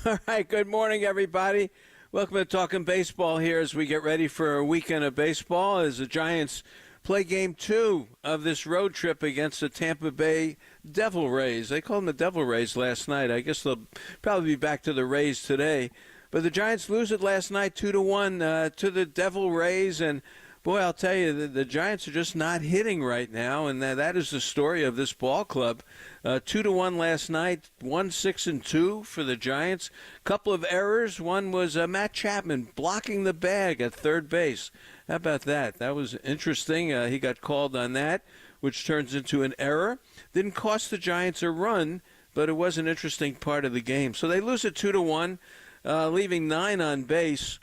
All right, good morning, everybody. Welcome to Talking Baseball here as we get ready for a weekend of baseball as the Giants play Game 2 of this road trip against the Tampa Bay Devil Rays. They called them the Devil Rays last night. I guess they'll probably be back to the Rays today. But the Giants lose it last night 2-1 to the Devil Rays, and boy, I'll tell you, the Giants are just not hitting right now, and that is the story of this ball club. 2-1 last night, 1-6-2 for the Giants. Couple of errors. One was Matt Chapman blocking the bag at third base. How about that? That was interesting. He got called on that, which turns into an error. Didn't cost the Giants a run, but it was an interesting part of the game. So they lose it 2-1, leaving 9 on base.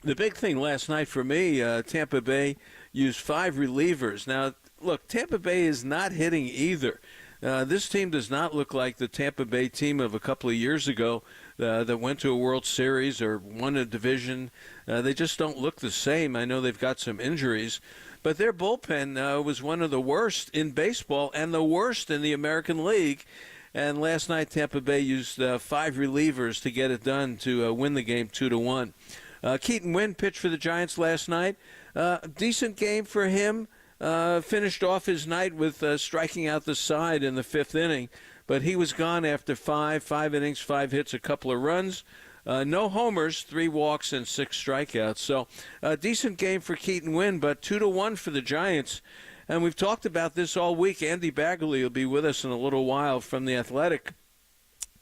The big thing last night for me, Tampa Bay used 5 relievers. Now, look, Tampa Bay is not hitting either. This team does not look like the Tampa Bay team of a couple of years ago that went to a World Series or won a division. They just don't look the same. I know they've got some injuries, but their bullpen was one of the worst in baseball and the worst in the American League. And last night, Tampa Bay used 5 relievers to get it done to win the game 2-1. Keaton Winn pitched for the Giants last night. Decent game for him. Finished off his night with striking out the side in the 5th inning. But he was gone after 5 innings, 5 hits, a couple of runs. No homers, 3 walks, and 6 strikeouts. So a decent game for Keaton Winn, but 2-1 for the Giants. And we've talked about this all week. Andy Baggerly will be with us in a little while from The Athletic.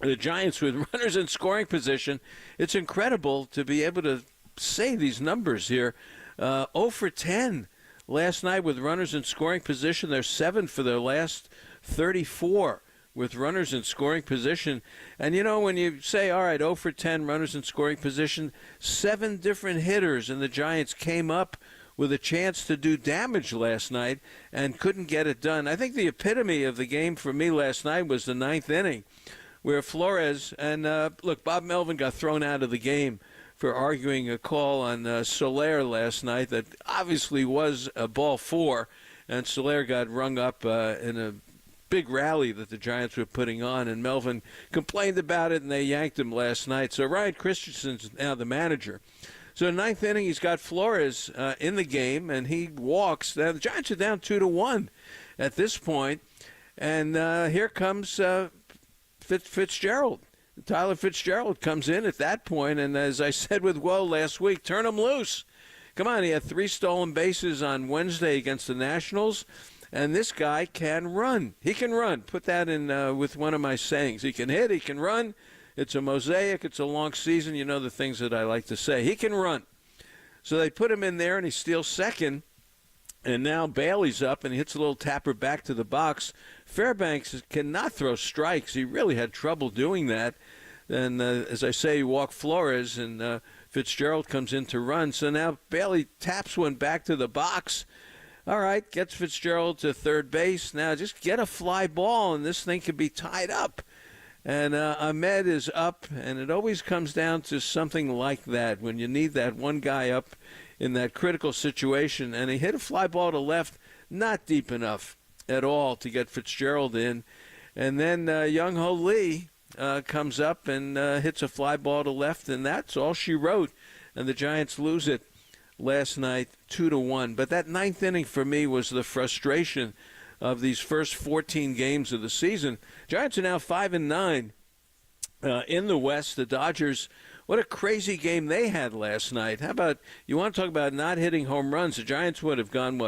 The Giants with runners in scoring position. It's incredible to be able to say these numbers here. 0 for 10 last night with runners in scoring position. They're 7 for their last 34 with runners in scoring position. And, you know, when you say, all right, 0 for 10 runners in scoring position, 7 different hitters, and the Giants came up with a chance to do damage last night and couldn't get it done. I think the epitome of the game for me last night was the 9th inning, where Flores, and look, Bob Melvin got thrown out of the game for arguing a call on Soler last night that obviously was a ball 4, and Soler got rung up in a big rally that the Giants were putting on, and Melvin complained about it, and they yanked him last night. So Ryan Christensen's now the manager. So 9th inning, he's got Flores in the game, and he walks. Now, the Giants are down 2-1 at this point, and here comes Fitzgerald. Tyler Fitzgerald comes in at that point, and as I said with Woe last week, turn him loose. Come on, he had 3 stolen bases on Wednesday against the Nationals, and this guy can run. He can run. Put that in with one of my sayings. He can hit, he can run. It's a mosaic. It's a long season. You know the things that I like to say. He can run. So they put him in there, and he steals second. And now Bailey's up, and he hits a little tapper back to the box. Fairbanks cannot throw strikes. He really had trouble doing that. And as I say, you walk Flores, and Fitzgerald comes in to run. So now Bailey taps one back to the box. All right, gets Fitzgerald to third base. Now just get a fly ball, and this thing could be tied up. And Ahmed is up, and it always comes down to something like that when you need that one guy up in that critical situation. And he hit a fly ball to left, not deep enough at all to get Fitzgerald in. And then Young-Ho Lee comes up and hits a fly ball to left, and that's all she wrote. And the Giants lose it last night 2-1. But that 9th inning for me was the frustration of these first 14 games of the season. Giants are now 5-9 in the West. The Dodgers, what a crazy game they had last night. How about, you want to talk about not hitting home runs? The Giants would have gone,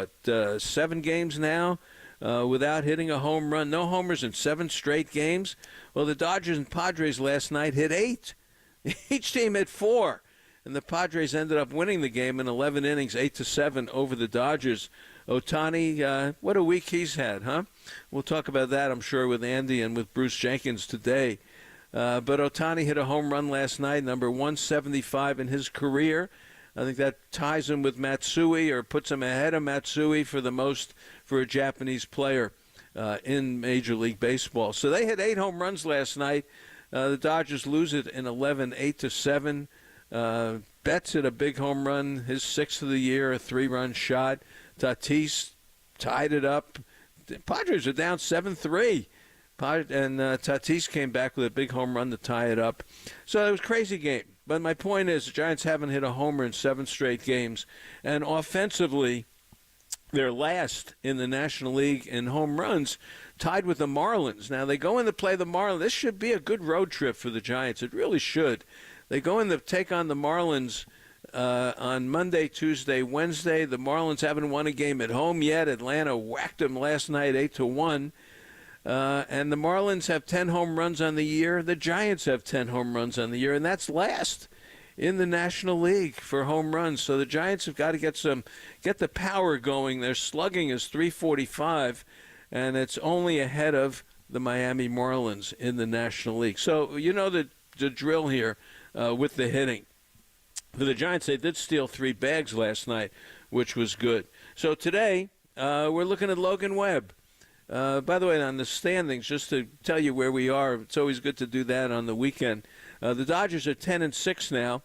7 games now without hitting a home run. No homers in 7 straight games. Well, the Dodgers and Padres last night hit 8. Each team hit 4. And the Padres ended up winning the game in 11 innings, 8-7 over the Dodgers. Ohtani, what a week he's had, huh? We'll talk about that, I'm sure, with Andy and with Bruce Jenkins today. But Ohtani hit a home run last night, number 175 in his career. I think that ties him with Matsui, or puts him ahead of Matsui for the most for a Japanese player in Major League Baseball. So they hit 8 home runs last night. The Dodgers lose it in 11, 8-7. Betts hit a big home run, his 6th of the year, a 3-run shot. Tatis tied it up. The Padres are down 7-3. And Tatis came back with a big home run to tie it up. So it was a crazy game. But my point is the Giants haven't hit a homer in 7 straight games. And offensively, they're last in the National League in home runs, tied with the Marlins. Now, they go in to play the Marlins. This should be a good road trip for the Giants. It really should. They go in to take on the Marlins on Monday, Tuesday, Wednesday. The Marlins haven't won a game at home yet. Atlanta whacked them last night 8-1. And the Marlins have 10 home runs on the year. The Giants have 10 home runs on the year, and that's last in the National League for home runs. So the Giants have got to get the power going. Their slugging is .345, and it's only ahead of the Miami Marlins in the National League. So you know the drill here with the hitting. For the Giants, they did steal 3 bags last night, which was good. So today, we're looking at Logan Webb. By the way, on the standings, just to tell you where we are, it's always good to do that on the weekend. The Dodgers are 10-6 now.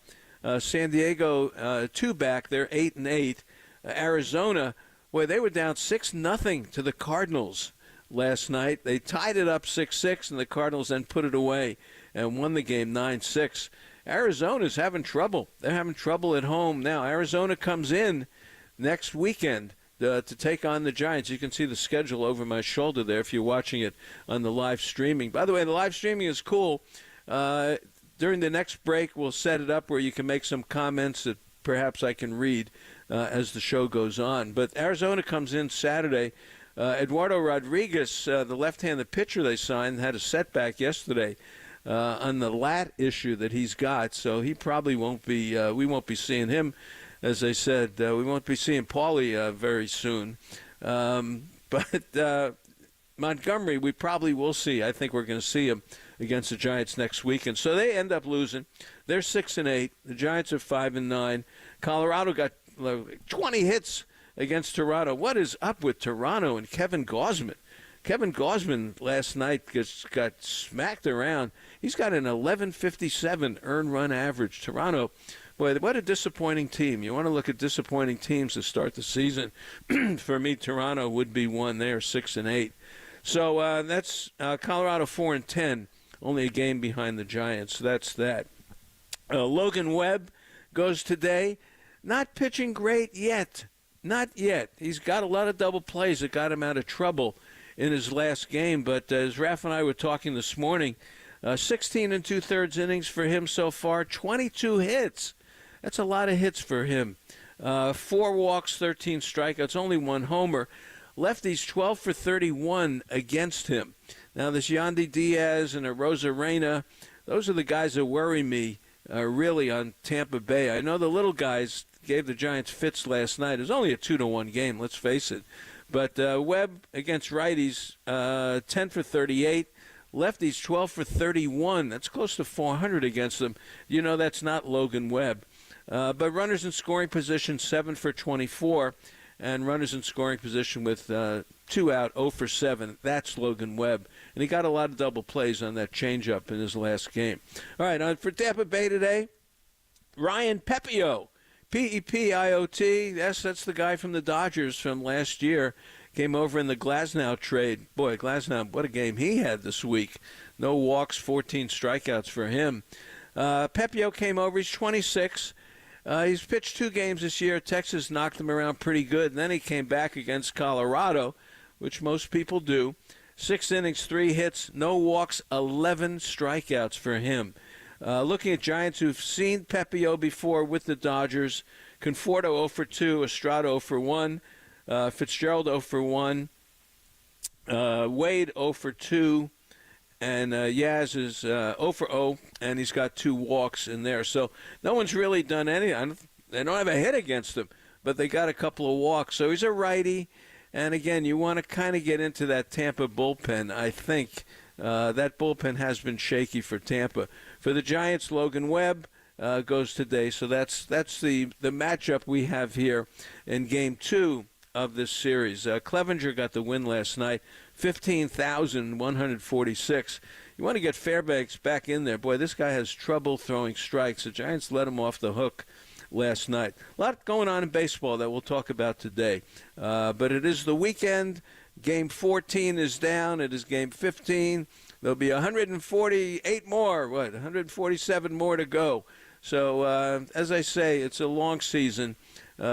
San Diego 2 back; they're 8-8. Arizona, boy, they were down 6-0 to the Cardinals last night. They tied it up 6-6, and the Cardinals then put it away and won the game 9-6. Arizona's having trouble. They're having trouble at home now. Arizona comes in next weekend to take on the Giants. You can see the schedule over my shoulder there if you're watching it on the live streaming. By the way, the live streaming is cool. During the next break, we'll set it up where you can make some comments that perhaps I can read as the show goes on. But Arizona comes in Saturday. Eduardo Rodriguez, the left-handed pitcher they signed, had a setback yesterday on the lat issue that he's got, so he probably won't be. We won't be seeing him, as I said. We won't be seeing Paulie very soon. But Montgomery, we probably will see. I think we're going to see him against the Giants next weekend. So they end up losing. They're 6-8. The Giants are 5-9. Colorado got 20 hits against Toronto. What is up with Toronto and Kevin Gausman? Kevin Gausman last night got smacked around. He's got an 11.57 earned run average. Toronto, boy, what a disappointing team. You want to look at disappointing teams to start the season. For me, Toronto would be one. They are 6-8. So that's Colorado 4-10, only a game behind the Giants. So that's that. Logan Webb goes today. Not pitching great yet. Not yet. He's got a lot of double plays that got him out of trouble in his last game. But as Raf and I were talking this morning, 16 2/3 innings for him so far, 22 hits. That's a lot of hits for him. 4 walks, 13 strikeouts, only 1 homer. Lefties 12 for 31 against him. Now, this Yandy Diaz and a Rosarena, those are the guys that worry me really on Tampa Bay. I know the little guys gave the Giants fits last night. It was only a 2-1 game, let's face it. But Webb against righties, 10 for 38. Lefties, 12 for 31. That's close to 400 against them. You know that's not Logan Webb. But runners in scoring position, 7 for 24. And runners in scoring position with 2 out, 0 for 7. That's Logan Webb. And he got a lot of double plays on that changeup in his last game. All right, for Tampa Bay today, Ryan Pepio. P-E-P-I-O-T. That's the guy from the Dodgers from last year. Came over in the Glasnow trade. Boy, Glasnow, what a game he had this week. No walks, 14 strikeouts for him. Pepio came over. He's 26. He's pitched 2 games this year. Texas knocked him around pretty good. And then he came back against Colorado, which most people do. 6 innings, 3 hits, no walks, 11 strikeouts for him. Looking at Giants who've seen Pepio before with the Dodgers, Conforto 0 for 2, Estrada 0 for 1, Fitzgerald 0 for 1, Wade 0 for 2, and Yaz is 0 for 0, and he's got 2 walks in there. So no one's really done anything. They don't have a hit against him, but they got a couple of walks. So he's a righty, and again, you want to kind of get into that Tampa bullpen. I think that bullpen has been shaky for Tampa. For the Giants, Logan Webb goes today. So that's the matchup we have here in Game 2 of this series. Clevenger got the win last night, 15,146. You want to get Fairbanks back in there. Boy, this guy has trouble throwing strikes. The Giants let him off the hook last night. A lot going on in baseball that we'll talk about today. But it is the weekend. Game 14 is down. It is game 15. There'll be 148 more, 147 more to go. So, as I say, it's a long season.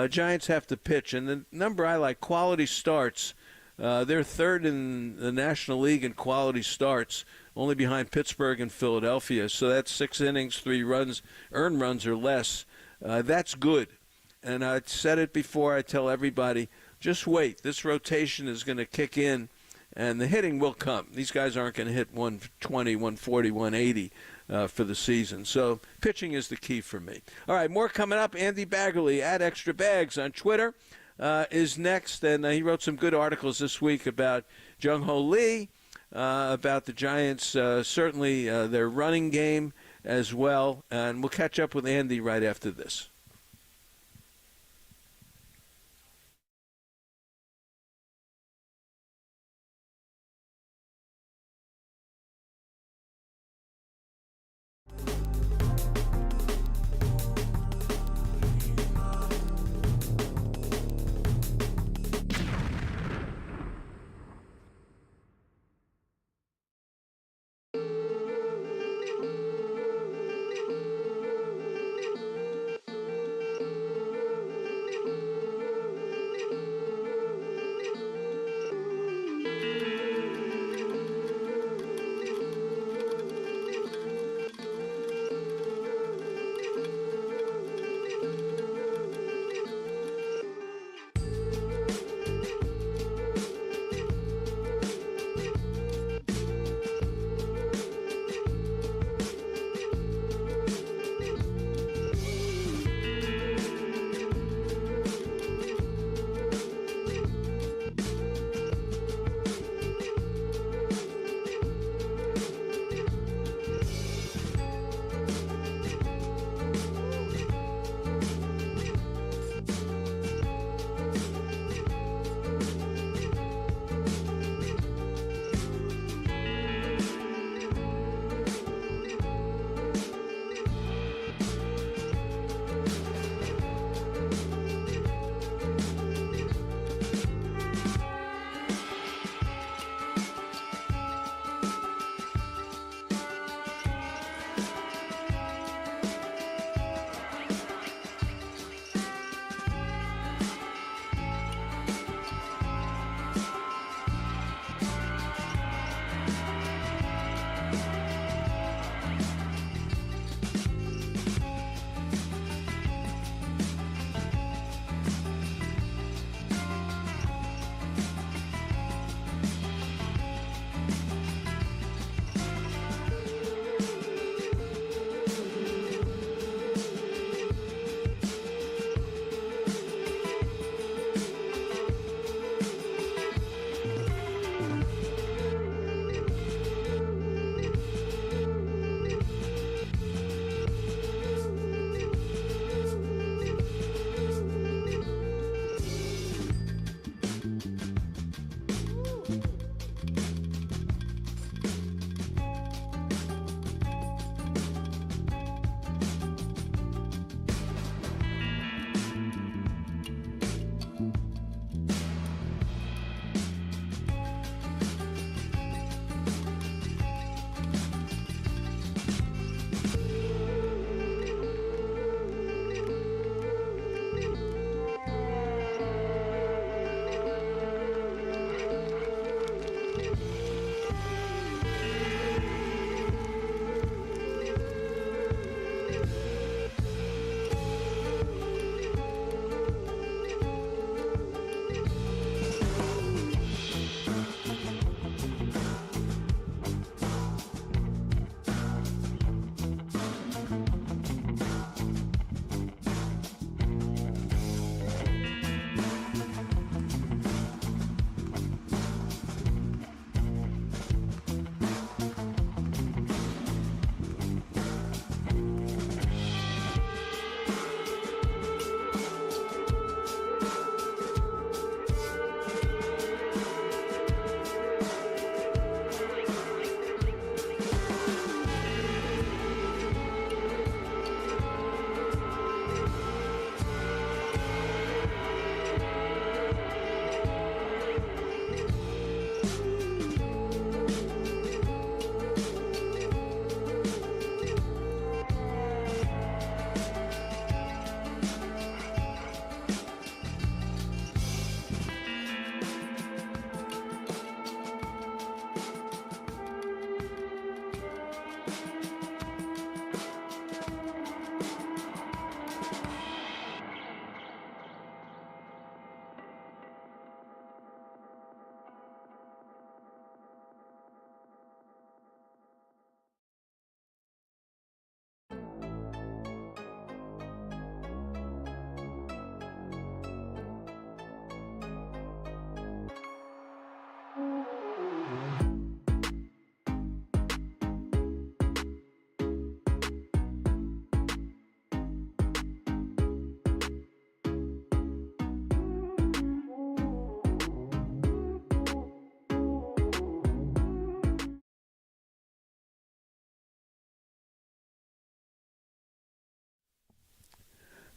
Giants have to pitch. And the number I like, quality starts. They're third in the National League in quality starts, only behind Pittsburgh and Philadelphia. So that's 6 innings, 3 runs, earned runs or less. That's good. And I said it before, I tell everybody, just wait. This rotation is going to kick in, and the hitting will come. These guys aren't going to hit 120, 140, 180 for the season. So pitching is the key for me. All right, more coming up. Andy Baggerly at Extra Bags on Twitter is next, and he wrote some good articles this week about Jung-Ho Lee, about the Giants, certainly their running game as well. And we'll catch up with Andy right after this.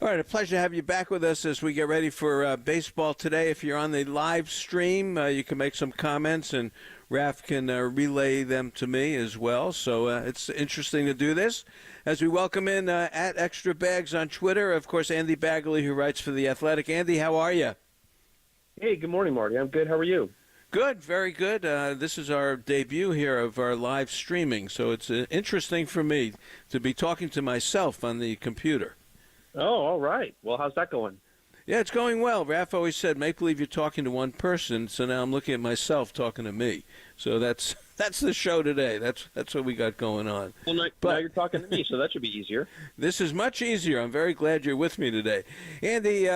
All right, a pleasure to have you back with us as we get ready for baseball today. If you're on the live stream, you can make some comments, and Raf can relay them to me as well. So it's interesting to do this. As we welcome in at Extra Bags on Twitter, of course, Andy Baggerly, who writes for The Athletic. Andy, how are you? Hey, good morning, Marty. I'm good. How are you? Good, very good. This is our debut here of our live streaming, so it's interesting for me to be talking to myself on the computer. Oh, all right. Well, how's that going? Yeah, it's going well. Raph always said, make believe you're talking to one person, so now I'm looking at myself talking to me. So that's the show today. That's what we got going on. Well, now you're talking to me, so that should be easier. This is much easier. I'm very glad you're with me today. Andy,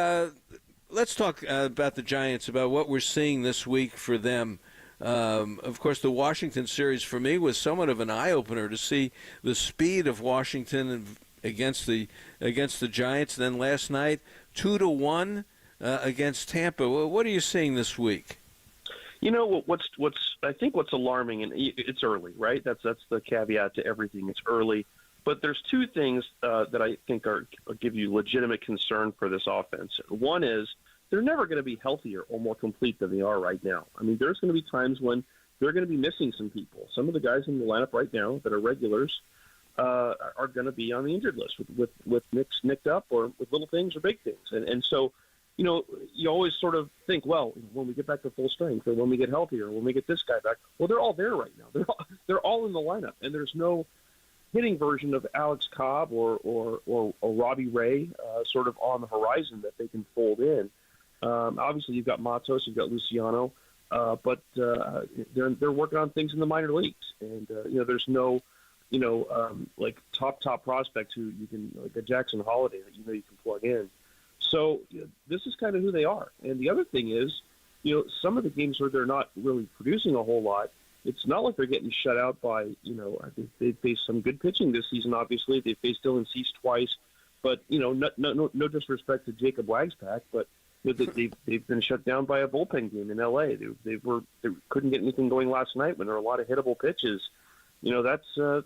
let's talk about the Giants, about what we're seeing this week for them. Of course, the Washington series for me was somewhat of an eye-opener to see the speed of Washington against the Giants. Then last night, 2-1 against Tampa. What are you seeing this week? You know what's I think what's alarming, and it's early, right? That's the caveat to everything. It's early, but there's two things that I think give you legitimate concern for this offense. One is they're never going to be healthier or more complete than they are right now. I mean, there's going to be times when they're going to be missing some people. Some of the guys in the lineup right now that are regulars are going to be on the injured list with nicked up or with little things or big things. And so, you know, you always sort of think, well, when we get back to full strength or when we get healthier, when we get this guy back, well, they're all there right now. They're all in the lineup, and there's no hitting version of Alex Cobb or Robbie Ray sort of on the horizon that they can fold in. Obviously, you've got Matos, you've got Luciano, but they're working on things in the minor leagues, and you know, there's no like top prospects who you can, like a Jackson Holiday that you know you can plug in. So this is kind of who they are. And the other thing is, you know, some of the games where they're not really producing a whole lot, it's not like they're getting shut out by, you know, I think they've faced some good pitching this season, obviously. They faced Dylan Cease twice. But, you know, no disrespect to Jacob Wagspack, but you know, they've been shut down by a bullpen game in L.A. They couldn't get anything going last night when there were a lot of hittable pitches. You know, that's a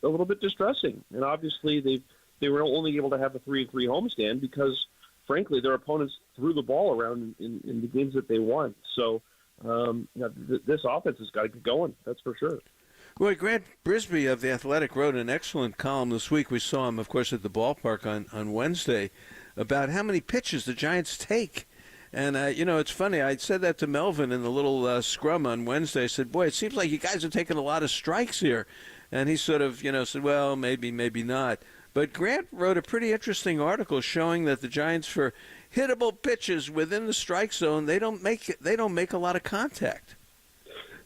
little bit distressing. And obviously they were only able to have a 3-3 homestand because, frankly, their opponents threw the ball around in the games that they won. So this offense has got to get going. That's for sure. Well, Grant Brisbee of The Athletic wrote an excellent column this week. We saw him, of course, at the ballpark on Wednesday about how many pitches the Giants take. And, you know, it's funny. I said that to Melvin in the little scrum on Wednesday. I said, boy, it seems like you guys are taking a lot of strikes here. And he sort of, you know, said, well, maybe not. But Grant wrote a pretty interesting article showing that the Giants, for hittable pitches within the strike zone, they don't make a lot of contact.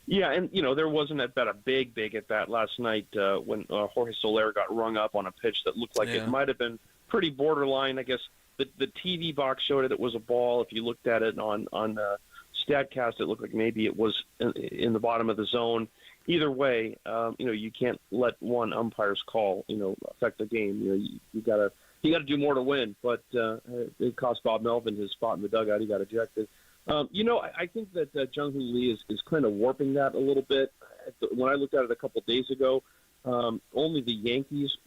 Yeah, and, you know, there wasn't a big at bat last night when Jorge Soler got rung up on a pitch that looked like it might have been pretty borderline. I guess the TV box showed it was a ball. If you looked at it on StatCast, it looked like maybe it was in the bottom of the zone. Either way, you know, you can't let one umpire's call, you know, affect the game. You know, you got to do more to win. But it cost Bob Melvin his spot in the dugout. He got ejected. You know, I think that Jung-Hoo Lee is kind of warping that a little bit. When I looked at it a couple of days ago, only the Yankees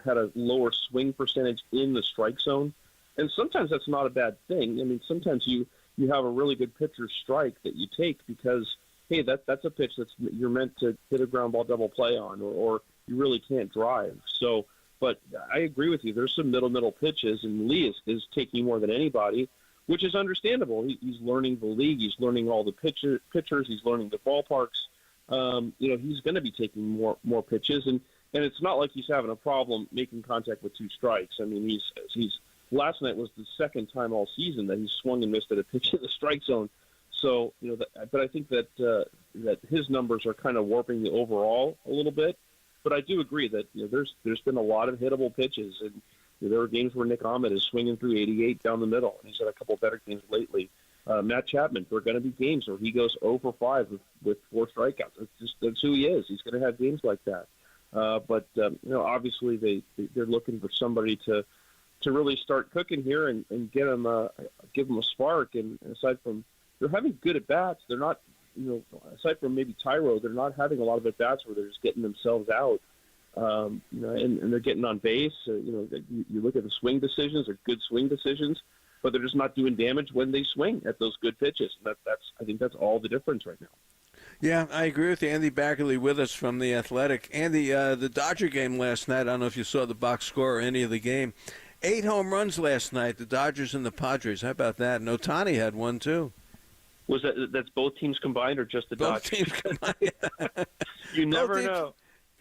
had a lower swing percentage in the strike zone. And sometimes that's not a bad thing. I mean, sometimes you have a really good pitcher strike that you take because, hey, that's a pitch you're meant to hit a ground ball double play on, or you really can't drive. So, but I agree with you. There's some middle pitches, and Lee is taking more than anybody, which is understandable. He's learning the league. He's learning all the pitchers. He's learning the ballparks. You know, he's going to be taking more pitches, and it's not like he's having a problem making contact with two strikes. I mean, he's last night was the second time all season that he swung and missed at a pitch in the strike zone. So, you know, but I think that his numbers are kind of warping the overall a little bit. But I do agree that, you know, there's been a lot of hittable pitches, and you know, there are games where Nick Ahmed is swinging through 88 down the middle, and he's had a couple better games lately. Matt Chapman, there are going to be games where he goes 0 for 5 with 4 strikeouts. That's who he is. He's going to have games like that. But you know, obviously they're looking for somebody to really start cooking here and give them a spark. And aside from, they're having good at bats, they're not, you know, aside from maybe Tyro, they're not having a lot of at bats where they're just getting themselves out. And they're getting on base. You look at the swing decisions; they're good swing decisions, but they're just not doing damage when they swing at those good pitches. And I think that's all the difference right now. Yeah, I agree with you. Andy Baggerly with us from The Athletic. Andy, the Dodger game last night, I don't know if you saw the box score or any of the game. 8 home runs last night, the Dodgers and the Padres. How about that? And Ohtani had one, too. That's both teams combined or just the both Dodgers? Both teams combined. You never know.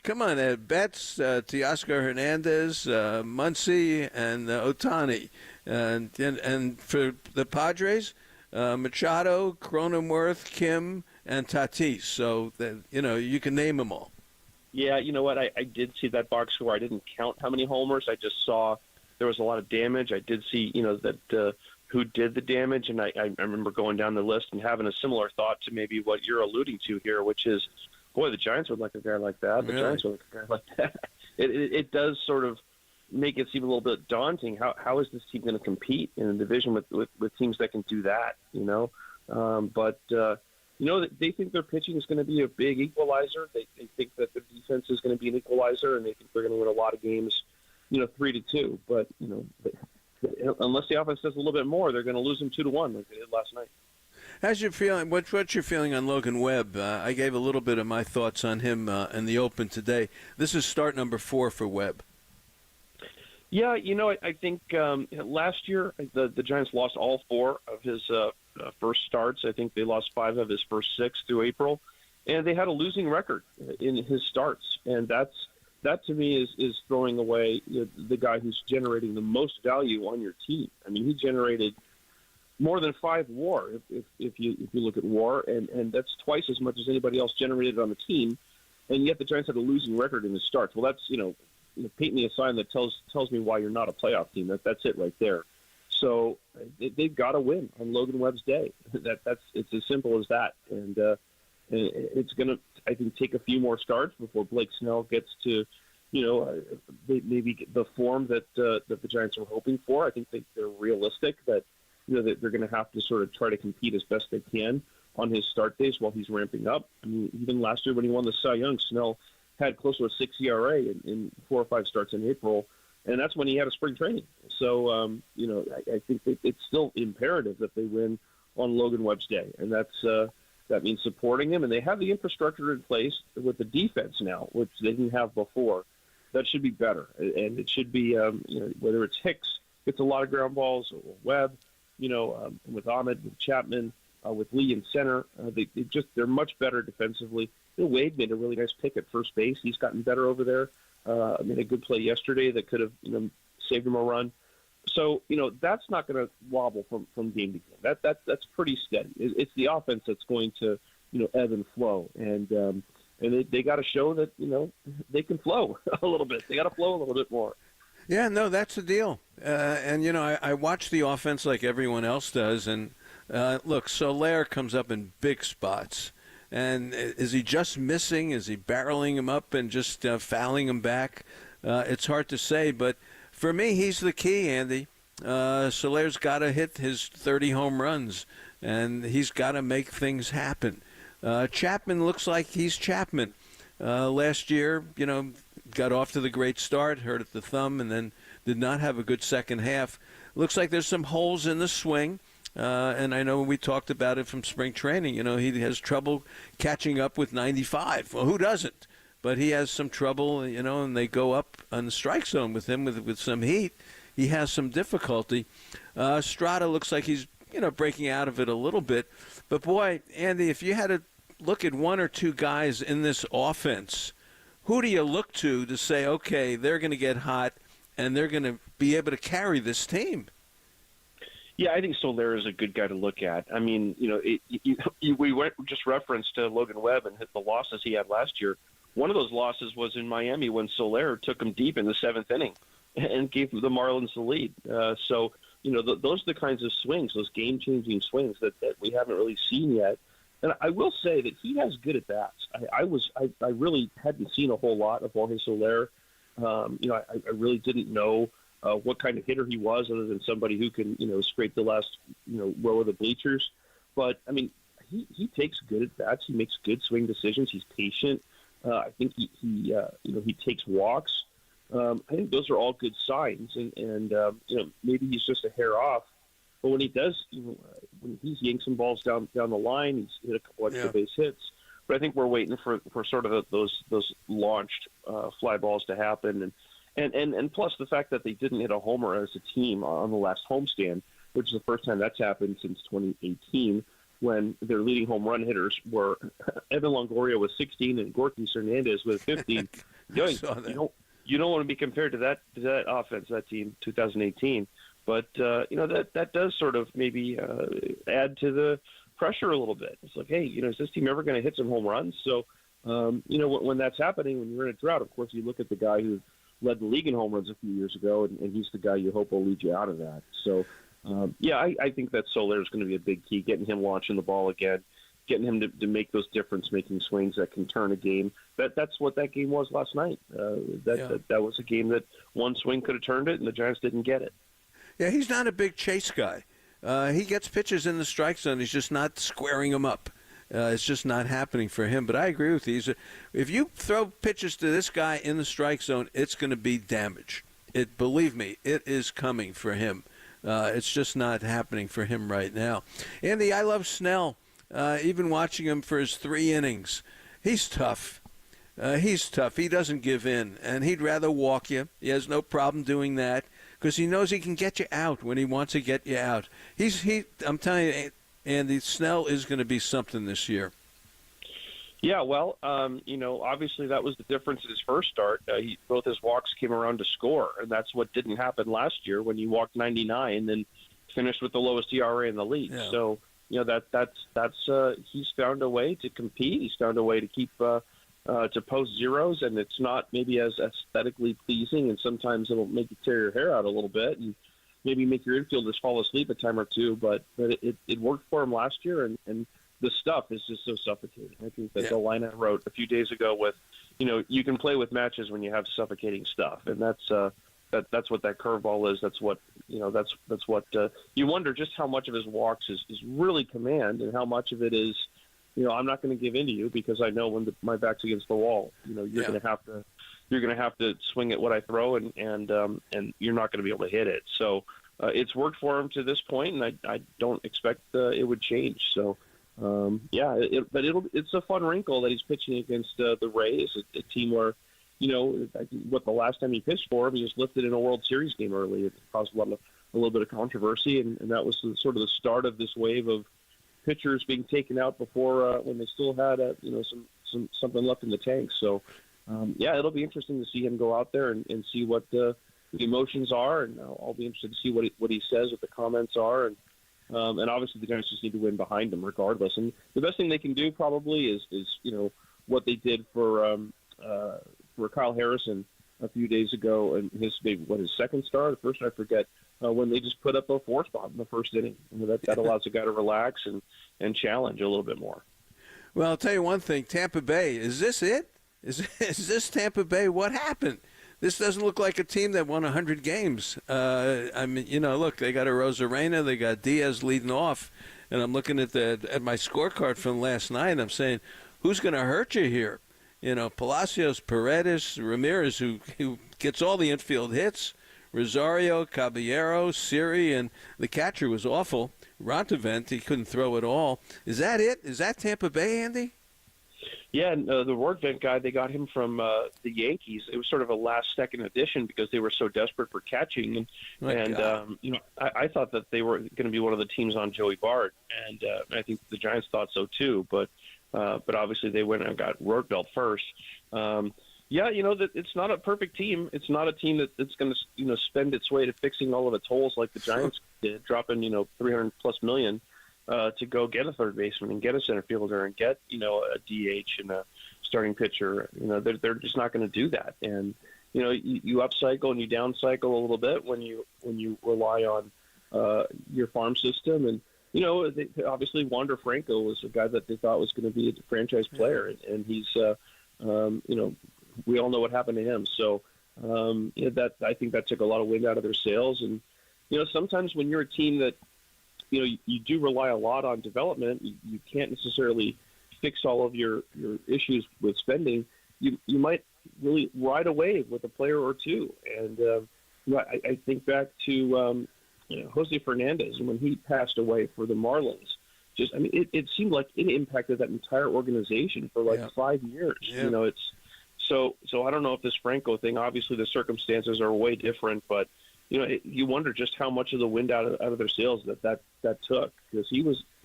Come on, Betts, Teoscar Hernandez, Muncy, and Ohtani. And for the Padres, Machado, Cronenworth, Kim, and Tatis. So, you can name them all. Yeah, you know what? I did see that box score. I didn't count how many homers. I just saw there was a lot of damage. I did see, that who did the damage, and I remember going down the list and having a similar thought to maybe what you're alluding to here, which is, boy, the Giants would like a guy like that. The Giants would like a guy like that. It does sort of make it seem a little bit daunting. How is this team going to compete in a division with teams that can do that, But they think their pitching is going to be a big equalizer. They think that their defense is going to be an equalizer, and they think they're going to win a lot of games, 3-2. But, unless the offense does a little bit more, they're going to lose them 2-1 like they did last night. How's your feeling? What's your feeling on Logan Webb? I gave a little bit of my thoughts on him in the Open today. This is start number 4 for Webb. Yeah, I think last year the Giants lost all 4 of his first starts. I think they lost 5 of his first 6 through April, and they had a losing record in his starts. And that to me is throwing away the guy who's generating the most value on your team. I mean, he generated more than 5 WAR if you look at WAR, and that's twice as much as anybody else generated on the team. And yet the Giants had a losing record in his starts. Well, that's paint me a sign that tells me why you're not a playoff team. That's it right there. So they've got to win on Logan Webb's day. It's as simple as that. And it's going to, I think, take a few more starts before Blake Snell gets to, maybe the form that the Giants are hoping for. I think they're realistic that that they're going to have to sort of try to compete as best they can on his start days while he's ramping up. I mean, even last year when he won the Cy Young, Snell had close to a 6 ERA in 4 or 5 starts in April, and that's when he had a spring training. So, I think it's still imperative that they win on Logan Webb's day, and that means supporting him. And they have the infrastructure in place with the defense now, which they didn't have before. That should be better, and it should be, whether it's Hicks gets a lot of ground balls or Webb, with Ahmed, with Chapman, with Lee in center, they're much better defensively. Wade made a really nice pick at first base. He's gotten better over there. Made a good play yesterday that could have saved him a run. So that's not going to wobble from game to game. That's pretty steady. It's the offense that's going to ebb and flow, and they got to show that they can flow a little bit. They got to flow a little bit more. Yeah, no, that's the deal. And I watch the offense like everyone else does, and look, Soler comes up in big spots. And is he just missing? Is he barreling him up and just fouling him back? It's hard to say, but for me, he's the key, Andy. Soler's got to hit his 30 home runs, and he's got to make things happen. Chapman looks like he's Chapman. Last year, got off to the great start, hurt at the thumb, and then did not have a good second half. Looks like there's some holes in the swing. And I know we talked about it from spring training. He has trouble catching up with 95. Well, who doesn't? But he has some trouble, and they go up on the strike zone with him with some heat. He has some difficulty. Strada looks like he's, breaking out of it a little bit. But, boy, Andy, if you had to look at 1 or 2 guys in this offense, who do you look to say, okay, they're going to get hot and they're going to be able to carry this team? Yeah, I think Soler is a good guy to look at. I mean, we just referenced Logan Webb and the losses he had last year. One of those losses was in Miami when Soler took him deep in the 7th inning and gave the Marlins the lead. So, those are the kinds of swings, those game-changing swings that we haven't really seen yet. And I will say that he has good at-bats. I really hadn't seen a whole lot of Jorge Soler. I really didn't know what kind of hitter he was, other than somebody who can, scrape the last, row of the bleachers. But I mean, he takes good at bats. He makes good swing decisions. He's patient. I think he takes walks. I think those are all good signs, and maybe he's just a hair off. But when he does, when he's yanked some balls down the line, he's hit a couple extra base hits. But I think we're waiting for sort of those launched fly balls to happen, and plus the fact that they didn't hit a homer as a team on the last homestand, which is the first time that's happened since 2018, when their leading home run hitters were Evan Longoria with 16 and Gorky Hernandez with 15. You don't want to be compared to that offense, that team, 2018. But that does sort of maybe add to the pressure a little bit. It's like, hey, is this team ever going to hit some home runs? So, when that's happening, when you're in a drought, of course, you look at the guy who led the league in home runs a few years ago, and he's the guy you hope will lead you out of that. So, I think that Soler is going to be a big key, getting him launching the ball again, getting him to make those difference-making swings that can turn a game. That's what that game was last night. That was a game that one swing could have turned it, and the Giants didn't get it. Yeah, he's not a big chase guy. He gets pitches in the strike zone. He's just not squaring them up. It's just not happening for him. But I agree with you. If you throw pitches to this guy in the strike zone, it's going to be damage. Believe me, it is coming for him. It's just not happening for him right now. Andy, I love Snell. Even watching him for his 3 innings, he's tough. He doesn't give in, and he'd rather walk you. He has no problem doing that because he knows he can get you out when he wants to get you out. I'm telling you, Andy, Snell is going to be something this year. Yeah, well, obviously that was the difference in his first start. Both his walks came around to score, and that's what didn't happen last year when he walked 99 and then finished with the lowest ERA in the league. Yeah. So, that's he's found a way to compete. He's found a way to keep to post zeros, and it's not maybe as aesthetically pleasing, and sometimes it'll make you tear your hair out a little bit and maybe make your infielders fall asleep a time or two, but it worked for him last year, and the stuff is just so suffocating. I think that's a line I wrote a few days ago with, you can play with matches when you have suffocating stuff, and that's what that curveball is. That's what that's what you wonder just how much of his walks is really command, and how much of it is, I'm not going to give in to you because I know when my back's against the wall. You're going to have to swing at what I throw, and you're not going to be able to hit it. So it's worked for him to this point, and I don't expect it would change. So it's a fun wrinkle that he's pitching against the Rays, a team where, the last time he pitched for him, he was lifted in a World Series game early. It caused a little bit of controversy, and that was sort of the start of this wave of pitchers being taken out before when they still had something left in the tank. So it'll be interesting to see him go out there and see what the emotions are, and I'll be interested to see what he says, what the comments are, and obviously the Giants just need to win behind him regardless. And the best thing they can do probably is what they did for Kyle Harrison a few days ago, and his second start, the first I forget, when they just put up a 4 spot in the first inning. That allows a guy to relax and challenge a little bit more. Well, I'll tell you one thing, Tampa Bay, is this it? Is this Tampa Bay? What happened? This doesn't look like a team that won 100 games. Look, they got a Rosarena, they got Diaz leading off, and I'm looking at my scorecard from last night, and I'm saying, who's going to hurt you here? Palacios, Paredes, Ramirez, who gets all the infield hits, Rosario, Caballero, Siri, and the catcher was awful. Rontavent, he couldn't throw at all. Is that it? Is that Tampa Bay, Andy? Yeah, and the Rontavent guy, they got him from the Yankees. It was sort of a last-second addition because they were so desperate for catching. I thought that they were going to be one of the teams on Joey Bart, and I think the Giants thought so too. But obviously they went and got Roosevelt first. That it's not a perfect team. It's not a team that's going to spend its way to fixing all of its holes like the Giants did, dropping $300+ million to go get a third baseman and get a center fielder and get a DH and a starting pitcher. They're just not going to do that. And you upcycle and you downcycle a little bit when you rely on your farm system. And obviously Wander Franco was a guy that they thought was going to be a franchise player, and he's we all know what happened to him. So that I think that took a lot of wind out of their sails. And sometimes when you're a team that you do rely a lot on development, you can't necessarily fix all of your issues with spending. you might really ride a wave with a player or two. And I think back to Jose Fernandez when he passed away for the Marlins. It seemed like it impacted that entire organization for 5 years. Yeah. So I don't know if this Franco thing. Obviously, the circumstances are way different, but you wonder just how much of the wind out of their sails that took, because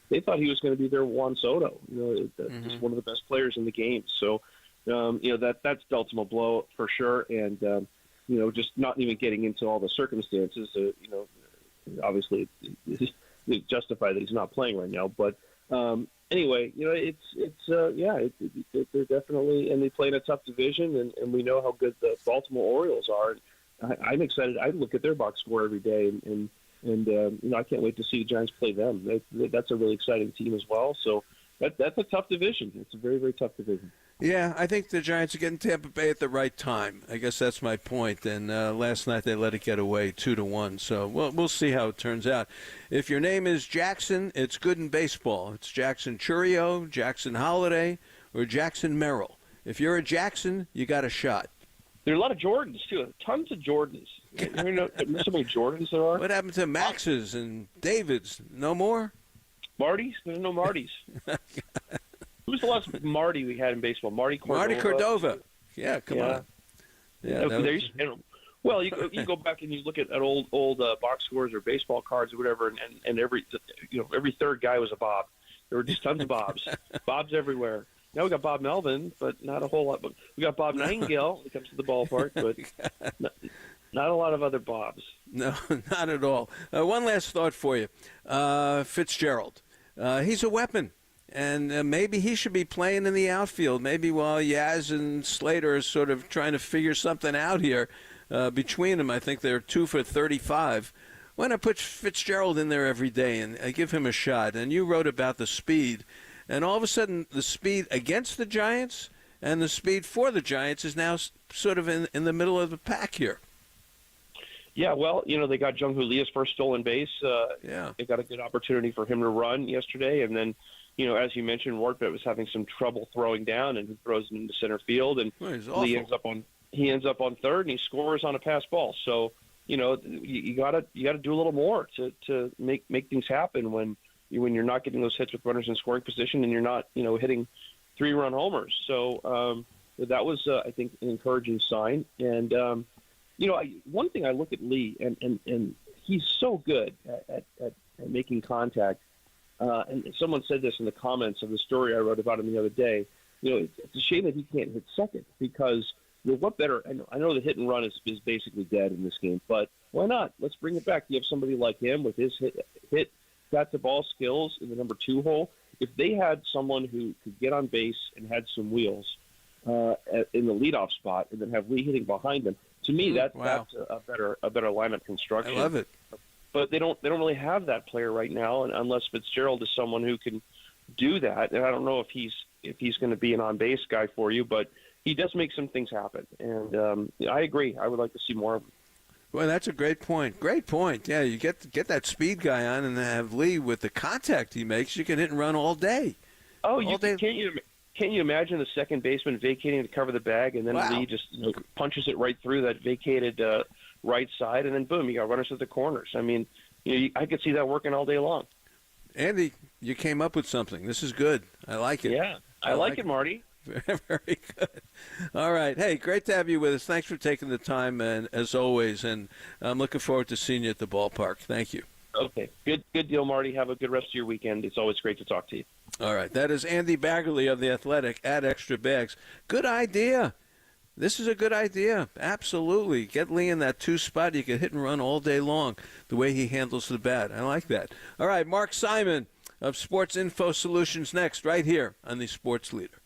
they thought he was going to be their Juan Soto, just one of the best players in the game. So that's dealt him a blow for sure, and just not even getting into all the circumstances. Obviously, it's justified that he's not playing right now, but. Anyway, they're definitely, and they play in a tough division, and we know how good the Baltimore Orioles are. I'm excited. I look at their box score every day, and I can't wait to see the Giants play them. That's a really exciting team as well. So that's a tough division. It's a very, very tough division. Yeah, I think the Giants are getting Tampa Bay at the right time. I guess that's my point. And last night they let it get away 2-1. So we'll see how it turns out. If your name is Jackson, it's good in baseball. It's Jackson Churio, Jackson Holiday, or Jackson Merrill. If you're a Jackson, you got a shot. There are a lot of Jordans, too. Tons of Jordans. You know so many Jordans there are? What happened to Maxes and Davids? No more? Martys? There's no Martys. Who's the last Marty we had in baseball? Marty Cordova. Marty Cordova. Yeah, come on. Yeah. Well, you go back and you look at old box scores or baseball cards or whatever, and every third guy was a Bob. There were just tons of Bobs. Bobs everywhere. Now we got Bob Melvin, but not a whole lot. But we got Bob Nightingale when it comes to the ballpark, but not a lot of other Bobs. No, not at all. One last thought for you. Fitzgerald. He's a weapon. And maybe he should be playing in the outfield. Maybe while Yaz and Slater are sort of trying to figure something out here between them. I think they're 2 for 35. Why not put Fitzgerald in there every day and give him a shot? And you wrote about the speed. And all of a sudden, the speed against the Giants and the speed for the Giants is now sort of in the middle of the pack here. Yeah, well, they got Jung-Hoo Lee's first stolen base. They got a good opportunity for him to run yesterday. And then, as you mentioned, Wartbett was having some trouble throwing down, and he throws it into center field. And Lee ends up on third, and he scores on a pass ball. So, you gotta do a little more to make things happen when you're not getting those hits with runners in scoring position, and you're not hitting 3-run homers. So that was I think an encouraging sign. And one thing I look at Lee, and he's so good at making contact. And someone said this in the comments of the story I wrote about him the other day. It's a shame that he can't hit second, because what better? I know the hit and run is basically dead in this game, but why not? Let's bring it back. You have somebody like him with his hit got the ball skills in the number 2 hole. If they had someone who could get on base and had some wheels in the leadoff spot, and then have Lee hitting behind them, to me that's a better lineup construction. I love it. But they don't really have that player right now, and unless Fitzgerald is someone who can do that. And I don't know if he's going to be an on base guy for you, but he does make some things happen. And I agree. I would like to see more of him. Well, that's a great point. Great point. Yeah, you get that speed guy on, and have Lee with the contact he makes. You can hit and run all day. Oh, can't you imagine the second baseman vacating to cover the bag, and then Lee just punches it right through that vacated right side, and then boom, you got runners at the corners. I mean, I could see that working all day long. Andy, you came up with something. This is good. I like it. Yeah, I like it, Marty. Very good. All right. Hey, great to have you with us. Thanks for taking the time, and as always, and I'm looking forward to seeing you at the ballpark. Thank you. Okay. Good deal, Marty. Have a good rest of your weekend. It's always great to talk to you. All right. That is Andy Baggerly of The Athletic at Extra Bags. Good idea. This is a good idea. Absolutely. Get Lee in that 2 spot. You can hit and run all day long the way he handles the bat. I like that. All right. Mark Simon of Sports Info Solutions next, right here on the Sports Leader.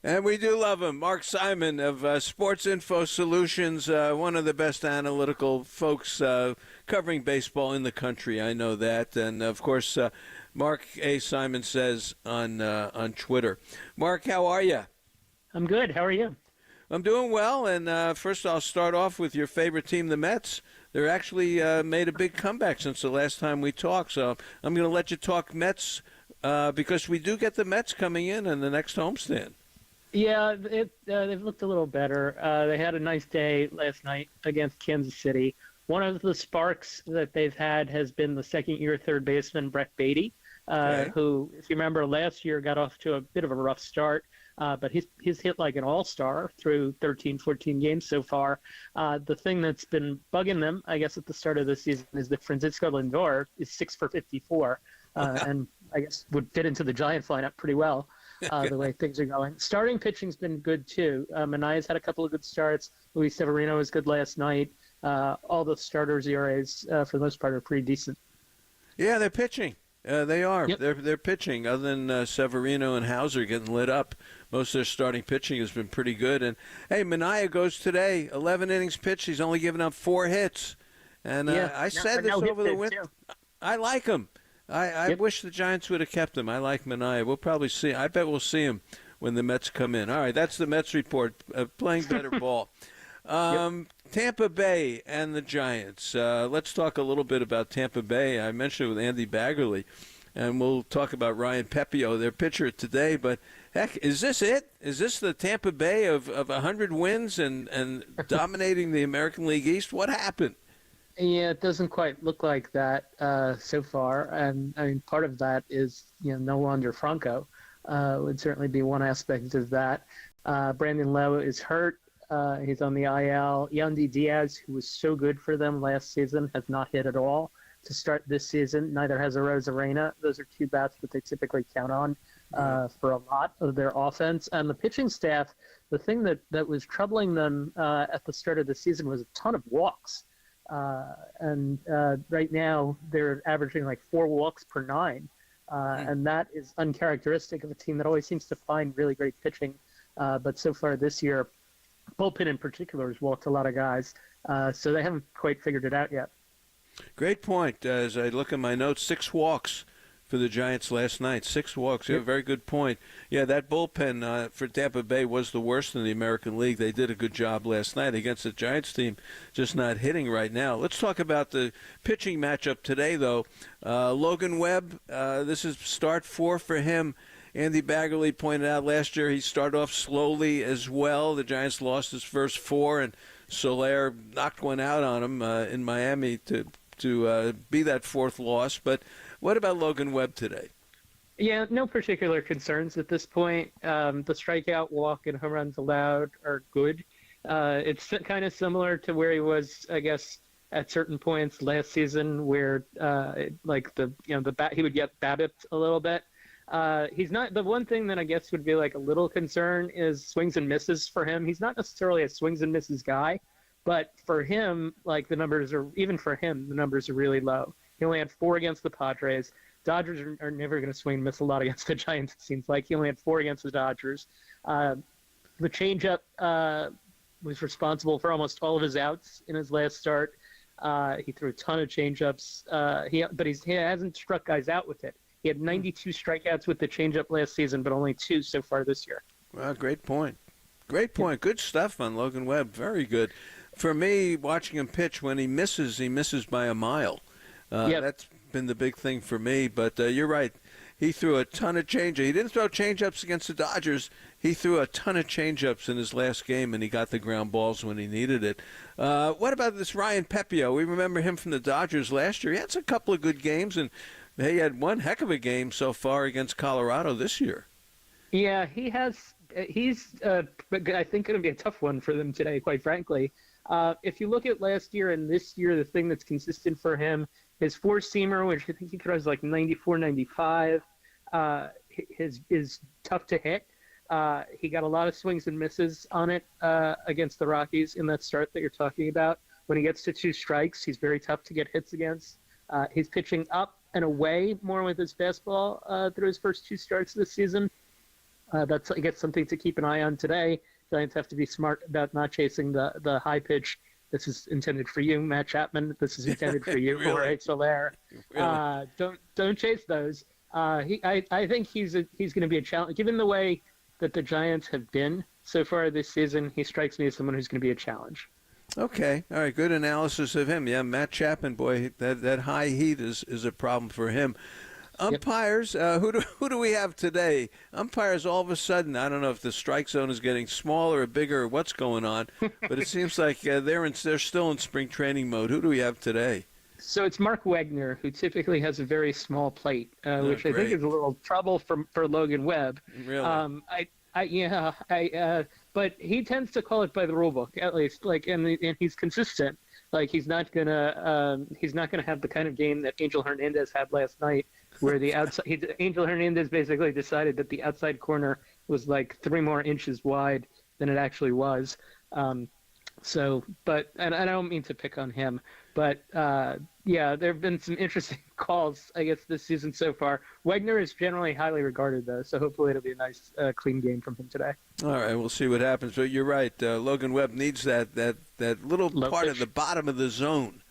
And we do love him. Mark Simon of Sports Info Solutions, one of the best analytical folks covering baseball in the country. I know that. And, of course, Mark A. Simon says on Twitter. Mark, how are you? I'm good. How are you? I'm doing well. And first I'll start off with your favorite team, the Mets. They're actually made a big comeback since the last time we talked. So I'm going to let you talk Mets because we do get the Mets coming in the next homestand. Yeah, they've looked a little better. They had a nice day last night against Kansas City. One of the sparks that they've had has been the second-year third baseman, Brett Beatty, who, if you remember, last year got off to a bit of a rough start, but he's hit like an all-star through 13, 14 games so far. The thing that's been bugging them, I guess, at the start of the season is that Francisco Lindor is 6 for 54, and I guess would fit into the Giants lineup pretty well. The way things are going. Starting pitching's been good, too. Manaea's had a couple of good starts. Luis Severino was good last night. All the starters' ERAs, for the most part, are pretty decent. Yeah, they're pitching. They are. Yep. They're pitching. Other than Severino and Hauser getting lit up, most of their starting pitching has been pretty good. And, hey, Manaea goes today, 11 innings pitched. He's only given up 4 hits. And I said this over the winter. I like him. I wish the Giants would have kept him. I like Manaea. We'll probably see. I bet we'll see him when the Mets come in. All right, that's the Mets report. Playing better ball. Tampa Bay and the Giants. Let's talk a little bit about Tampa Bay. I mentioned it with Andy Baggerly, and we'll talk about Ryan Pepio, their pitcher today. But, heck, is this it? Is this the Tampa Bay of 100 wins and dominating the American League East? What happened? Yeah, it doesn't quite look like that so far, and I mean part of that is no longer Franco. Would certainly be one aspect of that. Brandon Lowe is hurt; he's on the IL. Yandy Diaz, who was so good for them last season, has not hit at all to start this season. Neither has Arozarena. Those are 2 bats that they typically count on for a lot of their offense. And the pitching staff, the thing that was troubling them at the start of the season was a ton of walks. And right now they're averaging like 4 walks per 9. And that is uncharacteristic of a team that always seems to find really great pitching. But so far this year, bullpen in particular has walked a lot of guys. So they haven't quite figured it out yet. Great point. As I look at my notes, 6 walks for the Giants last night. 6 walks. Yeah, very good point. Yeah, that bullpen for Tampa Bay was the worst in the American League. They did a good job last night against the Giants team, just not hitting right now. Let's talk about the pitching matchup today, though. Logan Webb, this is start 4 for him. Andy Baggerly pointed out last year he started off slowly as well. The Giants lost his first 4, and Soler knocked one out on him in Miami to be that 4th loss. But what about Logan Webb today? Yeah, no particular concerns at this point. The strikeout, walk, and home runs allowed are good. It's kind of similar to where he was, I guess, at certain points last season, where the bat he would get BABIP'd a little bit. He's not the one thing that I guess would be like a little concern is swings and misses for him. He's not necessarily a swings and misses guy, but for him, like the numbers are really low. He only had 4 against the Padres. Dodgers are never going to swing and miss a lot against the Giants, it seems like. He only had 4 against the Dodgers. The changeup was responsible for almost all of his outs in his last start. He threw a ton of changeups, but he hasn't struck guys out with it. He had 92 strikeouts with the changeup last season, but only 2 so far this year. Well, great point. Great point. Yeah. Good stuff on Logan Webb. Very good. For me, watching him pitch, when he misses by a mile. That's been the big thing for me. But you're right. He threw a ton of changeups. He didn't throw changeups against the Dodgers. He threw a ton of changeups in his last game, and he got the ground balls when he needed it. What about this Ryan Pepio? We remember him from the Dodgers last year. He had a couple of good games, and he had one heck of a game so far against Colorado this year. Yeah, he has he's I think going to be a tough one for them today, quite frankly. If you look at last year and this year, the thing that's consistent for him, his four-seamer, which I think he throws like 94, 95, is tough to hit. He got a lot of swings and misses on it against the Rockies in that start that you're talking about. When he gets to two strikes, he's very tough to get hits against. He's pitching up and away more with his fastball through his first two starts this season. That's, I guess, something to keep an eye on today. Giants have to be smart about not chasing the high pitch. This is intended for you, Matt Chapman. This is intended for you, Really? Jorge Soler. Really? Don't chase those. I think he's going to be a challenge. Given the way that the Giants have been so far this season, he strikes me as someone who's going to be a challenge. Okay. All right. Good analysis of him. Yeah, Matt Chapman, boy, that high heat is a problem for him. Umpires, who do we have today? Umpires, all of a sudden, I don't know if the strike zone is getting smaller or bigger or what's going on, but it seems like they're still in spring training mode. Who do we have today? So it's Mark Wegner, who typically has a very small plate, which I think is a little trouble for Logan Webb. Really? But he tends to call it by the rule book, at least. And he's consistent. Like he's not gonna have the kind of game that Angel Hernandez had last night, where Angel Hernandez basically decided that the outside corner was like 3 more inches wide than it actually was. And I don't mean to pick on him, but there have been some interesting calls, I guess, this season so far. Wegner is generally highly regarded, though, so hopefully it'll be a nice, clean game from him today. All right, we'll see what happens. But you're right. Logan Webb needs that little Low part pitch. at the bottom of the zone.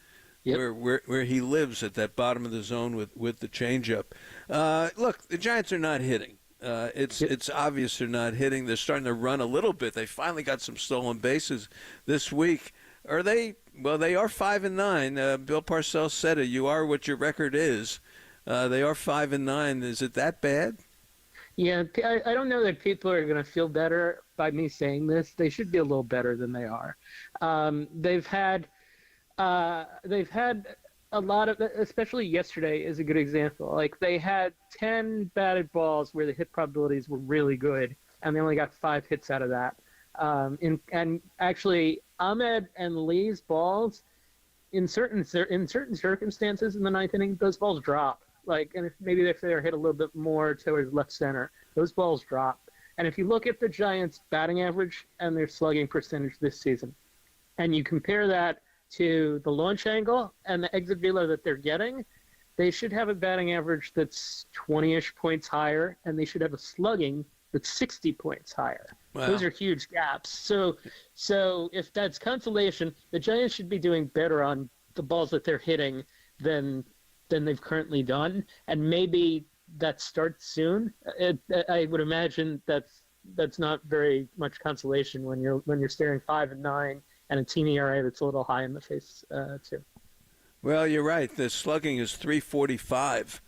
Yep. Where he lives at that bottom of the zone with the changeup. Look, the Giants are not hitting. It's obvious they're not hitting. They're starting to run a little bit. They finally got some stolen bases this week. Are they? Well, they are 5-9. Bill Parcells said it. You are what your record is. They are 5-9. Is it that bad? Yeah, I don't know that people are going to feel better by me saying this. They should be a little better than they are. They've had a lot of, especially yesterday is a good example. Like they had 10 batted balls where the hit probabilities were really good, and they only got 5 hits out of that. And actually, Ahmed and Lee's balls, in certain circumstances in the ninth inning, those balls drop. And maybe if they're hit a little bit more towards left center, those balls drop. And if you look at the Giants' batting average and their slugging percentage this season, and you compare that to the launch angle and the exit velo that they're getting, they should have a batting average that's 20-ish points higher, and they should have a slugging that's 60 points higher. Wow. Those are huge gaps. So if that's consolation, the Giants should be doing better on the balls that they're hitting than they've currently done, and maybe that starts soon. I would imagine that's not very much consolation when you're staring 5-9 and a team ERA that's a little high in the face too. Well, you're right. The slugging is 345.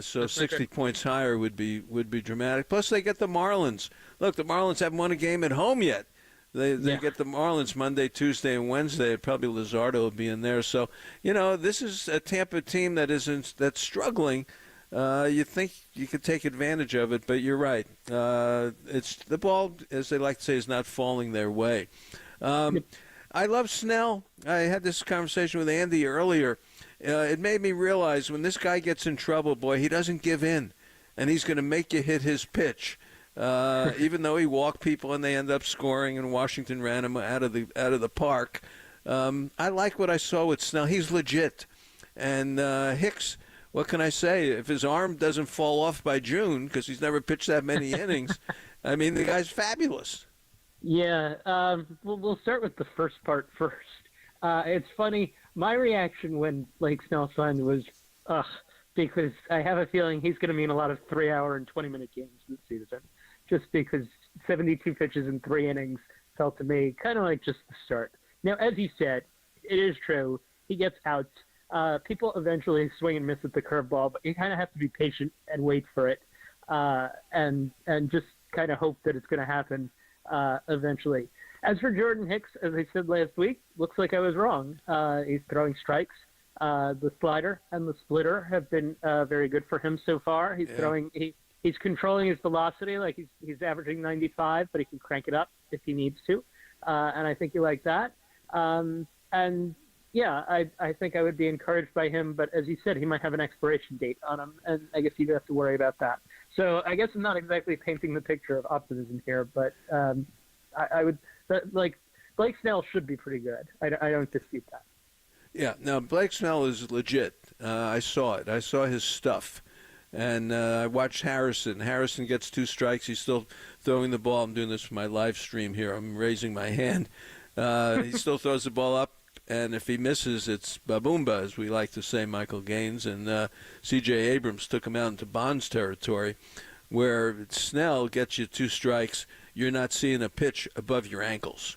So 60 points higher would be dramatic. Plus, they get the Marlins. Look, the Marlins haven't won a game at home yet. They get the Marlins Monday, Tuesday, and Wednesday. Probably Luzardo will be in there. So, this is a Tampa team that's struggling. You think you could take advantage of it, but you're right. It's the ball, as they like to say, is not falling their way. I love Snell. I had this conversation with Andy earlier. It made me realize when this guy gets in trouble, boy, he doesn't give in, and he's going to make you hit his pitch. Even though he walked people and they end up scoring, and Washington ran him out of the park. I like what I saw with Snell. He's legit, and Hicks. What can I say? If his arm doesn't fall off by June, because he's never pitched that many innings, I mean, the guy's fabulous. Yeah, we'll start with the first part first. It's funny. My reaction when Blake Snell signed was, because I have a feeling he's going to mean a lot of 3-hour and 20-minute games this season, just because 72 pitches in 3 innings felt to me kind of like just the start. Now, as you said, it is true. He gets outs. People eventually swing and miss at the curveball, but you kind of have to be patient and wait for it, and just kind of hope that it's going to happen eventually. As for Jordan Hicks, as I said last week, looks like I was wrong. He's throwing strikes. The slider and the splitter have been very good for him so far. He's throwing. He he's controlling his velocity, like he's averaging 95, but he can crank it up if he needs to, and I think you like that. And yeah, I think I would be encouraged by him, but as you said, he might have an expiration date on him, and I guess you'd have to worry about that. So I guess I'm not exactly painting the picture of optimism here, but I would like Blake Snell should be pretty good. I don't dispute that. Yeah, now Blake Snell is legit. I saw it. I saw his stuff. And I watched Harrison. Harrison gets 2 strikes. He's still throwing the ball. I'm doing this for my live stream here. I'm raising my hand. He still throws the ball up, and if he misses, it's ba-boomba, as we like to say, Michael Gaines. And C.J. Abrams took him out into Bonds territory, where Snell gets you 2 strikes. You're not seeing a pitch above your ankles.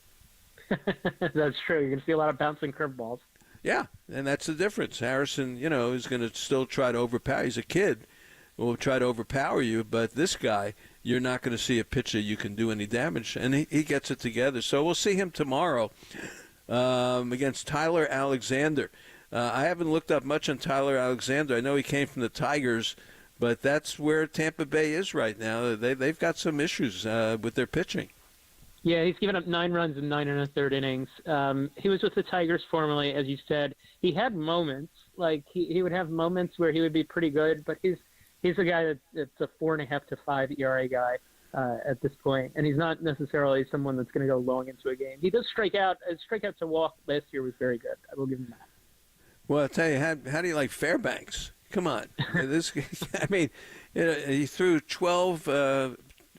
That's true. You can see a lot of bouncing curveballs. Yeah, and that's the difference. Harrison, is going to still try to overpower. He's a kid. Will try to overpower you, but this guy, you're not going to see a pitch that you can do any damage, and he gets it together. So we'll see him tomorrow against Tyler Alexander. I haven't looked up much on Tyler Alexander. I know he came from the Tigers, but that's where Tampa Bay is right now. They've got some issues with their pitching. Yeah, he's given up 9 runs in 9 1/3 innings. He was with the Tigers formerly, as you said. He had moments, like he would have moments where he would be pretty good, but he's a guy that's a 4.5 to 5 ERA guy at this point, and he's not necessarily someone that's going to go long into a game. He does strike out. His strikeout to walk last year was very good. I will give him that. Well, I'll tell you, how do you like Fairbanks? Come on, he threw 12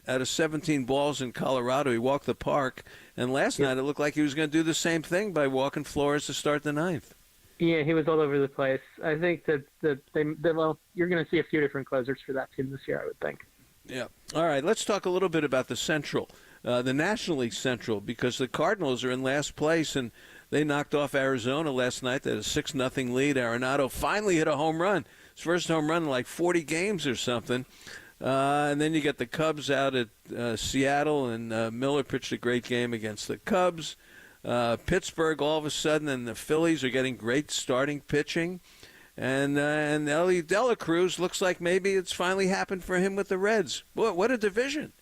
out of 17 balls in Colorado. He walked the park, and last night it looked like he was going to do the same thing by walking Flores to start the 9th. Yeah, he was all over the place. I think that you're going to see a few different closers for that team this year, I would think. Yeah. All right, let's talk a little bit about the Central, the National League Central, because the Cardinals are in last place, and they knocked off Arizona last night. They had a 6-0 lead. Arenado finally hit a home run. His first home run in like 40 games or something. And then you get the Cubs out at Seattle, and Miller pitched a great game against the Cubs. Pittsburgh all of a sudden, and the Phillies are getting great starting pitching. And Ellie De La Cruz looks like maybe it's finally happened for him with the Reds. What a division.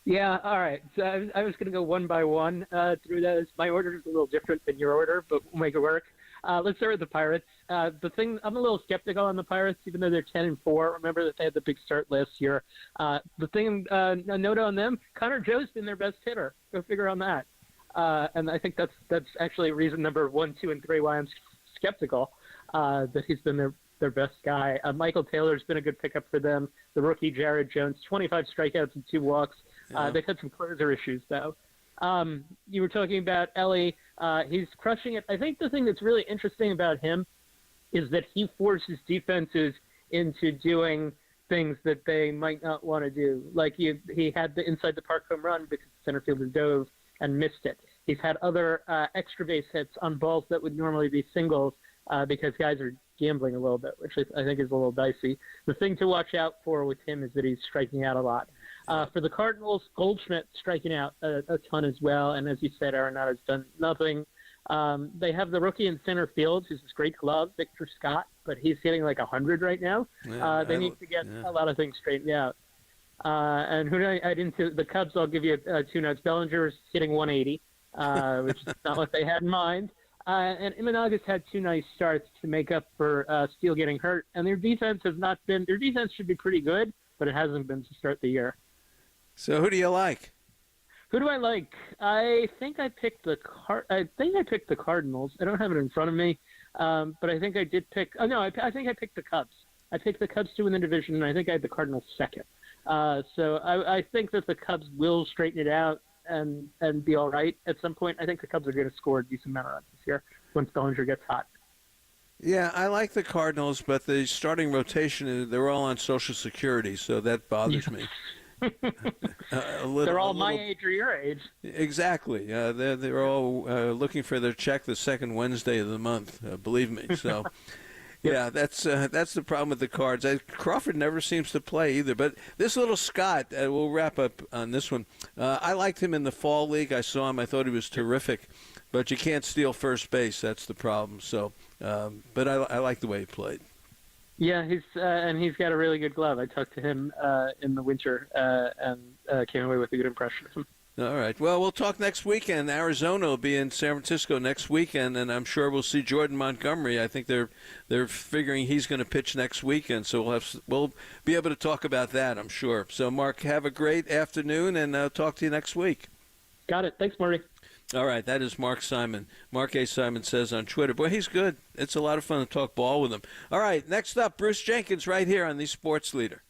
Yeah, all right. So I was going to go one by one through those. My order is a little different than your order, but we'll make it work. Let's start with the Pirates. The thing, I'm a little skeptical on the Pirates, even though they're 10-4. Remember that they had the big start last year. The thing, a note on them: Connor Joe's been their best hitter. Go figure on that. And I think that's actually reason number 1, 2, and 3 why I'm skeptical that he's been their best guy. Michael Taylor's been a good pickup for them. The rookie Jared Jones, 25 strikeouts and 2 walks. They've had some closer issues though. You were talking about Ellie. He's crushing it. I think the thing that's really interesting about him is that he forces defenses into doing things that they might not want to do. Like he had the inside the park home run because the center fielder dove and missed it. He's had other extra base hits on balls that would normally be singles because guys are gambling a little bit, which I think is a little dicey. The thing to watch out for with him is that he's striking out a lot. For the Cardinals, Goldschmidt striking out a ton as well. And as you said, Arenado's done nothing. They have the rookie in center field, who's this great glove, Victor Scott, but he's hitting like 100 right now. They need to get a lot of things straightened out. And who I didn't see the Cubs. I'll give you 2 notes. Bellinger's hitting 180, which is not what they had in mind. And Imanaga's had 2 nice starts to make up for Steele getting hurt. And their defense has not been. Their defense should be pretty good, but it hasn't been to start the year. So who do you like? Who do I like? I think I picked the Cardinals. I don't have it in front of me, but I think I did pick. Oh no, I think I picked the Cubs. I picked the Cubs to win the division, and I think I had the Cardinals second. So I think that the Cubs will straighten it out and be all right at some point. I think the Cubs are going to score a decent amount of runs this year once Bellinger gets hot. Yeah, I like the Cardinals, but the starting rotation, they're all on Social Security, so that bothers me. They're all my age or your age. Exactly. They're all looking for their check the second Wednesday of the month, believe me. So, yeah, that's the problem with the Cards. Crawford never seems to play either. But this little Scott, we'll wrap up on this one. I liked him in the fall league. I saw him. I thought he was terrific. But you can't steal first base. That's the problem. So, but I like the way he played. Yeah, he's got a really good glove. I talked to him in the winter and came away with a good impression of him. All right. Well, we'll talk next weekend. Arizona will be in San Francisco next weekend, and I'm sure we'll see Jordan Montgomery. I think they're figuring he's going to pitch next weekend, so we'll be able to talk about that, I'm sure. So, Mark, have a great afternoon, and I'll talk to you next week. Got it. Thanks, Marty. All right, that is Mark Simon. Mark A. Simon says on Twitter. Boy, he's good. It's a lot of fun to talk ball with him. All right, next up, Bruce Jenkins right here on the Sports Leader.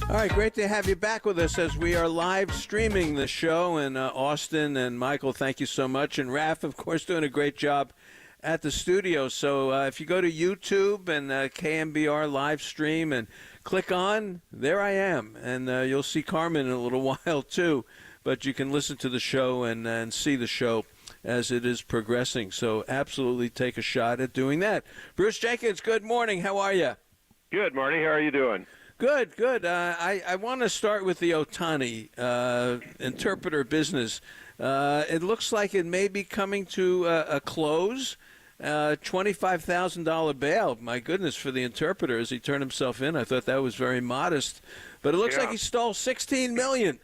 All right, great to have you back with us as we are live streaming the show. And Austin and Michael, thank you so much. And Raph, of course, doing a great job at the studio. So if you go to YouTube and KNBR Livestream and click on, there I am. And you'll see Carmen in a little while, too. But you can listen to the show and see the show as it is progressing. So absolutely take a shot at doing that. Bruce Jenkins, good morning. How are you? Good, Marty. How are you doing? Good, good. I want to start with the Ohtani interpreter business. It looks like it may be coming to a close. $25,000 bail. My goodness, for the interpreter as he turned himself in. I thought that was very modest. But it looks like he stole $16 million.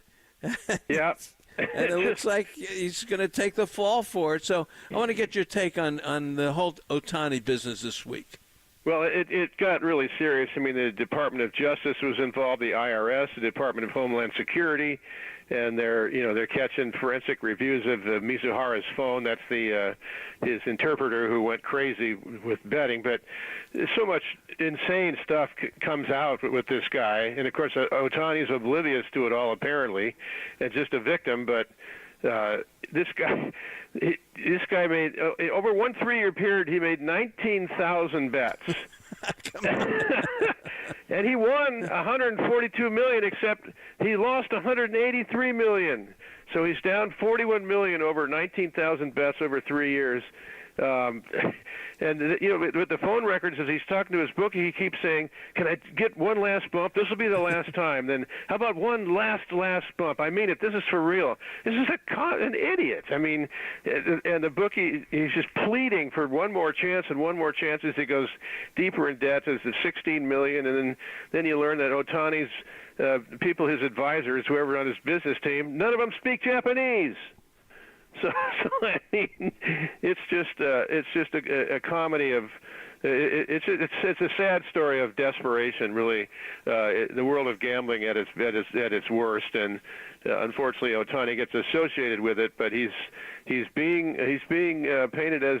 Yeah. And it looks like he's going to take the fall for it. So I want to get your take on the whole Ohtani business this week. Well, it got really serious. I mean, the Department of Justice was involved, the IRS, the Department of Homeland Security, and they're catching forensic reviews of Mizuhara's phone. That's his interpreter who went crazy with betting. But so much insane stuff comes out with this guy, and of course Ohtani's oblivious to it all apparently, and just a victim. But this guy made over one 3-year period. He made 19,000 bets, and he won 142 million. Except he lost 183 million. So he's down 41 million over 19,000 bets over 3 years. And with the phone records, as he's talking to his bookie, he keeps saying, "Can I get one last bump? This will be the last time. Then how about one last bump? I mean it. This is for real." This is an idiot. I mean, and the bookie, he's just pleading for one more chance and one more chance as he goes deeper in debt. As the 16 million, and then you learn that Ohtani's people, his advisors, whoever on his business team, none of them speak Japanese. So I mean, it's just a comedy of it's a sad story of desperation, really. The world of gambling at its worst, and unfortunately, Ohtani gets associated with it. But he's being painted as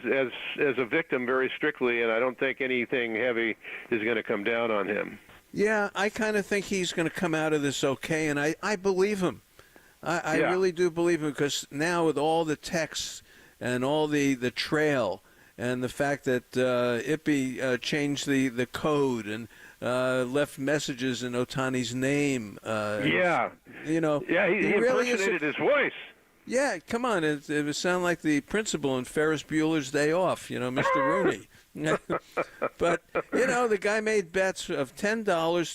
a victim very strictly, and I don't think anything heavy is going to come down on him. Yeah, I kind of think he's going to come out of this okay, and I believe him. I really do believe him, because now with all the texts and all the trail and the fact that Ippy changed the code and left messages in Ohtani's name. He really impersonated his voice. Yeah, come on. It would sound like the principal in Ferris Bueller's Day Off, Mr. Rooney. But, the guy made bets of $10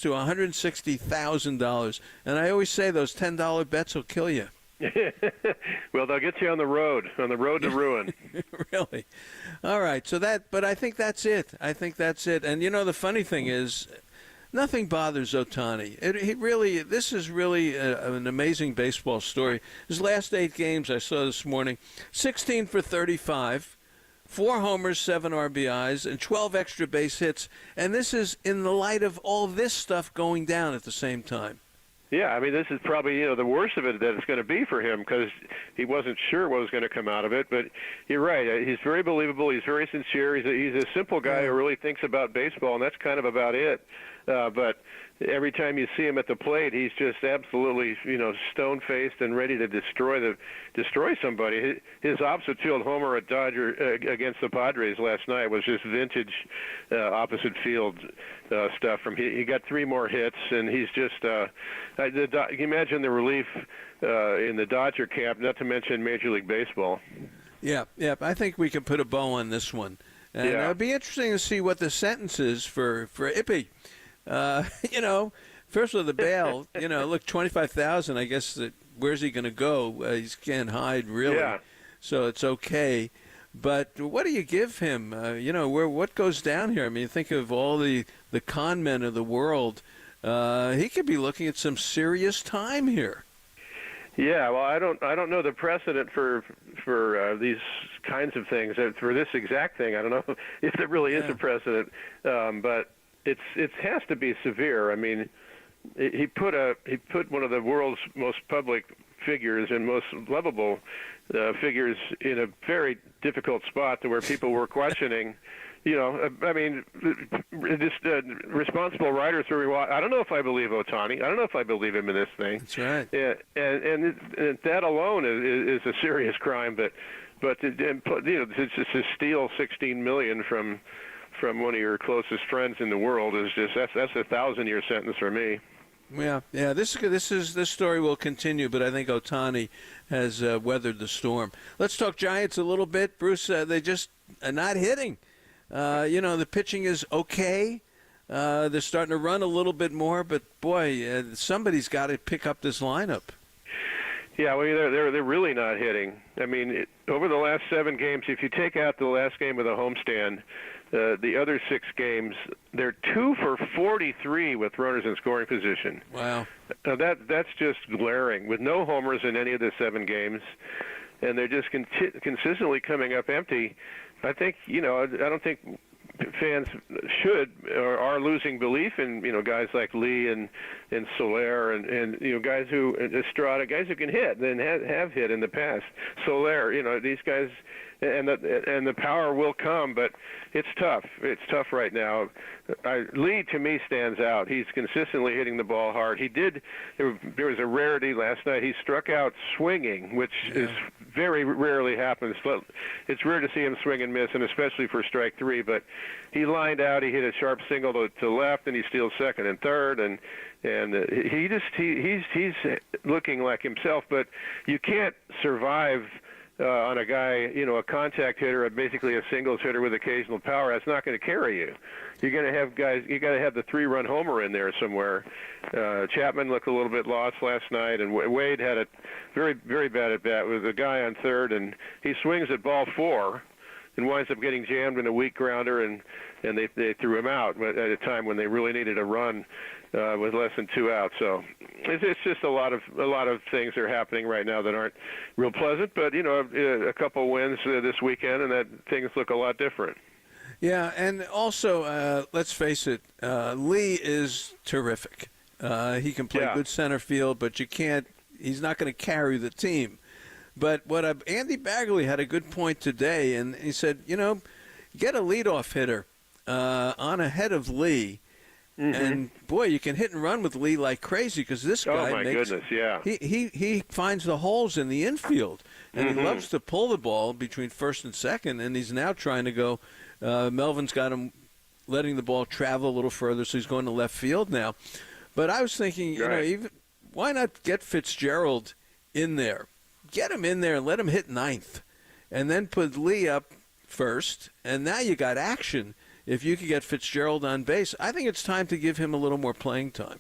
to $160,000. And I always say those $10 bets will kill you. Well, they'll get you on the road to ruin. Really? All right. But I think that's it. And, the funny thing is, nothing bothers Ohtani. This is really an amazing baseball story. His last 8 games I saw this morning, 16 for 35. 4 homers, 7 RBIs, and 12 extra base hits. And this is in the light of all this stuff going down at the same time. Yeah, I mean, this is probably, the worst of it that it's going to be for him, because he wasn't sure what was going to come out of it. But you're right. He's very believable. He's very sincere. He's a simple guy who really thinks about baseball, and that's kind of about it. But every time you see him at the plate, he's just absolutely, stone-faced and ready to destroy somebody. His opposite field homer at against the Padres last night was just vintage opposite field stuff. He got 3 more hits, and he's just you can imagine the relief in the Dodger camp, not to mention Major League Baseball. Yeah. I think we can put a bow on this one. And it'll be interesting to see what the sentence is for Ippy. First of all, the bail, look, $25,000, I guess, where's he going to go? He can't hide, really. Yeah. So it's okay. But what do you give him? What goes down here? I mean, think of all the con men of the world. He could be looking at some serious time here. Yeah, well, I don't know the precedent for these kinds of things. For this exact thing, I don't know if there really is a precedent. But it has to be severe. I mean, he put one of the world's most public figures and most lovable figures in a very difficult spot to where people were questioning, I mean, just responsible writers who I don't know if I believe Ohtani. I don't know if I believe him in this thing. That's right. Yeah, and that alone is a serious crime. But it's just to steal $16 million from one of your closest friends in the world is just that's a 1,000-year sentence for me. Yeah. This story will continue, but I think Ohtani has weathered the storm. Let's talk Giants a little bit, Bruce. They just are not hitting. The pitching is okay. They're starting to run a little bit more, but boy, somebody's got to pick up this lineup. Yeah, well, they're really not hitting. I mean, over the last 7 games, if you take out the last game of the homestand, the other 6 games, they're 2 for 43 with runners in scoring position. Wow. That's just glaring. With no homers in any of the 7 games, and they're just consistently coming up empty. I think, I don't think fans should or are losing belief in, guys like Lee and Soler and guys who, Estrada, guys who can hit and have hit in the past. Soler, these guys, and the power will come, but it's tough. It's tough right now. Lee, to me, stands out. He's consistently hitting the ball hard. There was a rarity last night. He struck out swinging, which is very rarely happens. But it's rare to see him swing and miss, and especially for strike 3. But he lined out. He hit a sharp single to left, and he steals second and third, and he's looking like himself. But you can't survive on a guy, a contact hitter, basically a singles hitter with occasional power. That's not going to carry you. You're going to have guys. You got to have the 3-run homer in there somewhere. Chapman looked a little bit lost last night, and Wade had a very, very bad at bat with a guy on third, and he swings at ball 4, and winds up getting jammed in a weak grounder, and they threw him out at a time when they really needed a run with less than 2 outs. So it's just a lot of things are happening right now that aren't real pleasant. But a couple wins this weekend, and that things look a lot different. Yeah, and also let's face it, Lee is terrific. He can play good center field, but he's not going to carry the team. But Andy Baggerly had a good point today, and he said, get a leadoff hitter on ahead of Lee, and boy, you can hit and run with Lee like crazy because this guy he finds the holes in the infield, and he loves to pull the ball between first and second, and he's now trying to go. Melvin's got him letting the ball travel a little further, so he's going to left field now. But I was thinking, why not get Fitzgerald in there? Get him in there and let him hit 9th, and then put Lee up first, and now you got action. If you could get Fitzgerald on base, I think it's time to give him a little more playing time.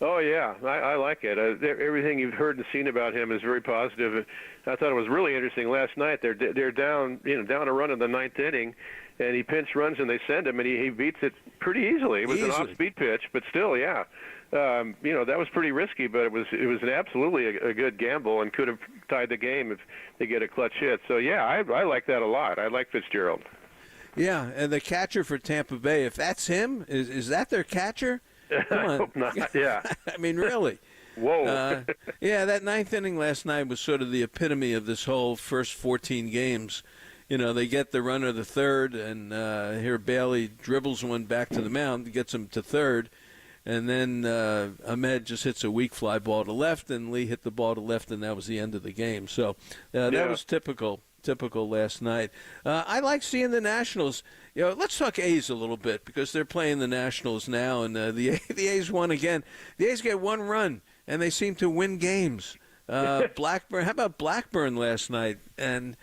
Oh yeah, I like it. Everything you've heard and seen about him is very positive. I thought it was really interesting last night. They're down, down a run in the 9th inning, and he pinch runs and they send him, and he beats it pretty easily. It was an off-speed pitch, but still, yeah. That was pretty risky, but it was absolutely a good gamble and could have tied the game if they get a clutch hit. So yeah, I like that a lot. I like Fitzgerald. Yeah, and the catcher for Tampa Bay, if that's him, is that their catcher? Come on. I hope not. Yeah. I mean, really. Whoa. That 9th inning last night was sort of the epitome of this whole first 14 games. They get the runner to third, and here Bailey dribbles one back to the mound, gets him to third, and then Ahmed just hits a weak fly ball to left, and Lee hit the ball to left, and that was the end of the game. So that was typical last night. I like seeing the Nationals. Let's talk A's a little bit because they're playing the Nationals now, and the A's won again. The A's get 1 run, and they seem to win games. Blackburn, how about Blackburn last night? And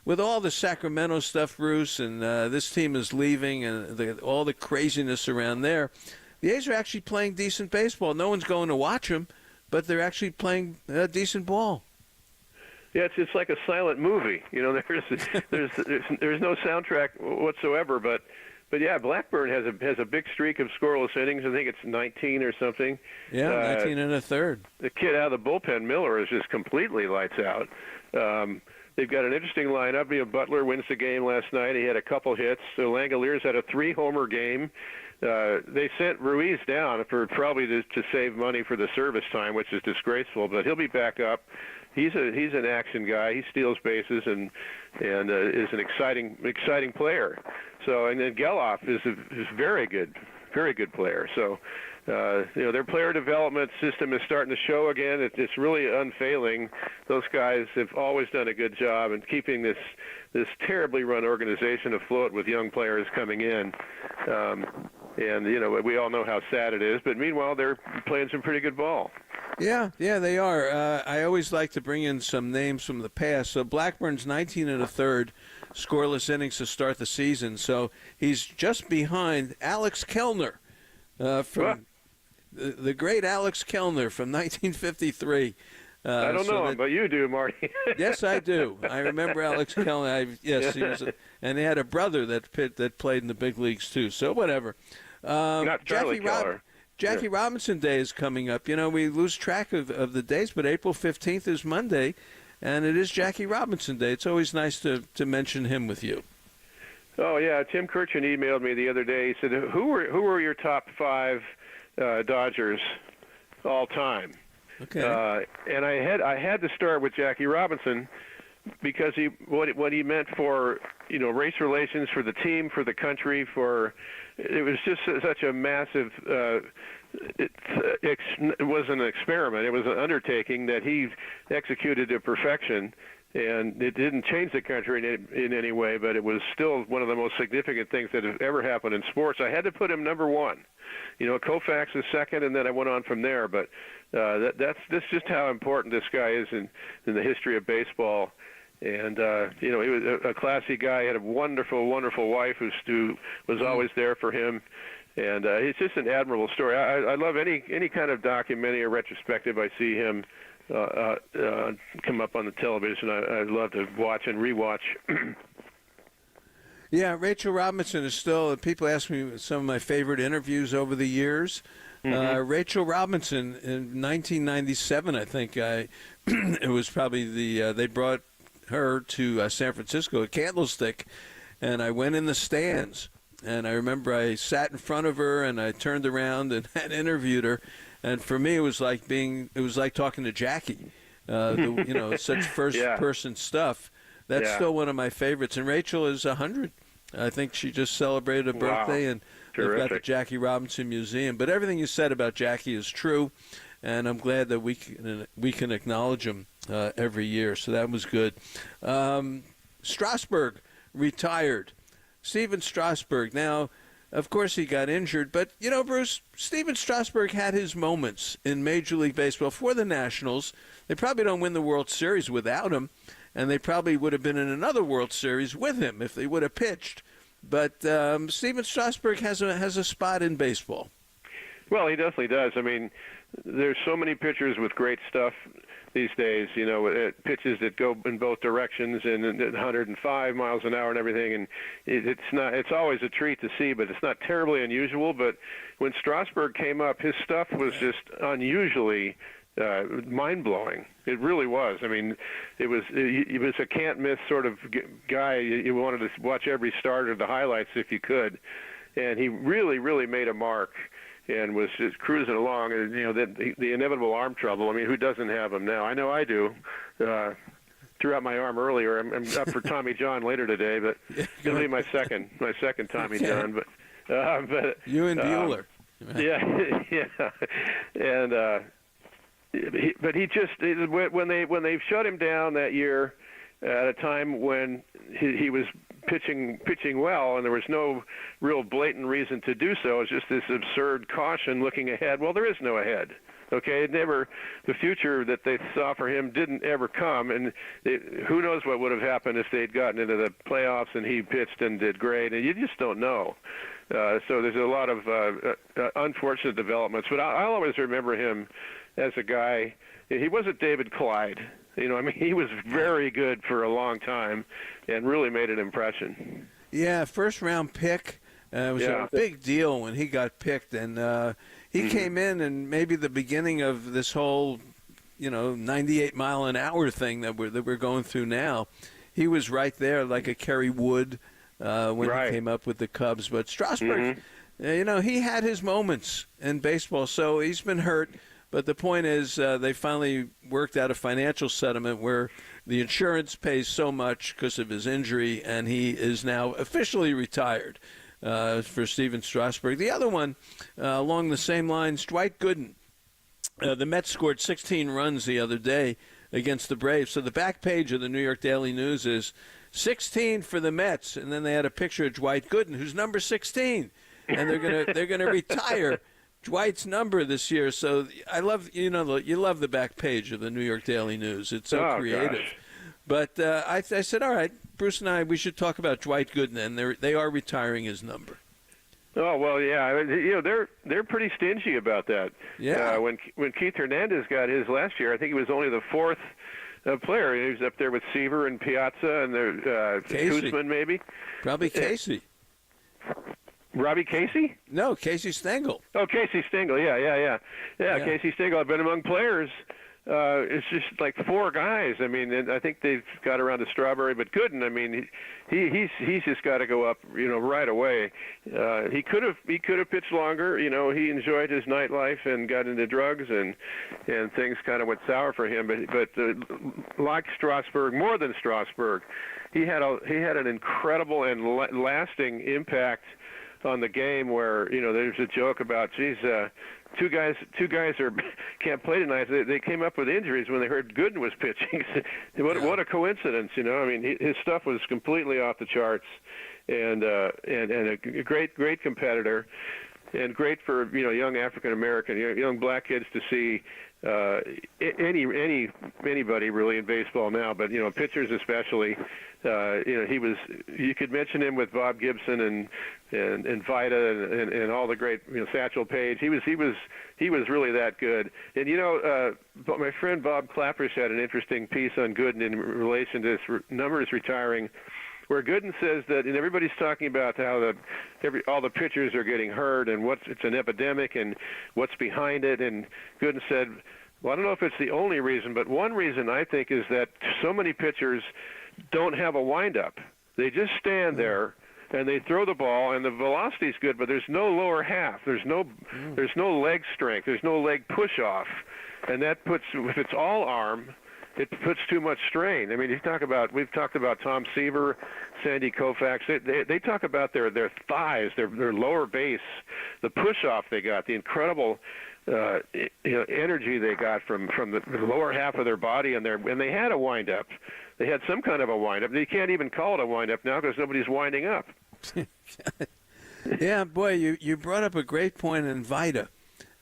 with all the Sacramento stuff, Bruce, and this team is leaving, and all the craziness around there, the A's are actually playing decent baseball. No one's going to watch them, but they're actually playing decent ball. Yeah, it's like a silent movie. There's no soundtrack whatsoever, but yeah, Blackburn has a big streak of scoreless innings. I think it's 19 or something. Yeah, 19 and a third. The kid out of the bullpen, Miller, is just completely lights out. They've got an interesting lineup. Butler wins the game last night. He had a couple hits. So Langoliers had a 3-homer game. they sent Ruiz down for probably to save money for the service time, which is disgraceful. But he'll be back up. He's an action guy. He steals bases and is an exciting player. So and then Geloff is very good player. So their player development system is starting to show again. It's really unfailing. Those guys have always done a good job in keeping this terribly run organization afloat with young players coming in. And we all know how sad it is. But meanwhile, they're playing some pretty good ball. Yeah, they are. I always like to bring in some names from the past. So Blackburn's 19 1/3 scoreless innings to start the season. So he's just behind Alex Kellner from the great Alex Kellner from 1953. I don't know him, but you do, Marty. Yes, I do. I remember Alex Kellner. Yes, he was, and he had a brother that played in the big leagues too. So whatever. Not Charlie Keller. Jackie Robinson Day is coming up. We lose track of the dates, but April 15th is Monday, and it is Jackie Robinson Day. It's always nice to mention him with you. Oh yeah, Tim Kirchin emailed me the other day. He said, "Who were your top 5 Dodgers all time?" Okay. And I had to start with Jackie Robinson because what he meant for race relations, for the team, for the country, it was just such a massive. It was an experiment. It was an undertaking that he executed to perfection. And it didn't change the country in any way, but it was still one of the most significant things that have ever happened in sports. I had to put him number 1. Koufax is second, and then I went on from there. But that's just how important this guy is in the history of baseball. And he was a classy guy. He had a wonderful, wonderful wife who was always there for him. And it's just an admirable story. I love any kind of documentary or retrospective I see him come up on the television. I love to watch and rewatch. Yeah, Rachel Robinson is still. People ask me some of my favorite interviews over the years. Mm-hmm. Rachel Robinson in 1997, I think. It was probably they brought her to San Francisco at Candlestick, and I went in the stands. And I remember I sat in front of her, and I turned around and had interviewed her. And for me, it was like talking to Jackie. Such first-person stuff. That's still one of my favorites. And Rachel is 100. I think she just celebrated a birthday, and they've got the Jackie Robinson Museum. But everything you said about Jackie is true, and I'm glad that we can acknowledge him every year. So that was good. Strasburg retired. Steven Strasburg. Now, of course, he got injured, but, Bruce, Steven Strasburg had his moments in Major League Baseball for the Nationals. They probably don't win the World Series without him, and they probably would have been in another World Series with him if they would have pitched. But Steven Strasburg has a spot in baseball. Well, he definitely does. I mean, there's so many pitchers with great stuff these days, pitches that go in both directions and 105 miles an hour and everything. And it's always a treat to see, but it's not terribly unusual. But when Strasburg came up, his stuff was just unusually mind-blowing. It really was. I mean, he was a can't-miss sort of guy. You wanted to watch every start or the highlights if you could. And he really, really made a mark and was just cruising along. And, the inevitable arm trouble. I mean, who doesn't have them now? I know I do. Threw out my arm earlier. I'm up for Tommy John later today, but it'll be my second Tommy John. But you and Bueller. Yeah. And but he just when they shut him down that year at a time when he was pitching well, and there was no real blatant reason to do so. It's just this absurd caution looking ahead. Well, there is no ahead. Okay, the future that they saw for him didn't ever come, and who knows what would have happened if they'd gotten into the playoffs and he pitched and did great, and you just don't know. So there's a lot of unfortunate developments, but I'll always remember him as a guy. He wasn't David Clyde. He was very good for a long time and really made an impression. Yeah, first-round pick. It was a big deal when he got picked, and he came in, and maybe the beginning of this whole, 98-mile-an-hour thing that we're going through now. He was right there like a Kerry Wood when he came up with the Cubs. But Strasburg he had his moments in baseball, so he's been hurt. But the point is, they finally worked out a financial settlement where the insurance pays so much because of his injury, and he is now officially retired for Steven Strasburg. The other one, along the same lines, Dwight Gooden. The Mets scored 16 runs the other day against the Braves. So the back page of the New York Daily News is 16 for the Mets, and then they had a picture of Dwight Gooden, who's number 16, and they're gonna retire Dwight's number this year. So I love you love the back page of the New York Daily News. It's so creative. Gosh. But I said, all right, Bruce and I, we should talk about Dwight Gooden, and they are retiring his number. Oh well, yeah. They're pretty stingy about that. Yeah. When Keith Hernandez got his last year, I think he was only the fourth player. He was up there with Seaver and Piazza and Koosman maybe. Probably Casey. Robbie Casey? No, Casey Stengel. Oh, Casey Stengel. Yeah. Casey Stengel. I've been among players. It's just like four guys. I mean, I think they've got around to Strawberry, but Gooden, I mean, he's just got to go up, right away. He could have pitched longer. He enjoyed his nightlife and got into drugs, and things kind of went sour for him. But like Strasburg, more than Strasburg, he had an incredible and lasting impact on the game. Where there's a joke about, geez. Two guys can't play tonight. They came up with injuries when they heard Gooden was pitching. What a coincidence, I mean, his stuff was completely off the charts, and a great competitor, and great for young African American, young black kids to see anybody really in baseball now, but pitchers especially. You could mention him with Bob Gibson and Vida and all the great Satchel Paige. He was really that good. And but my friend Bob Clappish had an interesting piece on Gooden in relation to his numbers retiring, where Gooden says that, and everybody's talking about how all the pitchers are getting hurt and it's an epidemic and what's behind it. And Gooden said, well, I don't know if it's the only reason, but one reason I think is that so many pitchers don't have a windup. They just stand there and they throw the ball, and the velocity's good, but there's no lower half. There's no leg strength. There's no leg push off, and that if it's all arm, it puts too much strain. I mean, we've talked about Tom Seaver, Sandy Koufax. They talk about their thighs, their lower base, the push off they got, the incredible energy they got from the lower half of their body, and they had a wind up. They had some kind of a wind up. They can't even call it a wind up now because nobody's winding up. Yeah, boy, you brought up a great point in Vida.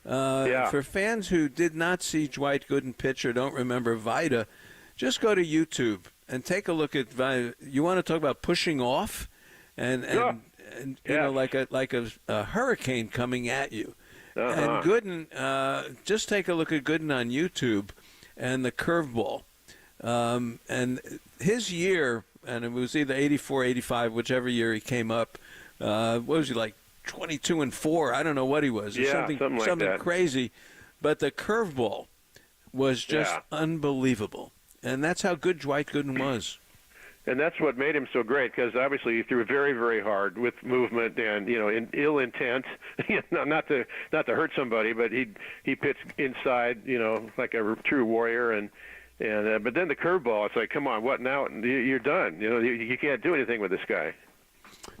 For fans who did not see Dwight Gooden pitch or don't remember Vida, just go to YouTube and take a look at Vida. You want to talk about pushing off, and like a hurricane coming at you. And Gooden, just take a look at Gooden on YouTube and the curveball. And his year, and it was either 84, 85, whichever year he came up, what was he, like 22-4? I don't know what he was. Something crazy. But the curveball was just unbelievable. And that's how good Dwight Gooden was. And that's what made him so great, because obviously he threw very, very hard with movement and in ill intent, not to hurt somebody, but he pitched inside, like a true warrior, and but then the curveball, it's like, come on, what now? You're done. You can't do anything with this guy.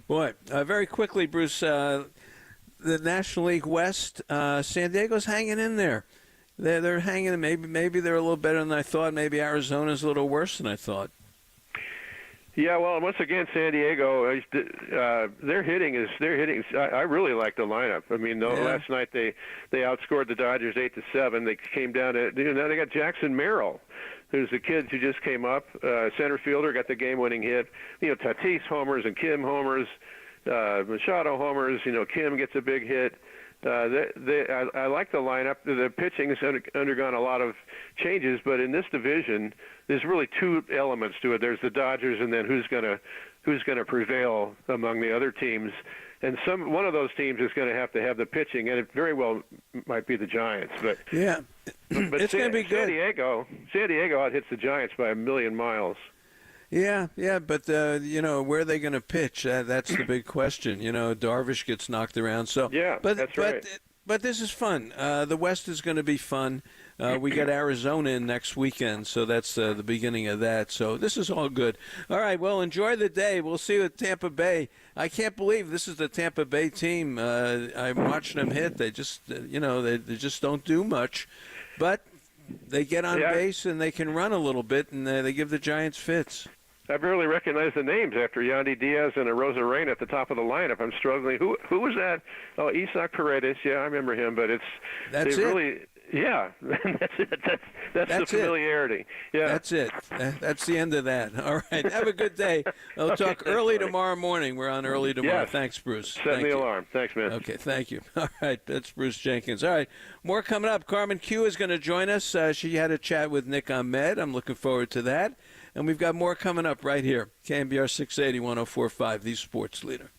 Boy, very quickly, Bruce, the National League West, San Diego's hanging in there. They're hanging. Maybe they're a little better than I thought. Maybe Arizona's a little worse than I thought. Yeah, well, once again, San Diego, their hitting. I really like the lineup. I mean, last night they outscored the Dodgers 8-7. They came down to now they got Jackson Merrill, who's the kid who just came up, center fielder, got the game-winning hit. Tatis homers and Kim homers, Machado homers. Kim gets a big hit. I like the lineup. The pitching has undergone a lot of changes, but in this division, there's really two elements to it. There's the Dodgers, and then who's gonna prevail among the other teams. And one of those teams is going to have the pitching, and it very well might be the Giants. But yeah, but it's going to be good. San Diego out hits the Giants by a million miles. Yeah, but where are they going to pitch? That's the big question. Darvish gets knocked around. So yeah, that's right. But this is fun. The West is going to be fun. We got Arizona in next weekend, so that's the beginning of that. So this is all good. All right, well, enjoy the day. We'll see you at Tampa Bay. I can't believe this is the Tampa Bay team. I'm watching them hit. They just, they just don't do much, but they get on base and they can run a little bit, and they give the Giants fits. I barely recognize the names after Yandy Diaz and Arozarena at the top of the lineup. I'm struggling. Who was that? Oh, Isaac Paredes. Yeah, I remember him. But that's it. Really, yeah, that's it. That's the familiarity. Yeah, that's it. That's the end of that. All right. Have a good day. We'll talk early tomorrow morning. We're on early tomorrow. Yes. Thanks, Bruce. Setting the alarm. Thanks, man. Okay, thank you. All right, that's Bruce Jenkins. All right, more coming up. Carmen Kiew is going to join us. She had a chat with Nick Ahmed. I'm looking forward to that. And we've got more coming up right here. KNBR 680 104.5, the sports leader.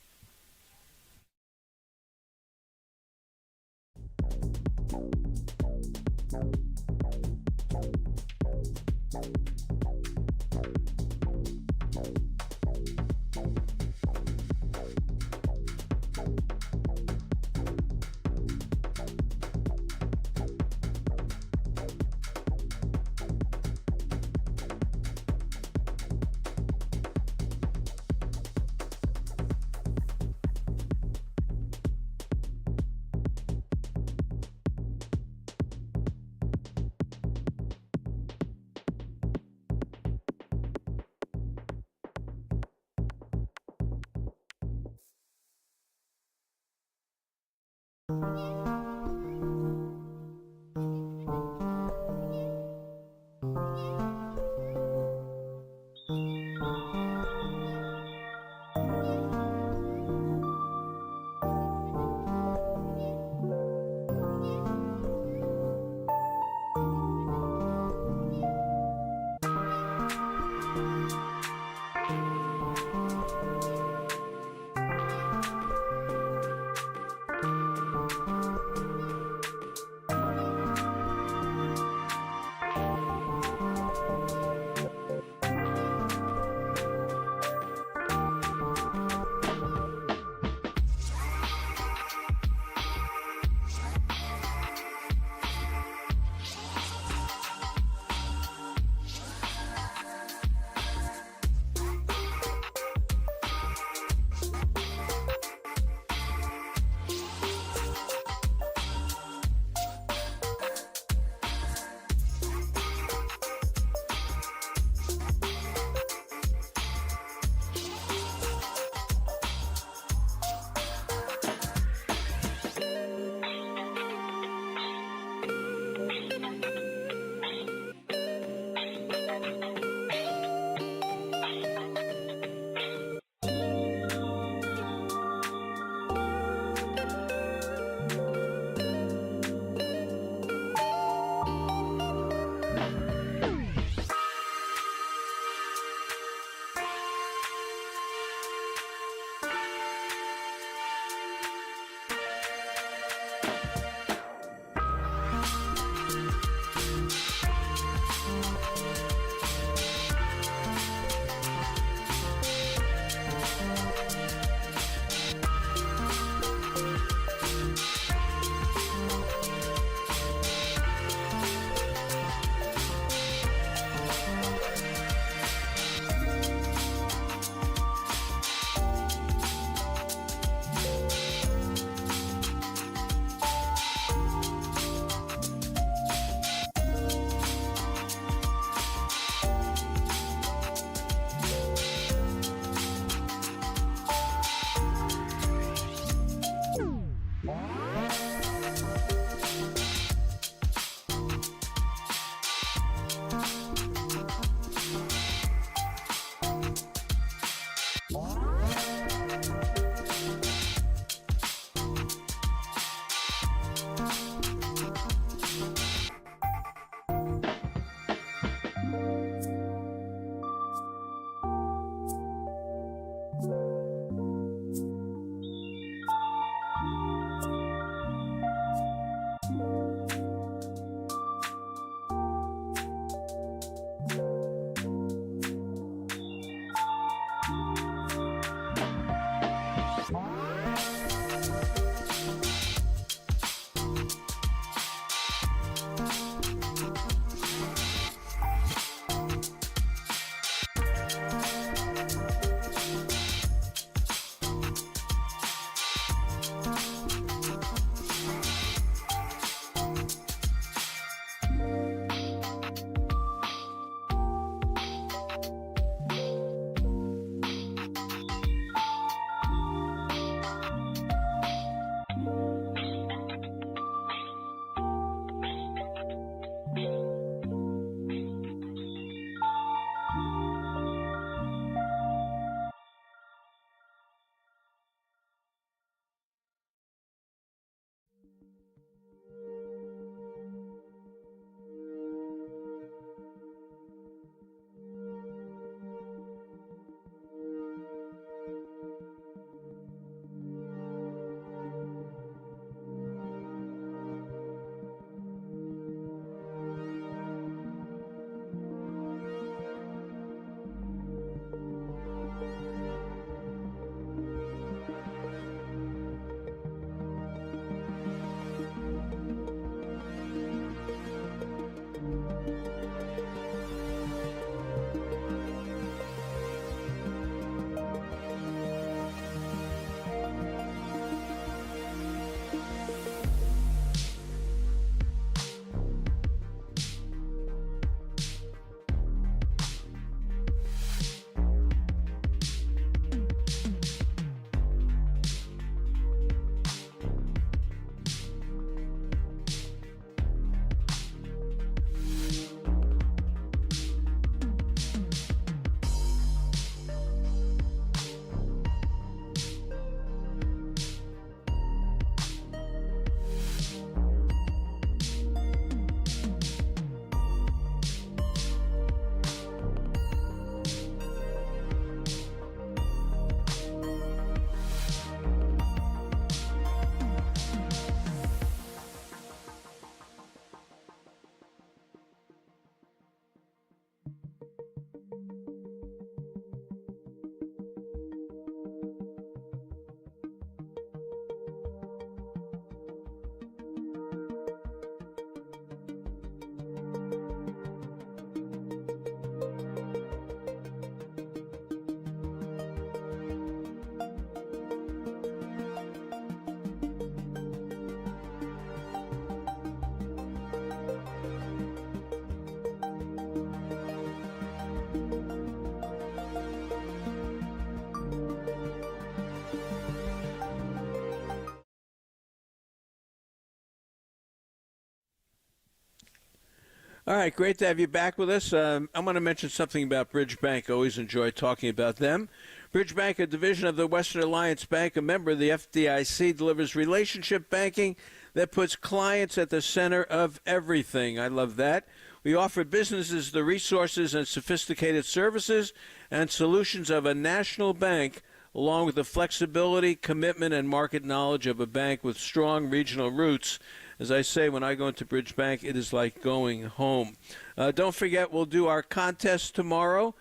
All right, great to have you back with us. I want to mention something about Bridge Bank. I always enjoy talking about them. Bridge Bank, a division of the Western Alliance Bank, a member of the FDIC, delivers relationship banking that puts clients at the center of everything. I love that. We offer businesses the resources and sophisticated services and solutions of a national bank, along with the flexibility, commitment, and market knowledge of a bank with strong regional roots. As I say, when I go into Bridge Bank, it is like going home. Don't forget, we'll do our contest tomorrow.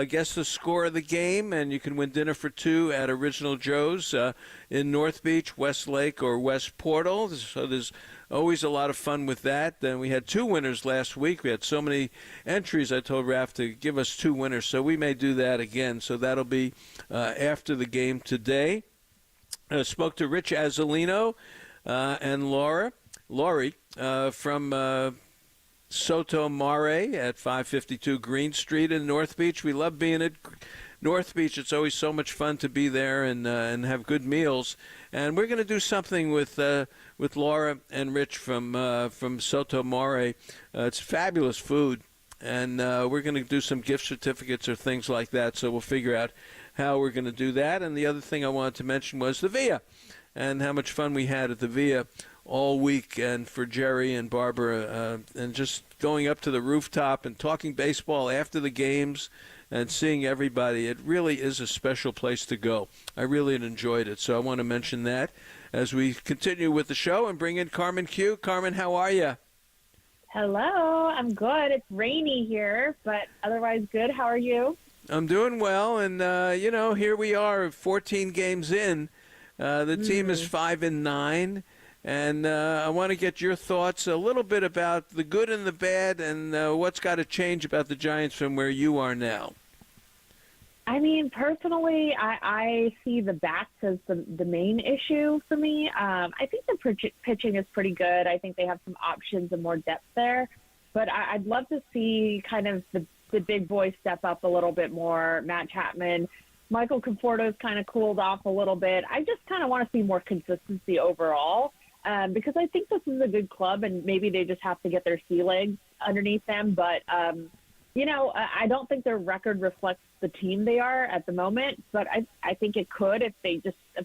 Guess the score of the game, and you can win dinner for two at Original Joe's in North Beach, Westlake, or West Portal. So there's always a lot of fun with that. Then we had two winners last week. We had so many entries, I told Raf to give us two winners. So we may do that again. So that'll be after the game today. Spoke to Rich Azzolino and Laurie from Soto Mare at 552 Green Street in North Beach. We love being at North Beach. It's always so much fun to be there and have good meals. And we're going to do something with Laura and Rich from Soto Mare. It's fabulous food, and we're going to do some gift certificates or things like that. So we'll figure out how we're going to do that. And the other thing I wanted to mention was the Via, and how much fun we had at the Via all week, and for Jerry and Barbara, and just going up to the rooftop and talking baseball after the games and seeing everybody. It really is a special place to go. I really enjoyed it, so I want to mention that as we continue with the show and bring in Carmen Kiew. Carmen, how are you? Hello, I'm good. It's rainy here, but otherwise good. How are you? I'm doing well, and here we are, 14 games in. The team is 5-9. And I want to get your thoughts a little bit about the good and the bad, and what's got to change about the Giants from where you are now. I mean, personally, I see the bats as the main issue for me. I think the pitching is pretty good. I think they have some options and more depth there. But I'd love to see kind of the big boys step up a little bit more. Matt Chapman, Michael Conforto's kind of cooled off a little bit. I just kind of want to see more consistency overall. Because I think this is a good club, and maybe they just have to get their sea legs underneath them. But, I don't think their record reflects the team they are at the moment. But I think it could if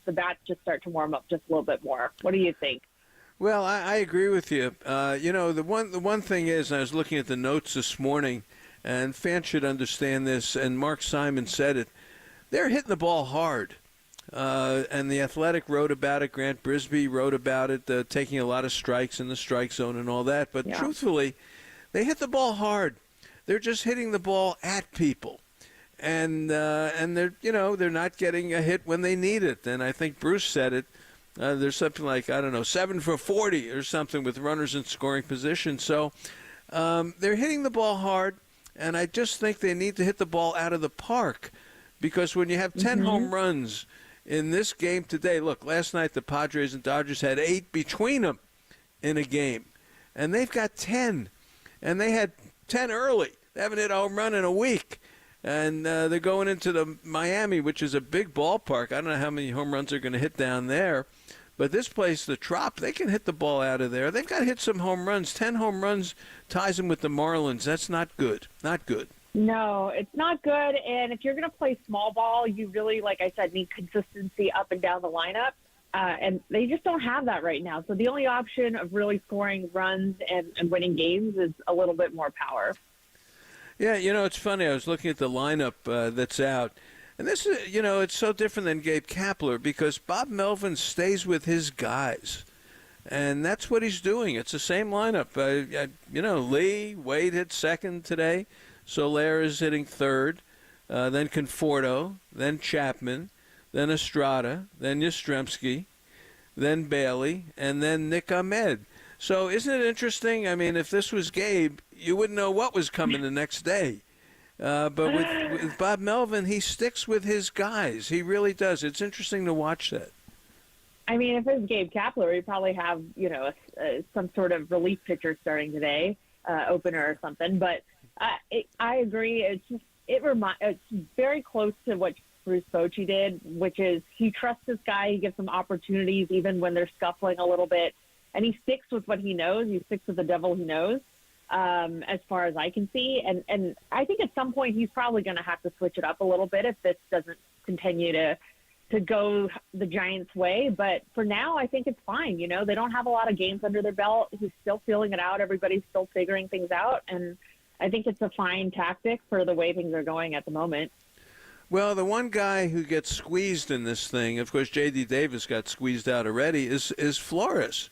the bats just start to warm up just a little bit more. What do you think? Well, I agree with you. The one thing is, I was looking at the notes this morning, and fans should understand this, and Mark Simon said it, they're hitting the ball hard. And The Athletic wrote about it. Grant Brisbee wrote about it, taking a lot of strikes in the strike zone and all that. But truthfully, they hit the ball hard. They're just hitting the ball at people, and they're not getting a hit when they need it. And I think Bruce said it. There's something like 7 for 40 or something with runners in scoring position. So they're hitting the ball hard, and I just think they need to hit the ball out of the park, because when you have 10 home runs in this game today, look, last night the Padres and Dodgers had 8 between them in a game, and they've got 10, and they had 10 early. They haven't hit a home run in a week, and they're going into the Miami, which is a big ballpark. I don't know how many home runs they're going to hit down there, but this place, the Trop, they can hit the ball out of there. They've got to hit some home runs. 10 home runs ties them with the Marlins. That's not good. Not good. No, it's not good. And if you're going to play small ball, you really, like I said, need consistency up and down the lineup. And they just don't have that right now. So the only option of really scoring runs and winning games is a little bit more power. Yeah, it's funny. I was looking at the lineup that's out. And this is, it's so different than Gabe Kapler, because Bob Melvin stays with his guys. And that's what he's doing. It's the same lineup. Lee, Wade hit second today. Soler is hitting third, then Conforto, then Chapman, then Estrada, then Yastrzemski, then Bailey, and then Nick Ahmed. So isn't it interesting? I mean, if this was Gabe, you wouldn't know what was coming the next day. But with Bob Melvin, he sticks with his guys. He really does. It's interesting to watch that. I mean, if it was Gabe Kapler, he'd probably have, some sort of relief pitcher starting today, opener or something. But I agree. It's very close to what Bruce Bochy did, which is he trusts this guy. He gives him opportunities even when they're scuffling a little bit, and he sticks with what he knows. He sticks with the devil he knows. as far as I can see. And I think at some point he's probably going to have to switch it up a little bit if this doesn't continue to go the Giants' way. But for now, I think it's fine. You know, they don't have a lot of games under their belt. He's still feeling it out. Everybody's still figuring things out. And I think it's a fine tactic for the way things are going at the moment. Well, the one guy who gets squeezed in this thing, of course, J.D. Davis got squeezed out already, is Flores,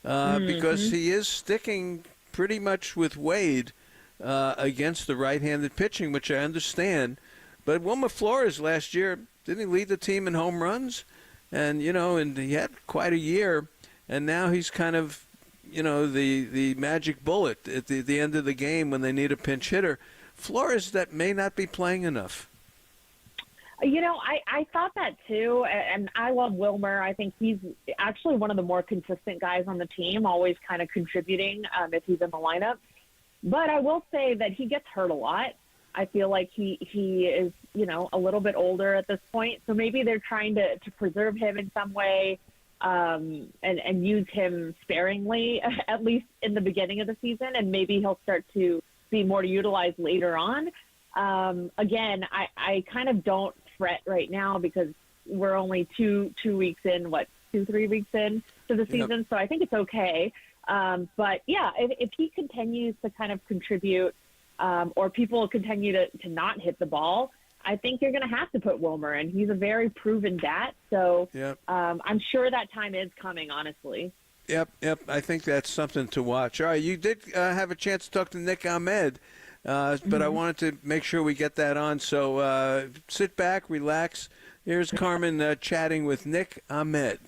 because he is sticking pretty much with Wade against the right-handed pitching, which I understand. But Wilmer Flores last year, didn't he lead the team in home runs? And, you know, and he had quite a year, and now he's kind of, you know, the magic bullet at the end of the game when they need a pinch hitter. Flores, that may not be playing enough. You know, I thought that too, and I love Wilmer. I think he's actually one of the more consistent guys on the team, always kind of contributing if he's in the lineup. But I will say that he gets hurt a lot. I feel like he is, you know, a little bit older at this point, so maybe they're trying to preserve him in some way and use him sparingly, at least in the beginning of the season, and maybe he'll start to be more utilized later on. Again, I kind of don't fret right now because we're only two weeks in, 3 weeks in to the season. Yep. So I think it's okay. But yeah, if he continues to kind of contribute, or people continue to not hit the ball, I think you're going to have to put Wilmer in. He's a very proven bat. So yep. I'm sure that time is coming, honestly. Yep. I think that's something to watch. All right, you did have a chance to talk to Nick Ahmed. But I wanted to make sure we get that on. So sit back, relax. Here's Carmen chatting with Nick Ahmed.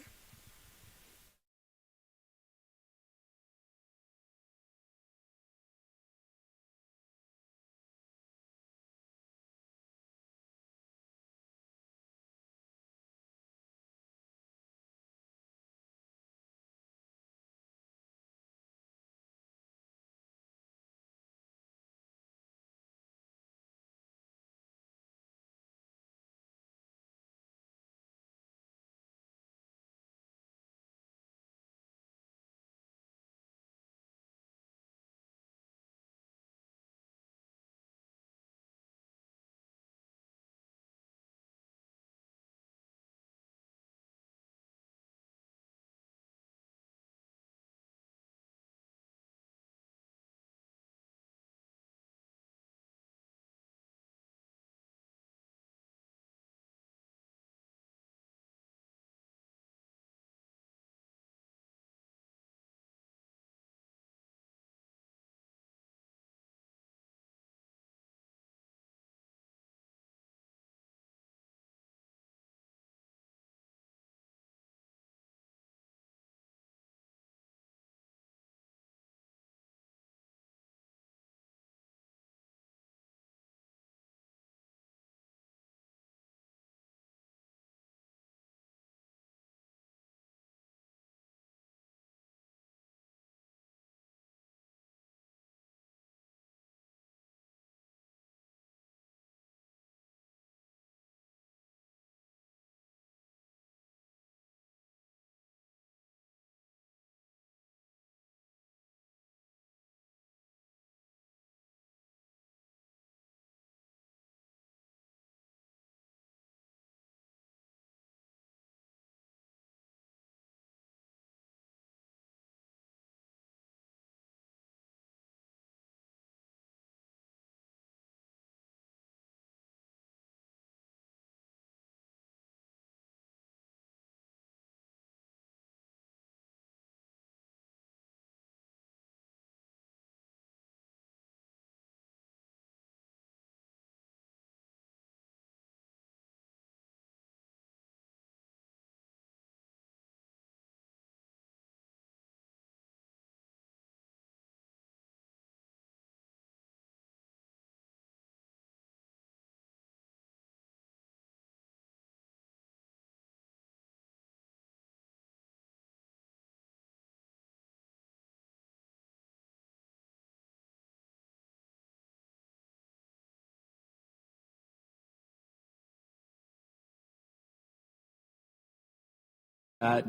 that,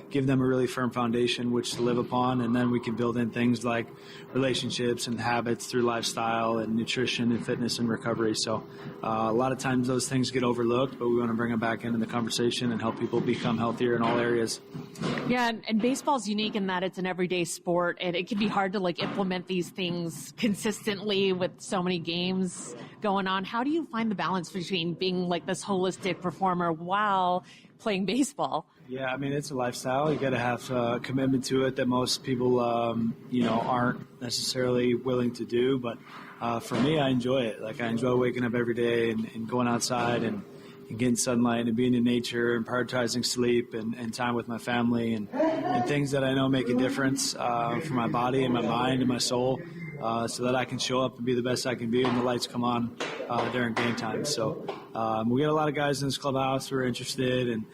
give them a really firm foundation which to live upon, and then we can build in things like relationships and habits through lifestyle and nutrition and fitness and recovery. So a lot of times those things get overlooked, but we want to bring them back into the conversation and help people become healthier in all areas. Yeah, and baseball's unique in that it's an everyday sport, and it can be hard to implement these things consistently with so many games going on. How do you find the balance between being this holistic performer while playing baseball? Yeah, I mean, it's a lifestyle. You got to have a commitment to it that most people, aren't necessarily willing to do. But for me, I enjoy it. I enjoy waking up every day and going outside and getting sunlight and being in nature and prioritizing sleep and time with my family and things that I know make a difference for my body and my mind and my soul, so that I can show up and be the best I can be when the lights come on during game time. So we got a lot of guys in this clubhouse who are interested and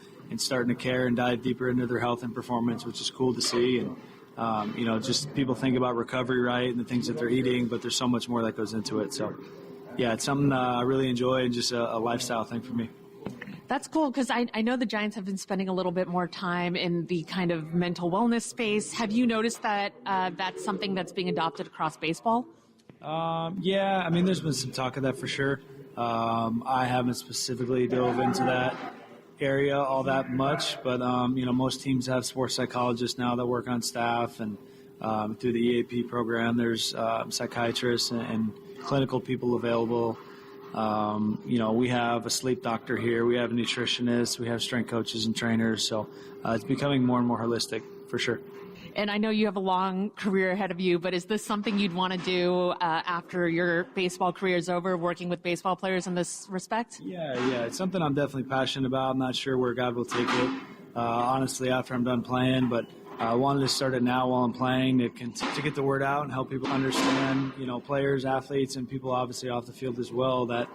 starting to care and dive deeper into their health and performance, which is cool to see. And, just people think about recovery, right, and the things that they're eating, but there's so much more that goes into it. So, yeah, it's something I really enjoy and just a lifestyle thing for me. That's cool, because I know the Giants have been spending a little bit more time in the kind of mental wellness space. Have you noticed that that's something that's being adopted across baseball? Yeah, I mean, there's been some talk of that for sure. I haven't specifically dove into that area all that much, but most teams have sports psychologists now that work on staff, and through the EAP program there's psychiatrists and clinical people available. We have a sleep doctor here, we have a nutritionist, we have strength coaches and trainers, so it's becoming more and more holistic for sure. And I know you have a long career ahead of you, but is this something you'd want to do after your baseball career is over, working with baseball players in this respect? Yeah, it's something I'm definitely passionate about. I'm not sure where God will take it, honestly, after I'm done playing, but I wanted to start it now while I'm playing to get the word out and help people understand, players, athletes, and people obviously off the field as well, that,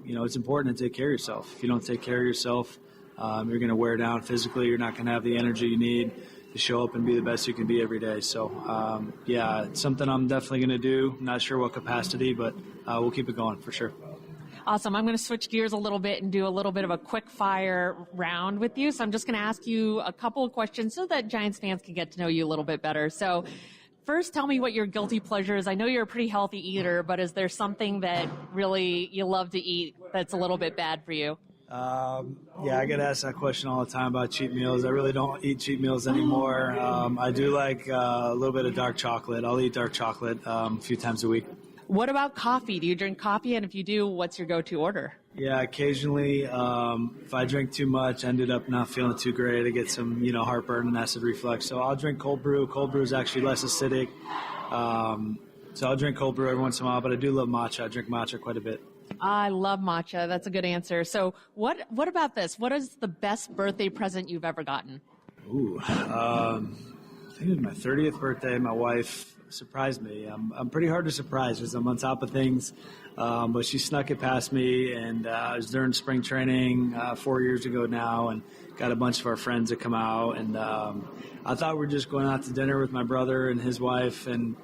it's important to take care of yourself. If you don't take care of yourself, you're going to wear down physically. You're not going to have the energy you need to show up and be the best you can be every day. So, it's something I'm definitely going to do. Not sure what capacity, but we'll keep it going for sure. Awesome. I'm going to switch gears a little bit and do a little bit of a quick fire round with you. So I'm just going to ask you a couple of questions so that Giants fans can get to know you a little bit better. So first, tell me what your guilty pleasure is. I know you're a pretty healthy eater, but is there something that really you love to eat that's a little bit bad for you? I get asked that question all the time about cheat meals. I really don't eat cheat meals anymore. I do like a little bit of dark chocolate. I'll eat dark chocolate a few times a week. What about coffee? Do you drink coffee? And if you do, what's your go-to order? Yeah, occasionally, if I drink too much, ended up not feeling too great. I get some, heartburn and acid reflux. So I'll drink cold brew. Cold brew is actually less acidic. So I'll drink cold brew every once in a while, but I do love matcha. I drink matcha quite a bit. I love matcha. That's a good answer. So what about this? What is the best birthday present you've ever gotten? I think it was my 30th birthday. My wife surprised me. I'm pretty hard to surprise because I'm on top of things, but she snuck it past me, and it was during spring training 4 years ago now, and got a bunch of our friends to come out, and I thought we were just going out to dinner with my brother and his wife, and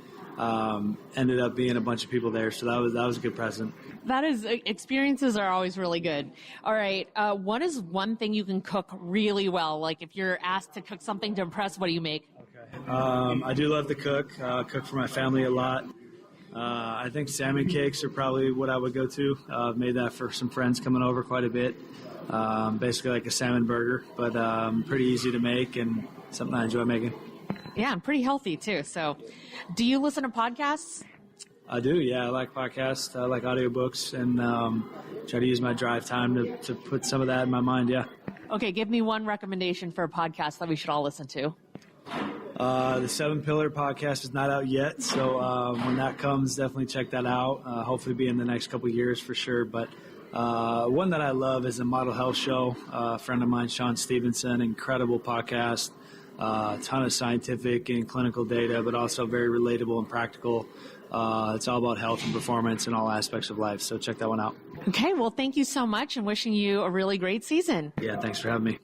ended up being a bunch of people there, so that was a good present. That is, experiences are always really good. All right, what is one thing you can cook really well? Like if you're asked to cook something to impress, what do you make? I do love to cook. Cook for my family a lot. I think salmon cakes are probably what I would go to. I've made that for some friends coming over quite a bit. Basically like a salmon burger, but pretty easy to make and something I enjoy making. Yeah, and pretty healthy too. So, do you listen to podcasts? I do, yeah. I like podcasts. I like audiobooks, and try to use my drive time to put some of that in my mind, yeah. Okay, give me one recommendation for a podcast that we should all listen to. The 7 Pillar podcast is not out yet, so when that comes, definitely check that out. Hopefully be in the next couple of years for sure. But one that I love is a Model Health Show. A friend of mine, Sean Stevenson, incredible podcast. A ton of scientific and clinical data, but also very relatable and practical. It's all about health and performance in all aspects of life, so check that one out. Okay, well, thank you so much, and wishing you a really great season. Yeah, thanks for having me.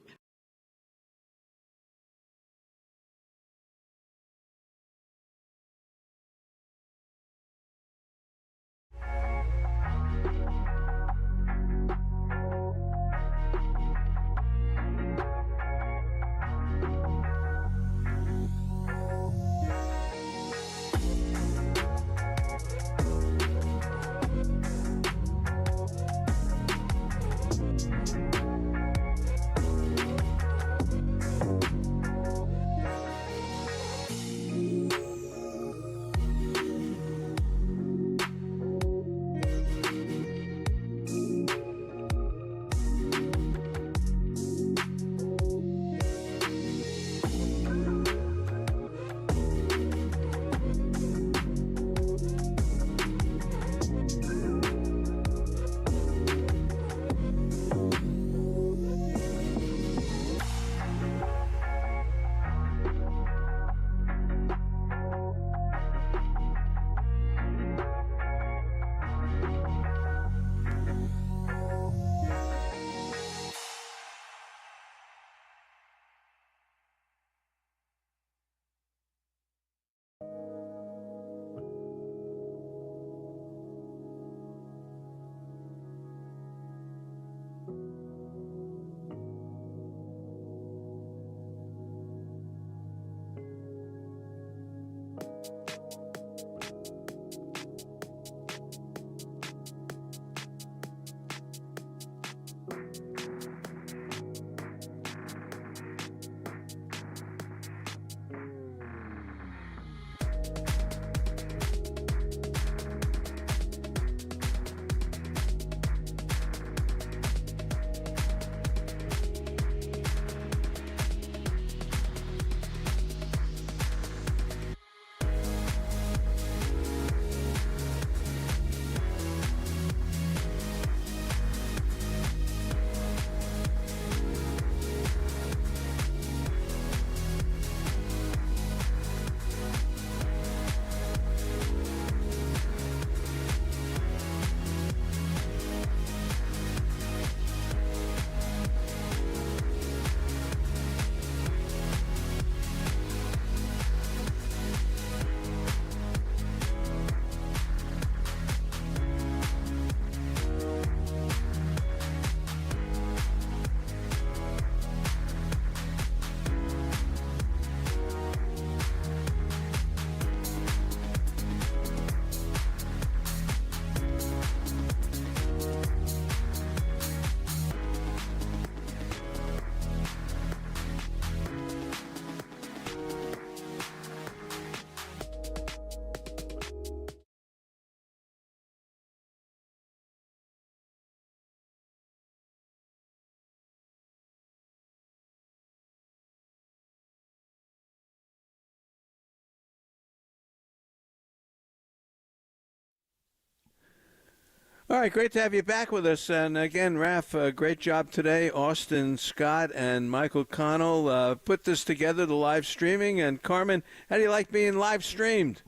All right, great to have you back with us. And again, Raph, great job today. Austin Scott and Michael Connell put this together, the live streaming. And Carmen, how do you like being live streamed?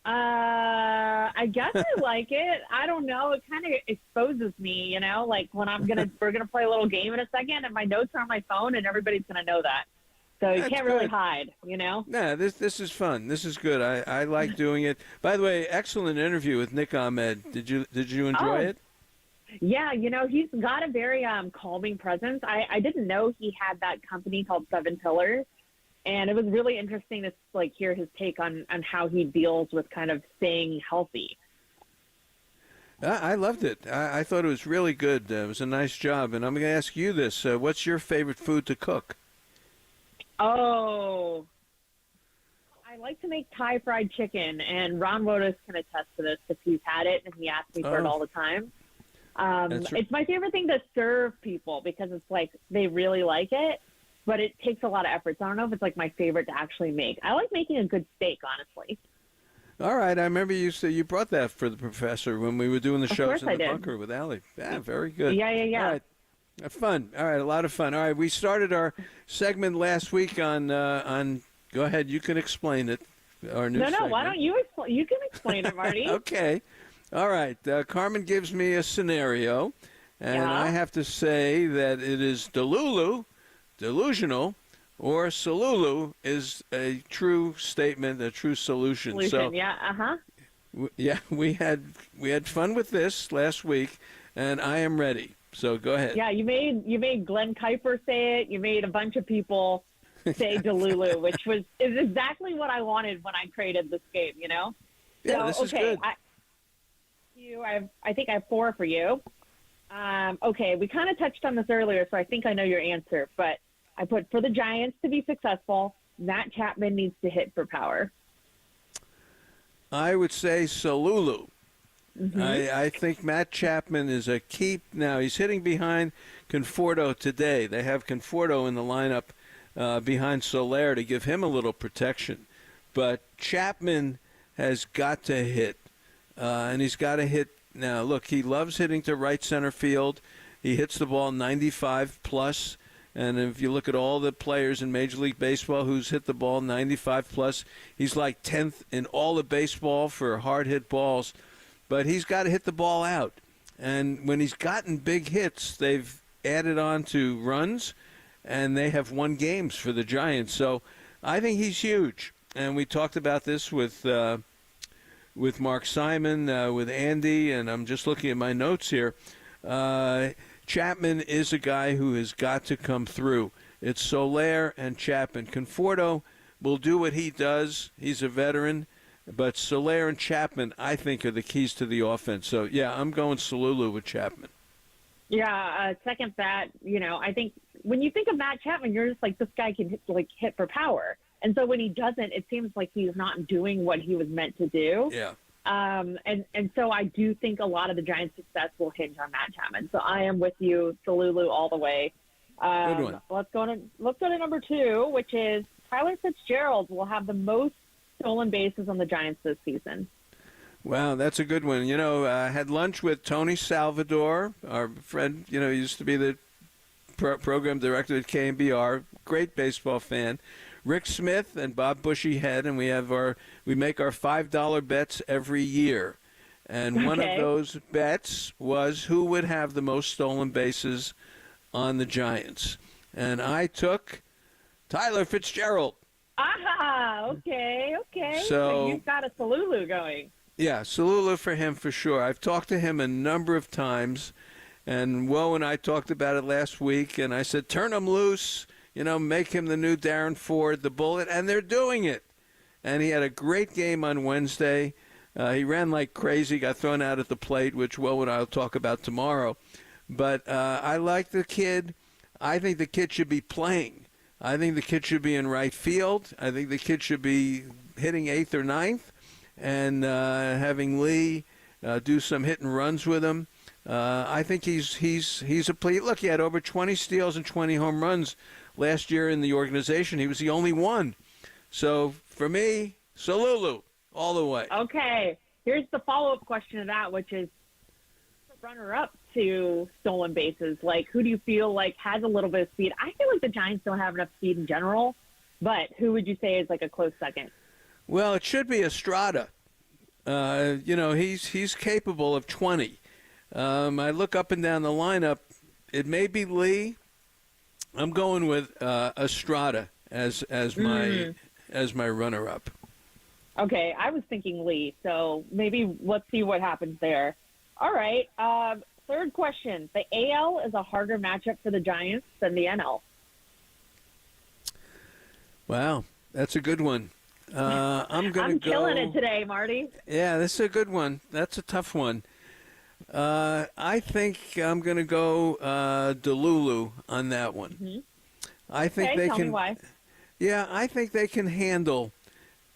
I guess I like it. I don't know. It kind of exposes me, like when we're gonna play a little game in a second, and my notes are on my phone, and everybody's gonna know that. So you can't really hide, Yeah, this is fun. This is good. I like doing it. By the way, excellent interview with Nick Ahmed. Did you enjoy it? Yeah, he's got a very calming presence. I didn't know he had that company called Seven Pillars. And it was really interesting to hear his take on how he deals with kind of staying healthy. I loved it. I thought it was really good. It was a nice job. And I'm going to ask you this. What's your favorite food to cook? Oh, I like to make Thai fried chicken. And Ron Wotus can attest to this because he's had it and he asks me for it all the time. It's my favorite thing to serve people because it's they really like it. But it takes a lot of effort. So I don't know if it's my favorite to actually make. I like making a good steak, honestly. All right. I remember you brought that for the professor when we were doing the shows in the bunker with Allie. Yeah, very good. Yeah. All right. Fun. All right, a lot of fun. All right, we started our segment last week on go ahead, you can explain it. Our new segment. Why don't you explain? You can explain it, Marty. Okay. All right. Carmen gives me a scenario, and I have to say that it is delusional, or Salulu is a true statement, a true solution. So, we had fun with this last week, and I am ready. So go ahead. Yeah, you made Glenn Kuiper say it. You made a bunch of people say Delulu, which is exactly what I wanted when I created this game. Yeah, so, this is good. I think I have 4 for you. Okay, we kind of touched on this earlier, so I think I know your answer, but I put for the Giants to be successful, Matt Chapman needs to hit for power. I would say Salulu. Mm-hmm. I think Matt Chapman is a key. Now, he's hitting behind Conforto today. They have Conforto in the lineup behind Soler to give him a little protection. But Chapman has got to hit, and he's got to hit. Now, look, he loves hitting to right center field. He hits the ball 95 plus. And if you look at all the players in Major League Baseball who's hit the ball 95 plus, he's like 10th in all of baseball for hard hit balls. But he's got to hit the ball out. And when he's gotten big hits, they've added on to runs, and they have won games for the Giants. So I think he's huge. And we talked about this with Mark Simon, with Andy, and I'm just looking at my notes here. Chapman is a guy who has got to come through. It's Soler and Chapman. Conforto will do what he does. He's a veteran. But Soler and Chapman, I think, are the keys to the offense. So, yeah, I'm going Salulu with Chapman. Yeah, second that. I think when you think of Matt Chapman, you're just like, this guy can hit for power. And so when he doesn't, it seems like he's not doing what he was meant to do. Yeah. And so I do think a lot of the Giants' success will hinge on Matt Chapman. So I am with you, Salulu, all the way. Good one. Let's go to number 2, which is Tyler Fitzgerald will have the most stolen bases on the Giants this season. Wow, that's a good one. I had lunch with Tony Salvador, our friend. He used to be the program director at KNBR, great baseball fan. Rick Smith and Bob Bushyhead, and we make our $5 bets every year. And one of those bets was who would have the most stolen bases on the Giants. And I took Tyler Fitzgerald. Okay. So you've got a Salulu going. Yeah, Salulu for him for sure. I've talked to him a number of times, and Woe and I talked about it last week, and I said, turn him loose, make him the new Darren Ford, the Bullet, and they're doing it. And he had a great game on Wednesday. He ran like crazy, got thrown out at the plate, which Woe and I will talk about tomorrow. But I like the kid. I think the kid should be playing. I think the kid should be in right field. I think the kid should be hitting 8th or 9th. And having Lee do some hit and runs with him. I think he's a play. Look, he had over 20 steals and 20 home runs last year in the organization. He was the only one. So for me, Salulu all the way. Okay. Here's the follow-up question to that, which is runner-up to stolen bases? Like, who do you feel like has a little bit of speed? I feel like the Giants don't have enough speed in general, but who would you say is like a close second? Well, it should be Estrada. He's capable of 20. I look up and down the lineup. It may be Lee. I'm going with Estrada as my runner-up. Okay, I was thinking Lee, so maybe let's see what happens there. All right, third question. The AL is a harder matchup for the Giants than the NL. Wow, that's a good one. I'm killing it today, Marty. Yeah, this is a good one. That's a tough one. I think I'm going to go Delulu on that one. Mm-hmm. I think they tell can. Me why. Yeah, I think they can handle.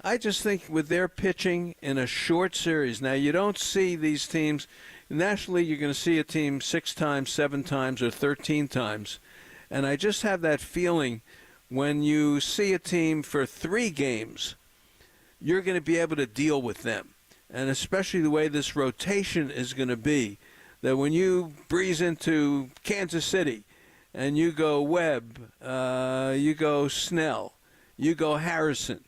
I just think with their pitching in a short series. Now you don't see these teams nationally. You're going to see a team 6 times, 7 times, or 13 times, and I just have that feeling when you see a team for 3 games, you're going to be able to deal with them. And especially the way this rotation is going to be, that when you breeze into Kansas City and you go Webb, you go Snell, you go Harrison,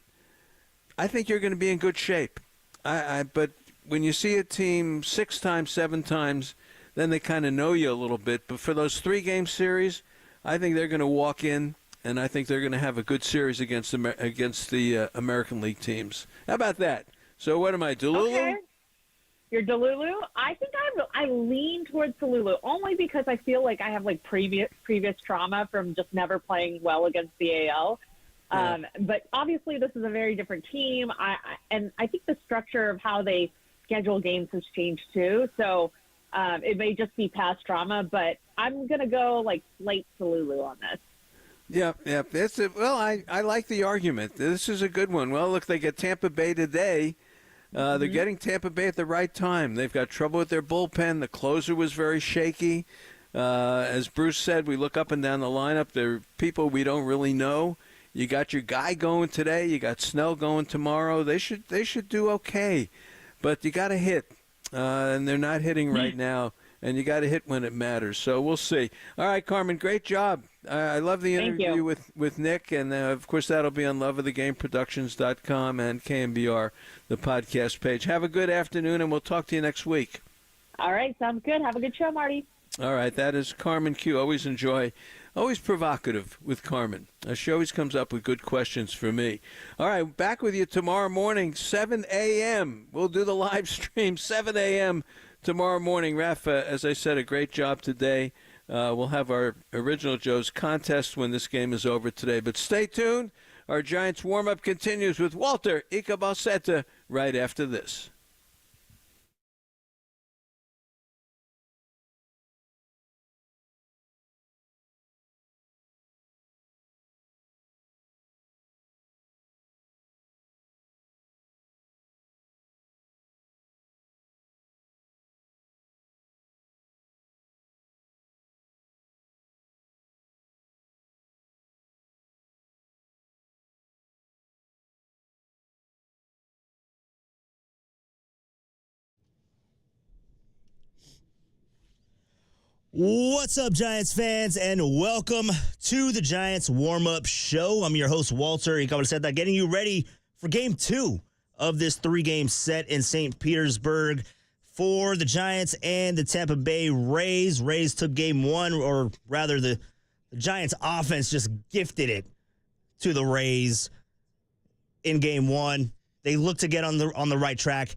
I think you're going to be in good shape. But when you see a team 6 times, 7 times, then they kind of know you a little bit. But for those 3-game series, I think they're going to walk in, and I think they're going to have a good series against the American League teams. How about that? So what am I, Delulu? Okay. You're Delulu? I think I lean towards Delulu only because I feel like I have like previous trauma from just never playing well against the AL. Yeah. But obviously this is a very different team. And I think the structure of how they schedule games has changed too. So it may just be past trauma, but I'm going to go like late Delulu on this. Yeah. I like the argument. This is a good one. Well, look, they get Tampa Bay today. They're getting Tampa Bay at the right time. They've got trouble with their bullpen. The closer was very shaky. As Bruce said, we look up and down the lineup. There are people we don't really know. You got your guy going today. You got Snell going tomorrow. They should do okay. But you got to hit, and they're not hitting right now. And you got to hit when it matters. So we'll see. All right, Carmen, great job. I love the interview with Nick, and of course that'll be on loveofthegameproductions.com and KNBR, the podcast page. Have a good afternoon, and we'll talk to you next week. All right, sounds good. Have a good show, Marty. All right, that is Carmen Kiew. Always provocative with Carmen. She always comes up with good questions for me. All right, back with you tomorrow morning, 7 a.m. We'll do the live stream, 7 a.m. tomorrow morning. Rafa, as I said, a great job today. We'll have our Original Joe's contest when this game is over today. But stay tuned. Our Giants warm-up continues with Walter Ikabalseta right after this. What's up, Giants fans, and welcome to the Giants warm-up show. I'm your host, Walter Ikabalseta, getting you ready for Game 2 of this 3-game set in St. Petersburg for the Giants and the Tampa Bay Rays. Rays took Game 1, or rather the Giants offense just gifted it to the Rays in Game 1. They look to get on the right track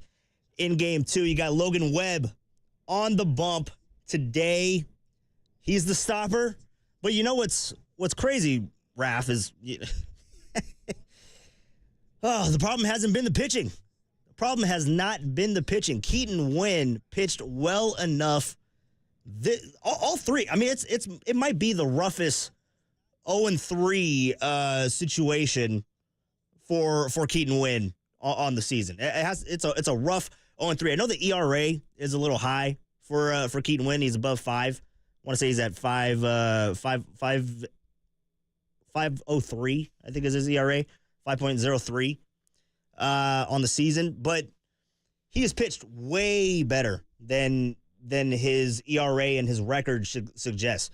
in Game 2. You got Logan Webb on the bump today. He's the stopper. But you know what's crazy, Raph, is the problem hasn't been the pitching. The problem has not been the pitching. Keaton Winn pitched well enough. All three. I mean, it might be the roughest 0-3 situation for Keaton Winn on the season. It's a rough 0-3. I know the ERA is a little high for Keaton Winn. He's above 5. I want to say he's at 5.03, I think is his ERA, 5.03 on the season. But he has pitched way better than than his ERA and his record should suggest.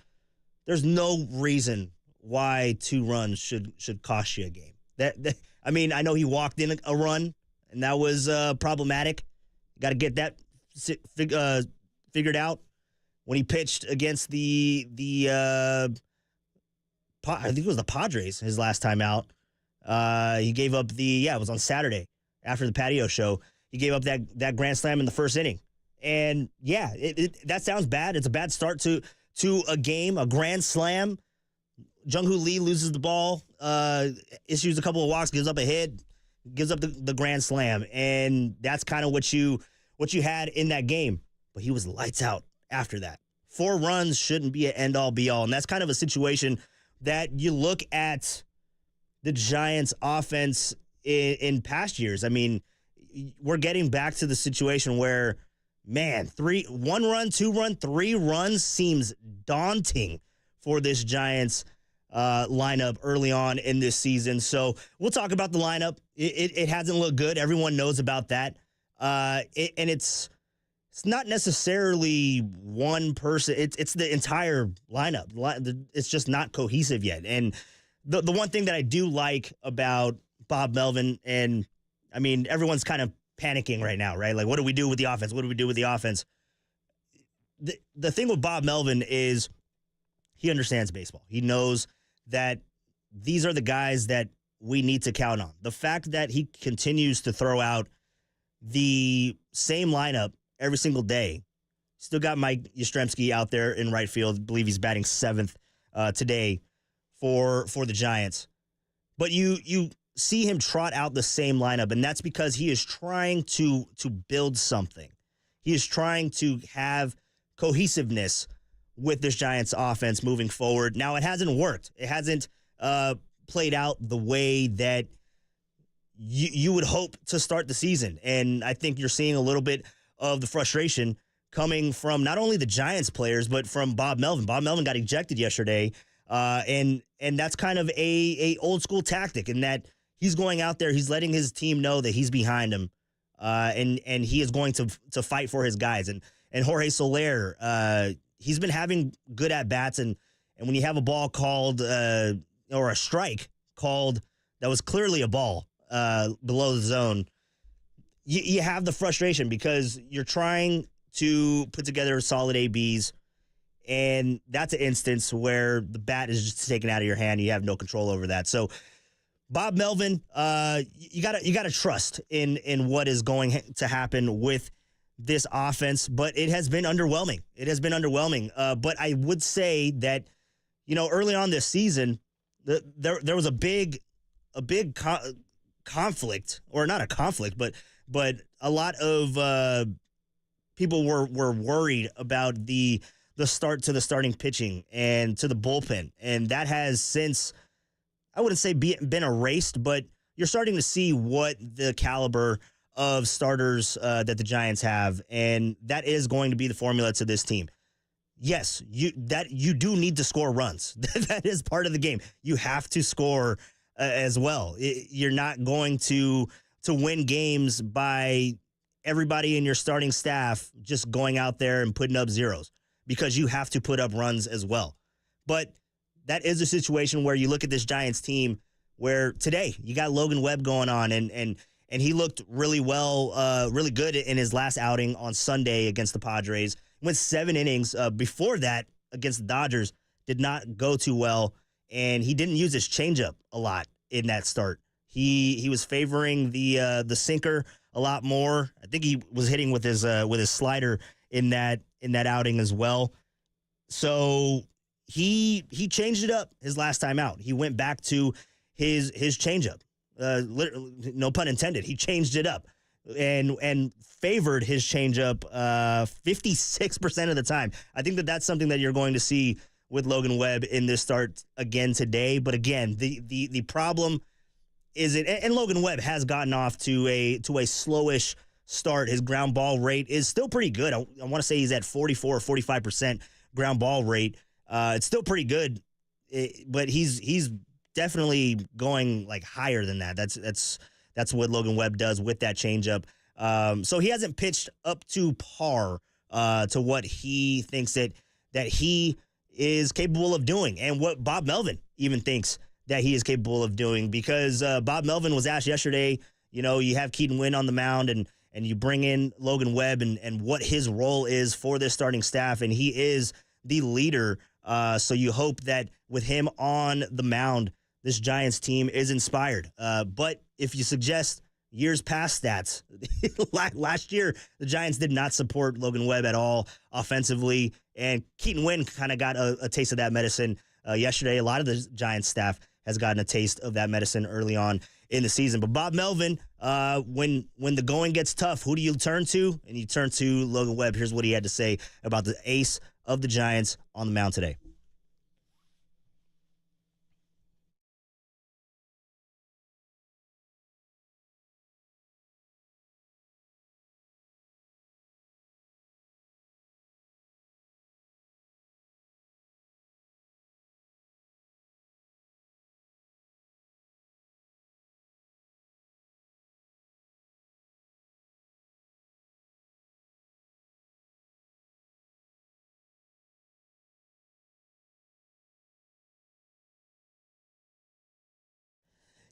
There's no reason why 2 runs should cost you a game. I mean, I know he walked in a run, and that was problematic. Got to get that figured out. When he pitched against I think it was the Padres his last time out. He gave up it was on Saturday after the patio show. He gave up that grand slam in the first inning. And that sounds bad. It's a bad start to a game, a grand slam. Jung-Hoo Lee loses the ball, issues a couple of walks, gives up a hit, gives up the grand slam. And that's kind of what you had in that game. But he was lights out after that. 4 runs shouldn't be an end-all, be-all. And that's kind of a situation that you look at the Giants' offense in past years. I mean, we're getting back to the situation where, man, 1 run, 2 run, 3 runs seems daunting for this Giants lineup early on in this season. So we'll talk about the lineup. It hasn't looked good. Everyone knows about that. And it's not necessarily one person. It's the entire lineup. It's just not cohesive yet. And the one thing that I do like about Bob Melvin, and I mean, everyone's kind of panicking right now, right? Like, what do we do with the offense? What do we do with the offense? The thing with Bob Melvin is he understands baseball. He knows that these are the guys that we need to count on. The fact that he continues to throw out the same lineup every single day. Still got Mike Yastrzemski out there in right field. I believe he's batting 7th today for the Giants. But you see him trot out the same lineup, and that's because he is trying to build something. He is trying to have cohesiveness with this Giants offense moving forward. Now, it hasn't worked. It hasn't played out the way that you would hope to start the season. And I think you're seeing a little bit of the frustration coming from not only the Giants players, but from Bob Melvin. Bob Melvin got ejected yesterday, and that's kind of a old school tactic in that he's going out there, he's letting his team know that he's behind him, and he is going to fight for his guys. And Jorge Soler, he's been having good at-bats, and when you have a ball called or a strike called that was clearly a ball below the zone, you have the frustration because you're trying to put together solid ABs, and that's an instance where the bat is just taken out of your hand. You have no control over that. So, Bob Melvin, you gotta trust in what is going to happen with this offense, but it has been underwhelming. But I would say that, early on this season, there was a big conflict, or not a conflict, but a lot of people were worried about the start to the starting pitching and to the bullpen, and that has since, I wouldn't say been erased, but you're starting to see what the caliber of starters that the Giants have, and that is going to be the formula to this team. Yes, you do need to score runs. That is part of the game. You have to score as well. You're not going to win games by everybody in your starting staff just going out there and putting up zeros, because you have to put up runs as well. But that is a situation where you look at this Giants team where today you got Logan Webb going on, and he looked really well, really good in his last outing on Sunday against the Padres. Went 7 innings. Before that, against the Dodgers, did not go too well, and he didn't use his changeup a lot in that start. He was favoring the sinker a lot more. I think he was hitting with his slider in that outing as well. So he changed it up his last time out. He went back to his changeup. No pun intended. He changed it up and favored his changeup 56% of the time. I think that's something that you're going to see with Logan Webb in this start again today. But again, the problem is and Logan Webb has gotten off to a slowish start. His ground ball rate is still pretty good. I want to say he's at 44 or 45% ground ball rate. It's still pretty good, but he's definitely going like higher than that. That's what Logan Webb does with that changeup. So he hasn't pitched up to par to what he thinks that he is capable of doing, and what Bob Melvin even thinks that he is capable of doing. Because Bob Melvin was asked yesterday, you have Keaton Wynn on the mound, and you bring in Logan Webb, and what his role is for this starting staff, and he is the leader. So you hope that with him on the mound, this Giants team is inspired. But if you suggest years past stats, last year the Giants did not support Logan Webb at all offensively, and Keaton Wynn kind of got a taste of that medicine yesterday. A lot of the Giants staff has gotten a taste of that medicine early on in the season. But Bob Melvin, when the going gets tough, who do you turn to? And you turn to Logan Webb. Here's what he had to say about the ace of the Giants on the mound today.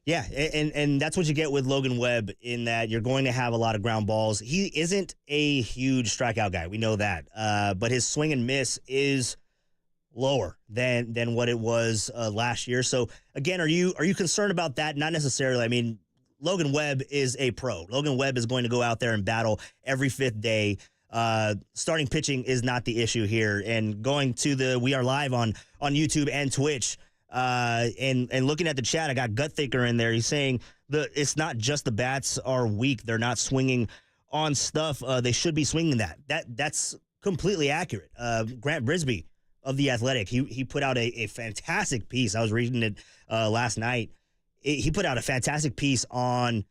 Yeah, and that's what you get with Logan Webb, in that you're going to have a lot of ground balls. He isn't a huge strikeout guy. We know that. But his swing and miss is lower than what it was last year. So, again, are you concerned about that? Not necessarily. I mean, Logan Webb is a pro. Logan Webb is going to go out there and battle every fifth day. Starting pitching is not the issue here. And going to we are live on YouTube and Twitch, and looking at the chat, I got Gut Thinker in there. He's saying it's not just the bats are weak; they're not swinging on stuff. They should be swinging that. That's completely accurate. Grant Brisbee of The Athletic, he put out a fantastic piece. I was reading it last night. He put out a fantastic piece on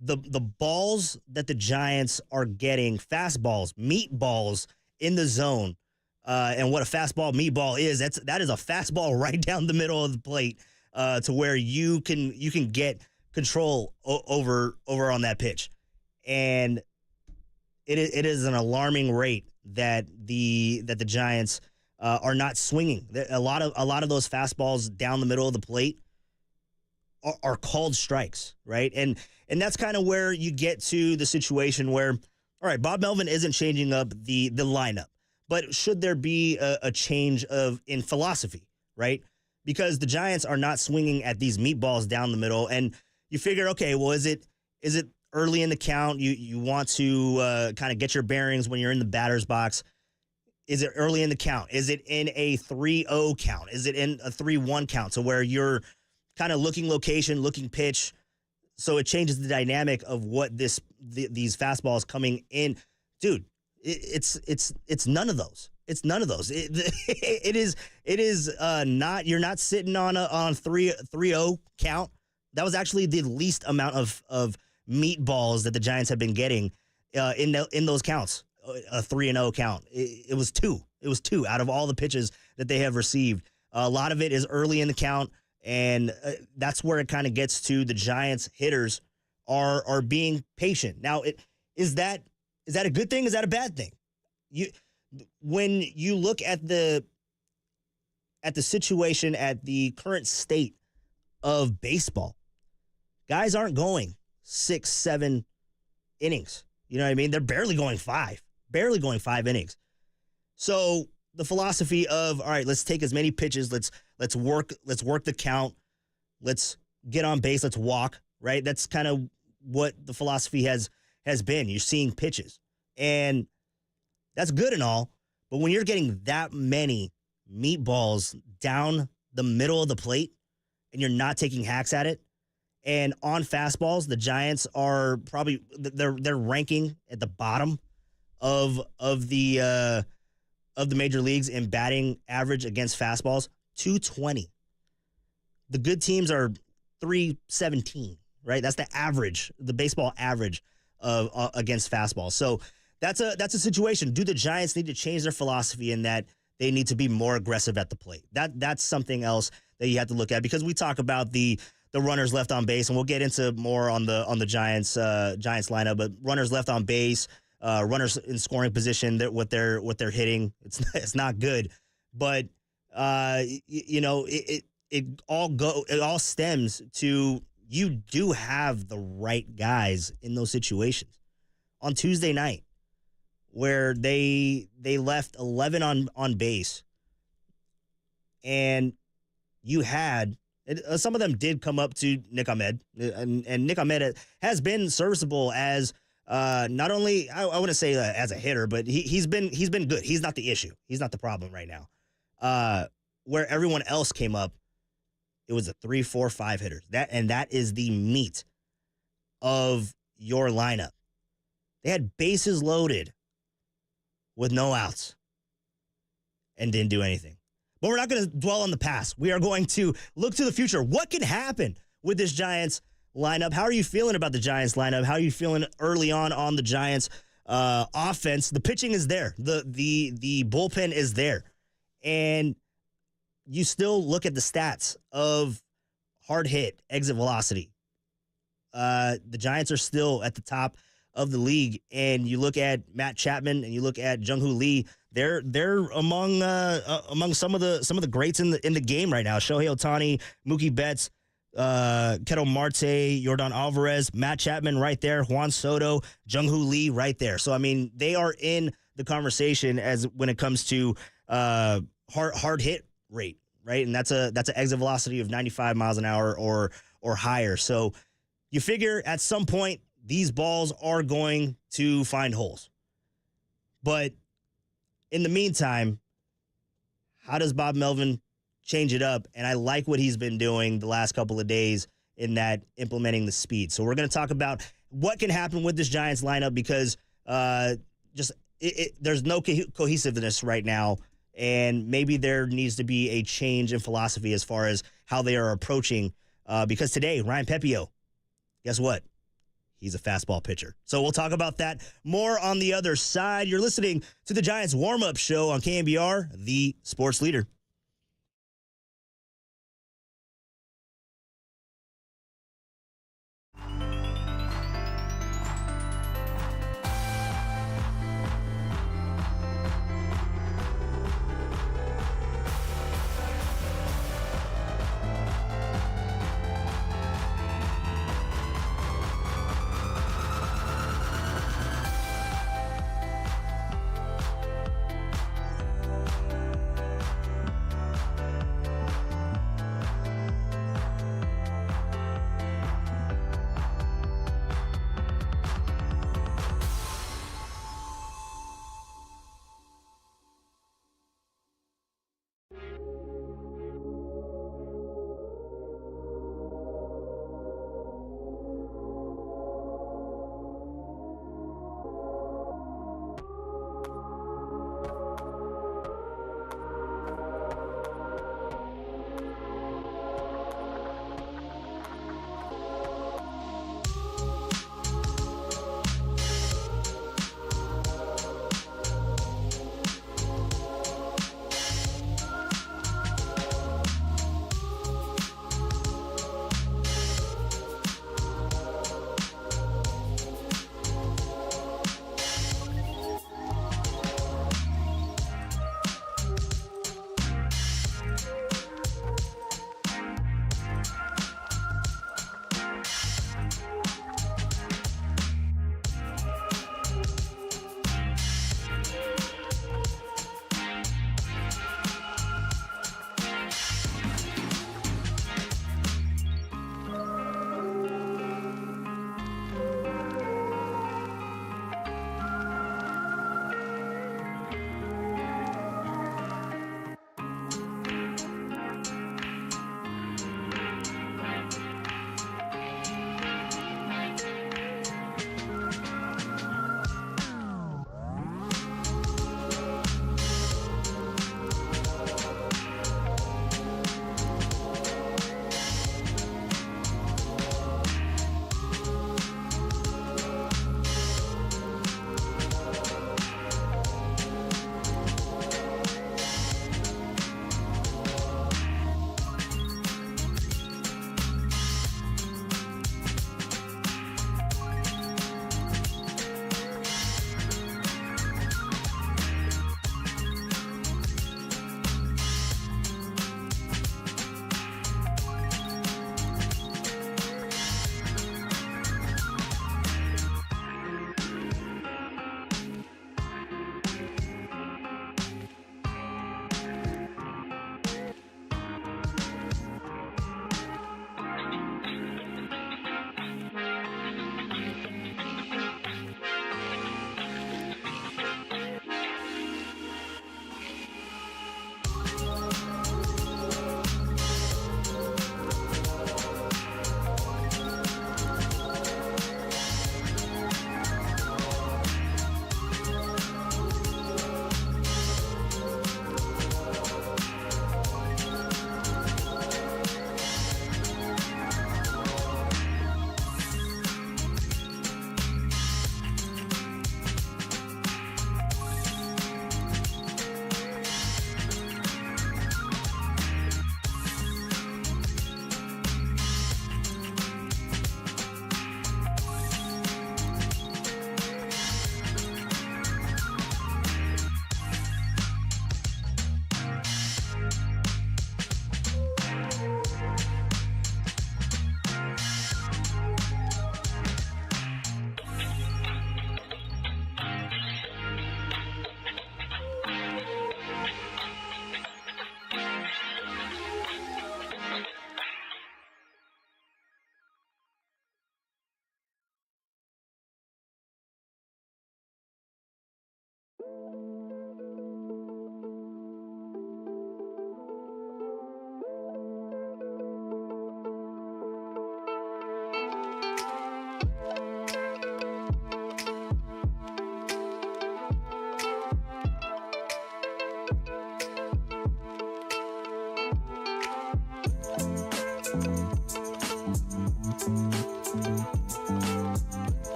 the balls that the Giants are getting, fastballs, meatballs in the zone. And what a fastball meatball is, that is a fastball right down the middle of the plate, to where you can get control over on that pitch. And it is an alarming rate that the Giants are not swinging. A lot of those fastballs down the middle of the plate are called strikes, right? And that's kind of where you get to the situation where, all right, Bob Melvin isn't changing up the lineup. But should there be a change in philosophy, right? Because the Giants are not swinging at these meatballs down the middle, and you figure, okay, well, is it early in the count? You want to kind of get your bearings when you're in the batter's box. Is it early in the count? Is it in a 3-0 count? Is it in a 3-1 count? So where you're kind of looking location, looking pitch, so it changes the dynamic of what these fastballs coming in, dude. It's none of those. It's none of those. It is not. You're not sitting on a 3-0 count. That was actually the least amount of meatballs that the Giants have been getting in those counts. A 3-0 count. It was two. It was two out of all the pitches that they have received. A lot of it is early in the count, and that's where it kind of gets to the Giants hitters are being patient. Now, is that a good thing? Is that a bad thing? When you look at the situation, at the current state of baseball, guys aren't going 6-7 innings. You know what I mean? They're barely going 5 innings. So the philosophy of, all right, let's take as many pitches. Let's work the count. Let's get on base. Let's walk. Right. That's kind of what the philosophy has been. You're seeing pitches, and that's good and all. But when you're getting that many meatballs down the middle of the plate and you're not taking hacks at it, and on fastballs, the Giants are probably they're ranking at the bottom of the major leagues in batting average against fastballs, 220. The good teams are 317, right? That's the average, the baseball average of against fastballs. So that's a situation. Do the Giants need to change their philosophy in that they need to be more aggressive at the plate? That's something else that you have to look at, because we talk about the runners left on base, and we'll get into more on the Giants lineup. But runners left on base, runners in scoring position. That what they're hitting, it's not good. But it all stems to you do have the right guys in those situations. On Tuesday night, where they left 11 on base, and you had some of them did come up to Nick Ahmed, and Nick Ahmed has been serviceable as not only I wouldn't say as a hitter, but he's been good. He's not the issue. He's not the problem right now. Where everyone else came up, it was a 3, 4, 5 hitters. That is the meat of your lineup. They had bases loaded with no outs and didn't do anything. But we're not going to dwell on the past. We are going to look to the future. What can happen with this Giants lineup? How are you feeling about the Giants lineup? How are you feeling early on the Giants offense? The pitching is there. The bullpen is there. And you still look at the stats of hard hit, exit velocity. The Giants are still at the top of the league, and you look at Matt Chapman and you look at Jung-Hoo Lee, they're among some of the greats in the game right now. Shohei Ohtani, Mookie Betts, Ketel Marte, Yordan Alvarez, Matt Chapman right there, Juan Soto, Jung-Hoo Lee right there. So I mean, they are in the conversation as when it comes to hard hit rate, right? And that's an exit velocity of 95 miles an hour or higher. So you figure at some point these balls are going to find holes. But in the meantime, how does Bob Melvin change it up? And I like what he's been doing the last couple of days in that implementing the speed. So we're going to talk about what can happen with this Giants lineup because there's no cohesiveness right now. And maybe there needs to be a change in philosophy as far as how they are approaching. Because today, Ryan Pepio, guess what? He's a fastball pitcher. So we'll talk about that more on the other side. You're listening to the Giants warm-up show on KNBR, the sports leader.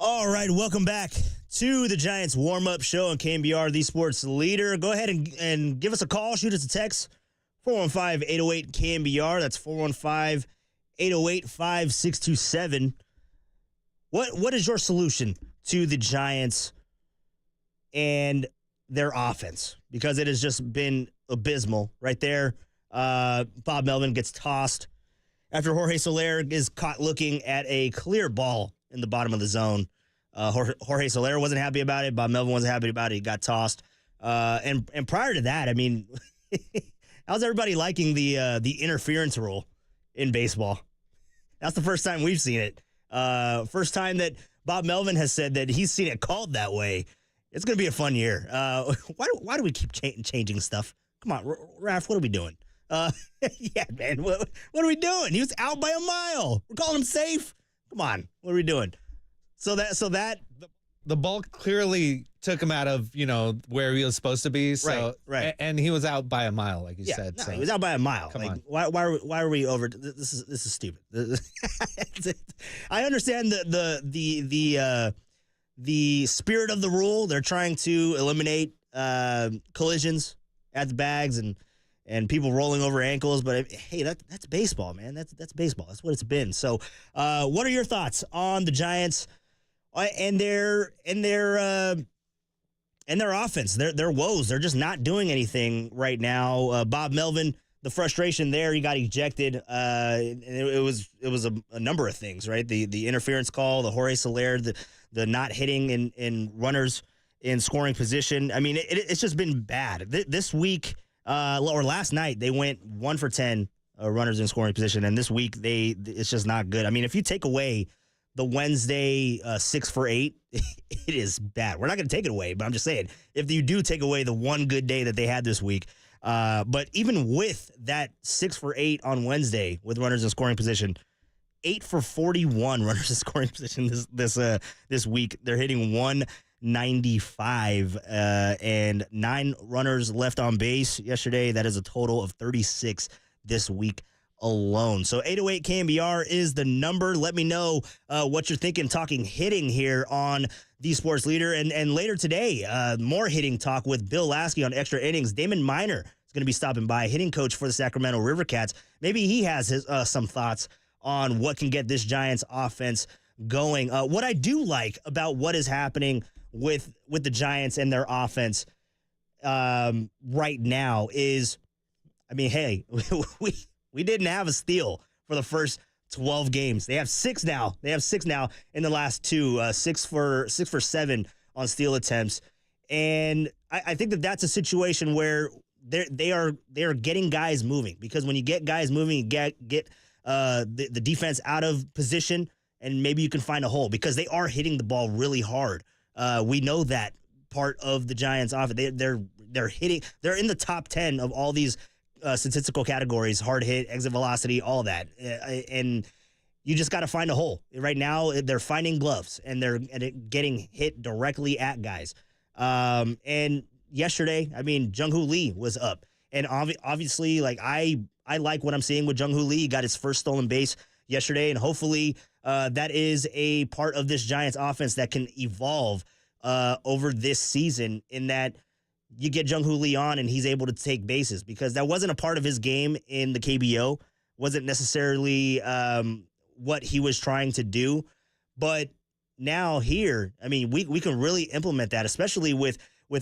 All right, welcome back to the Giants warm-up show on KNBR, the sports leader. Go ahead and give us a call. Shoot us a text, 415-808-KNBR. That's 415-808-5627. What is your solution to the Giants and their offense? Because it has just been abysmal right there. Bob Melvin gets tossed after Jorge Soler is caught looking at a clear ball in the bottom of the zone. Jorge Soler wasn't happy about it. Bob Melvin wasn't happy about it. He got tossed. And prior to that, I mean, how's everybody liking the interference rule in baseball? That's the first time we've seen it. First time that Bob Melvin has said that he's seen it called that way. It's going to be a fun year. Why do we keep changing stuff? Come on, Raph, what are we doing? Yeah, man, what are we doing? He was out by a mile. We're calling him safe. Come on, what are we doing? So that the ball clearly took him out of where he was supposed to be. So right. And he was out by a mile, like you said. No, so. he was out by a mile. Come on. Why are we over? This is stupid. I understand the spirit of the rule. They're trying to eliminate collisions at the bags and people rolling over ankles. But hey, that's baseball, man. That's baseball. That's what it's been. So, what are your thoughts on the Giants and their offense? Their woes. They're just not doing anything right now. Bob Melvin, the frustration there, he got ejected. It was a number of things, right? The interference call, the Jorge Soler, the not hitting in runners in scoring position. I mean, it's just been bad. This week. Or last night, they went 1 for 10 runners in scoring position, and this week it's just not good. I mean, if you take away the Wednesday 6 for 8, it is bad. We're not going to take it away, but I'm just saying, if you do take away the one good day that they had this week, but even with that 6 for 8 on Wednesday with runners in scoring position, 8 for 41 runners in scoring position this week, they're hitting 195 and 9 runners left on base yesterday. That is a total of 36 this week alone. So 808 KNBR is the number. Let me know what you're thinking, talking hitting here on the Sports Leader. And later today, more hitting talk with Bill Lasky on Extra Innings. Damon Minor is going to be stopping by, hitting coach for the Sacramento River Cats. Maybe he has some thoughts on what can get this Giants offense going. What I do like about what is happening with the Giants and their offense right now is, I mean, hey, we didn't have a steal for the first 12 games. They have 6 now. They have 6 now in the last 2, 6 for 7 on steal attempts. And I think that's a situation where they are getting guys moving, because when you get guys moving, you get the defense out of position, and maybe you can find a hole, because they are hitting the ball really hard. We know that part of the Giants offense. They're hitting. They're in the top 10 of all these statistical categories: hard hit, exit velocity, all that. And you just got to find a hole. Right now, they're finding gloves, and they're getting hit directly at guys. And yesterday, I mean, Jung-Hoo Lee was up, and obviously, like I like what I'm seeing with Jung-Hoo Lee. He got his first stolen base yesterday, and hopefully that is a part of this Giants offense that can evolve over this season, in that you get Jung-Hoo Lee on and he's able to take bases, because that wasn't a part of his game in the KBO. Wasn't necessarily what he was trying to do. But now here, I mean, we can really implement that, especially with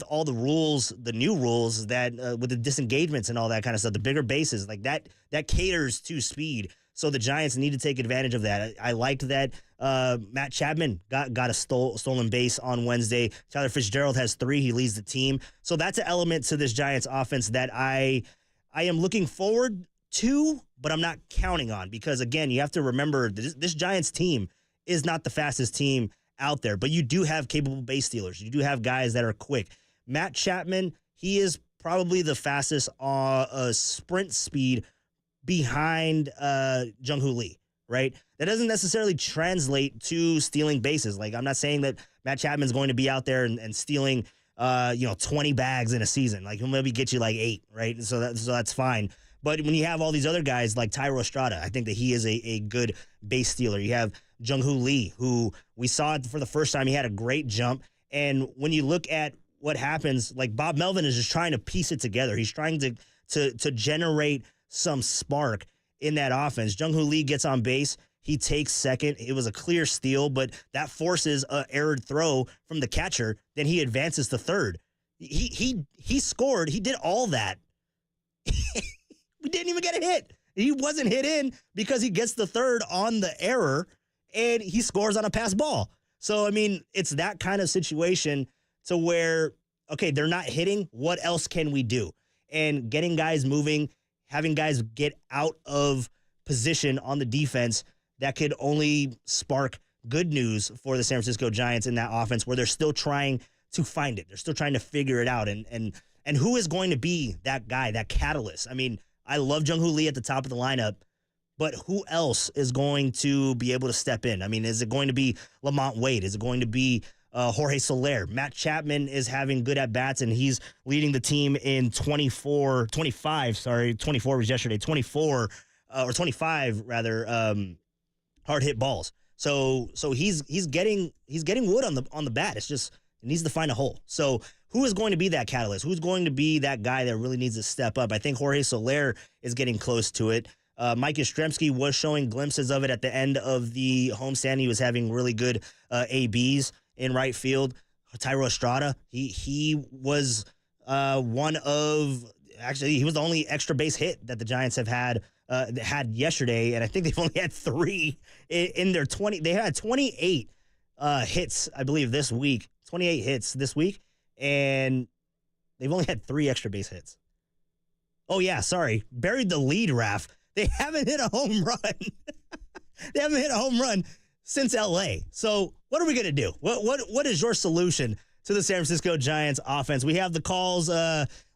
all the rules, the new rules that with the disengagements and all that kind of stuff, the bigger bases, like that caters to speed. So the Giants need to take advantage of that. I liked that Matt Chapman got a stolen base on Wednesday. Tyler Fitzgerald has 3. He leads the team. So that's an element to this Giants offense that I am looking forward to, but I'm not counting on, because, again, you have to remember this Giants team is not the fastest team out there, but you do have capable base stealers. You do have guys that are quick. Matt Chapman, he is probably the fastest sprint speed behind Jung-Hoo Lee, right? That doesn't necessarily translate to stealing bases. Like, I'm not saying that Matt Chapman's going to be out there and stealing 20 bags in a season. Like, he'll maybe get you like 8, right? So that's fine. But when you have all these other guys like Thairo Estrada, I think that he is a good base stealer. You have Jung-Hoo Lee, who we saw for the first time. He had a great jump. And when you look at what happens, like Bob Melvin is just trying to piece it together. He's trying to generate some spark in that offense. Jung-Hoo Lee gets on base. He takes second. It was a clear steal, but that forces an errored throw from the catcher. Then he advances to third. He scored. He did all that. We didn't even get a hit. He wasn't hit in because he gets the third on the error, and he scores on a pass ball. So, I mean, it's that kind of situation to where, okay, they're not hitting. What else can we do? And getting guys moving, having guys get out of position on the defense, that could only spark good news for the San Francisco Giants in that offense where they're still trying to find it. They're still trying to figure it out. And who is going to be that guy, that catalyst? I mean, I love Jung-Hoo Lee at the top of the lineup, but who else is going to be able to step in? I mean, is it going to be Lamont Wade? Is it going to be Jorge Soler? Matt Chapman is having good at-bats, and he's leading the team in 24 was yesterday, 24, or 25, rather, hard-hit balls. So he's getting wood on the bat. It's just it needs to find a hole. So who is going to be that catalyst? Who's going to be that guy that really needs to step up? I think Jorge Soler is getting close to it. Mike Yastrzemski was showing glimpses of it at the end of the homestand. He was having really good ABs in right field. Thairo Estrada, he was he was the only extra base hit that the Giants have had yesterday, and I think they've only had 3 in their 20. They had 28 hits, I believe, this week. 28 hits this week, and they've only had 3 extra base hits. Oh, yeah, sorry. Buried the lead, Raf. They haven't hit a home run. They haven't hit a home run since L.A. So what are we going to do? What is your solution to the San Francisco Giants offense? We have the calls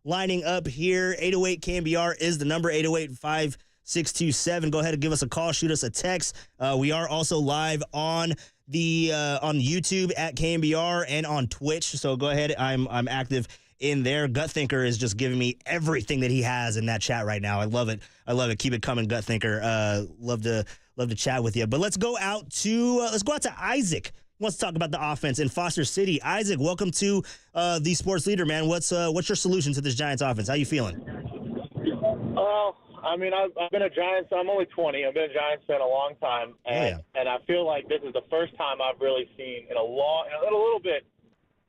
lining up here. 808 KNBR is the number, 808-5627. Go ahead and give us a call. Shoot us a text. We are also live on YouTube at KNBR and on Twitch. So go ahead. I'm active in there. Gut Thinker is just giving me everything that he has in that chat right now. I love it. Keep it coming, Gut Thinker. Love to chat with you. But let's go out to Isaac. He wants to talk about the offense in Foster City. Isaac, welcome to the Sports Leader, man. What's your solution to this Giants offense? How you feeling? I mean, I've been a Giants. I'm only 20. I've been a Giants fan a long time, and I feel like this is the first time I've really seen in a little bit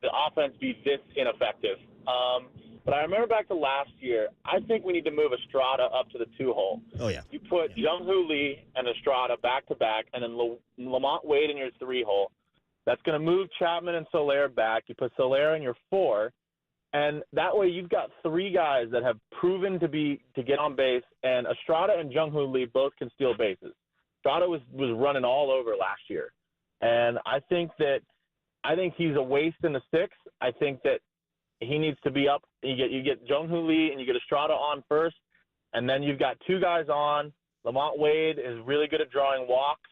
the offense be this ineffective. But I remember back to last year. I think we need to move Estrada up to the 2-hole. Oh yeah. You put Jung-Hoo Lee and Estrada back to back, and then Lamont Wade in your 3-hole. That's going to move Chapman and Soler back. You put Soler in your 4. And that way you've got 3 guys that have proven to get on base, and Estrada and Jung-Hoo Lee both can steal bases. Estrada was running all over last year. And I think he's a waste in the 6. I think that he needs to be up. You get Jung-Hoo Lee and you get Estrada on first, and then you've got 2 guys on. Lamont Wade is really good at drawing walks.